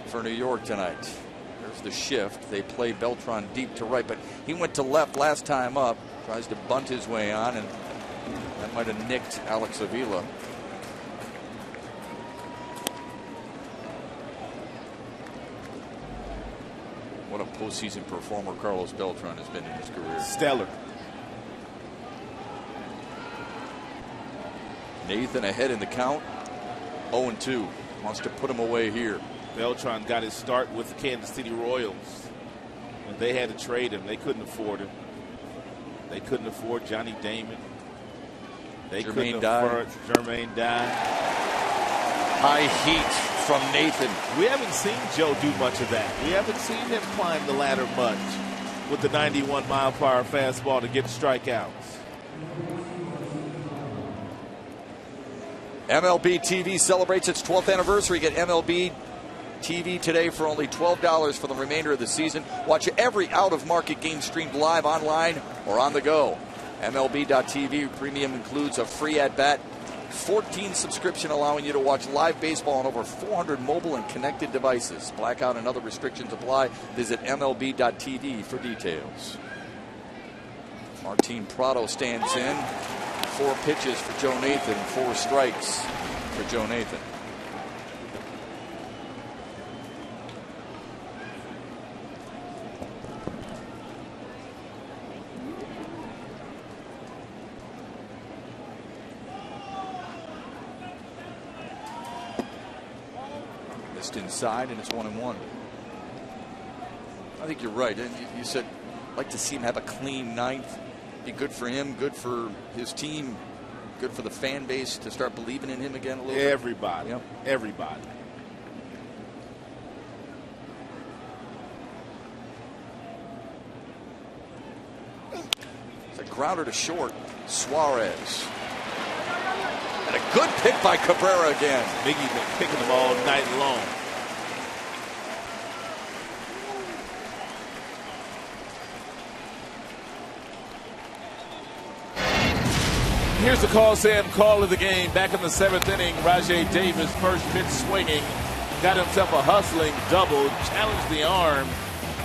for New York tonight. There's the shift. They play Beltran deep to right, but he went to left last time up, tries to bunt his way on, and that might have nicked Alex Avila. What a postseason performer Carlos Beltran has been in his career. Stellar. Nathan ahead in the count. 0-2. Wants to put him away here. Beltran got his start with the Kansas City Royals. When they had to trade him, they couldn't afford him. They couldn't afford Johnny Damon. They couldn't afford Jermaine Dye. High heat from Nathan. We haven't seen Joe do much of that. We haven't seen him climb the ladder much with the 91-mile-per-hour fastball to get strikeouts. MLB TV celebrates its 12th anniversary. Get MLB TV today for only $12 for the remainder of the season. Watch every out-of-market game streamed live online or on the go. MLB.TV Premium includes a free at-bat, 14 subscription allowing you to watch live baseball on over 400 mobile and connected devices. Blackout and other restrictions apply. Visit MLB.TV for details. Martin Prado stands in. 4 pitches for Joe Nathan, 4 strikes for Joe Nathan. Missed inside, and it's 1-1. I think you're right. You said like to see him have a clean ninth. Be good for him, good for his team, good for the fan base to start believing in him again a little Everybody. bit. Everybody. It's a grounder to short. Suarez. And a good pick by Cabrera again. Biggie's been picking them all night long. Here's the call, Sam. Call of the game. Back in the 7th inning, Rajai Davis, first pitch swinging, got himself a hustling double, challenged the arm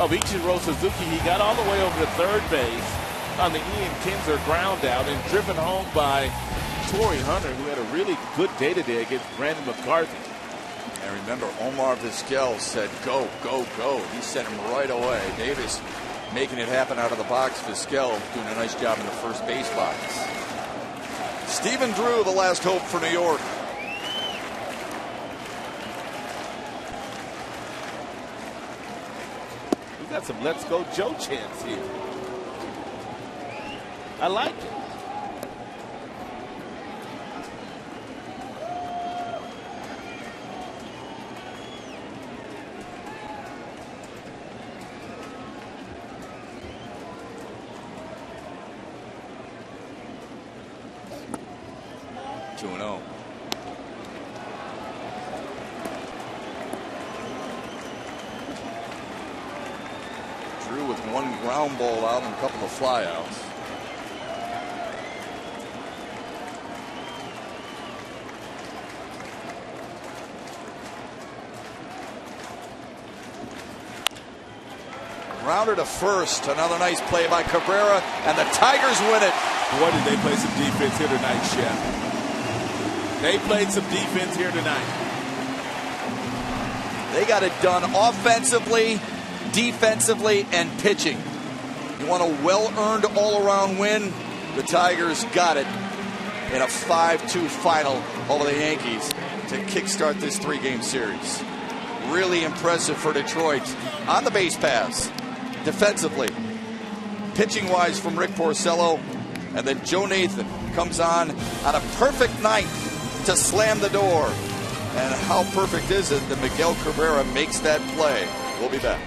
of Ichiro Suzuki. He got all the way over to third base on the Ian Kinsler ground out and driven home by Torrey Hunter, who had a really good day today against Brandon McCarthy. And remember, Omar Vizquel said, go, go, go. He sent him right away. Davis making it happen out of the box. Vizquel doing a nice job in the first base box. Stephen Drew, the last hope for New York. We got some Let's Go Joe chants here. I like it. Drew with one ground ball out and a couple of flyouts. Grounder to first. Another nice play by Cabrera, and the Tigers win it. Boy, did they play some defense here tonight, Chef. They played some defense here tonight. They got it done offensively, defensively, and pitching. You want a well-earned all-around win? The Tigers got it in a 5-2 final over the Yankees to kickstart this 3-game series. Really impressive for Detroit on the base paths, defensively, pitching-wise from Rick Porcello, and then Joe Nathan comes on a perfect night to slam the door. And how perfect is it that Miguel Cabrera makes that play? We'll be back.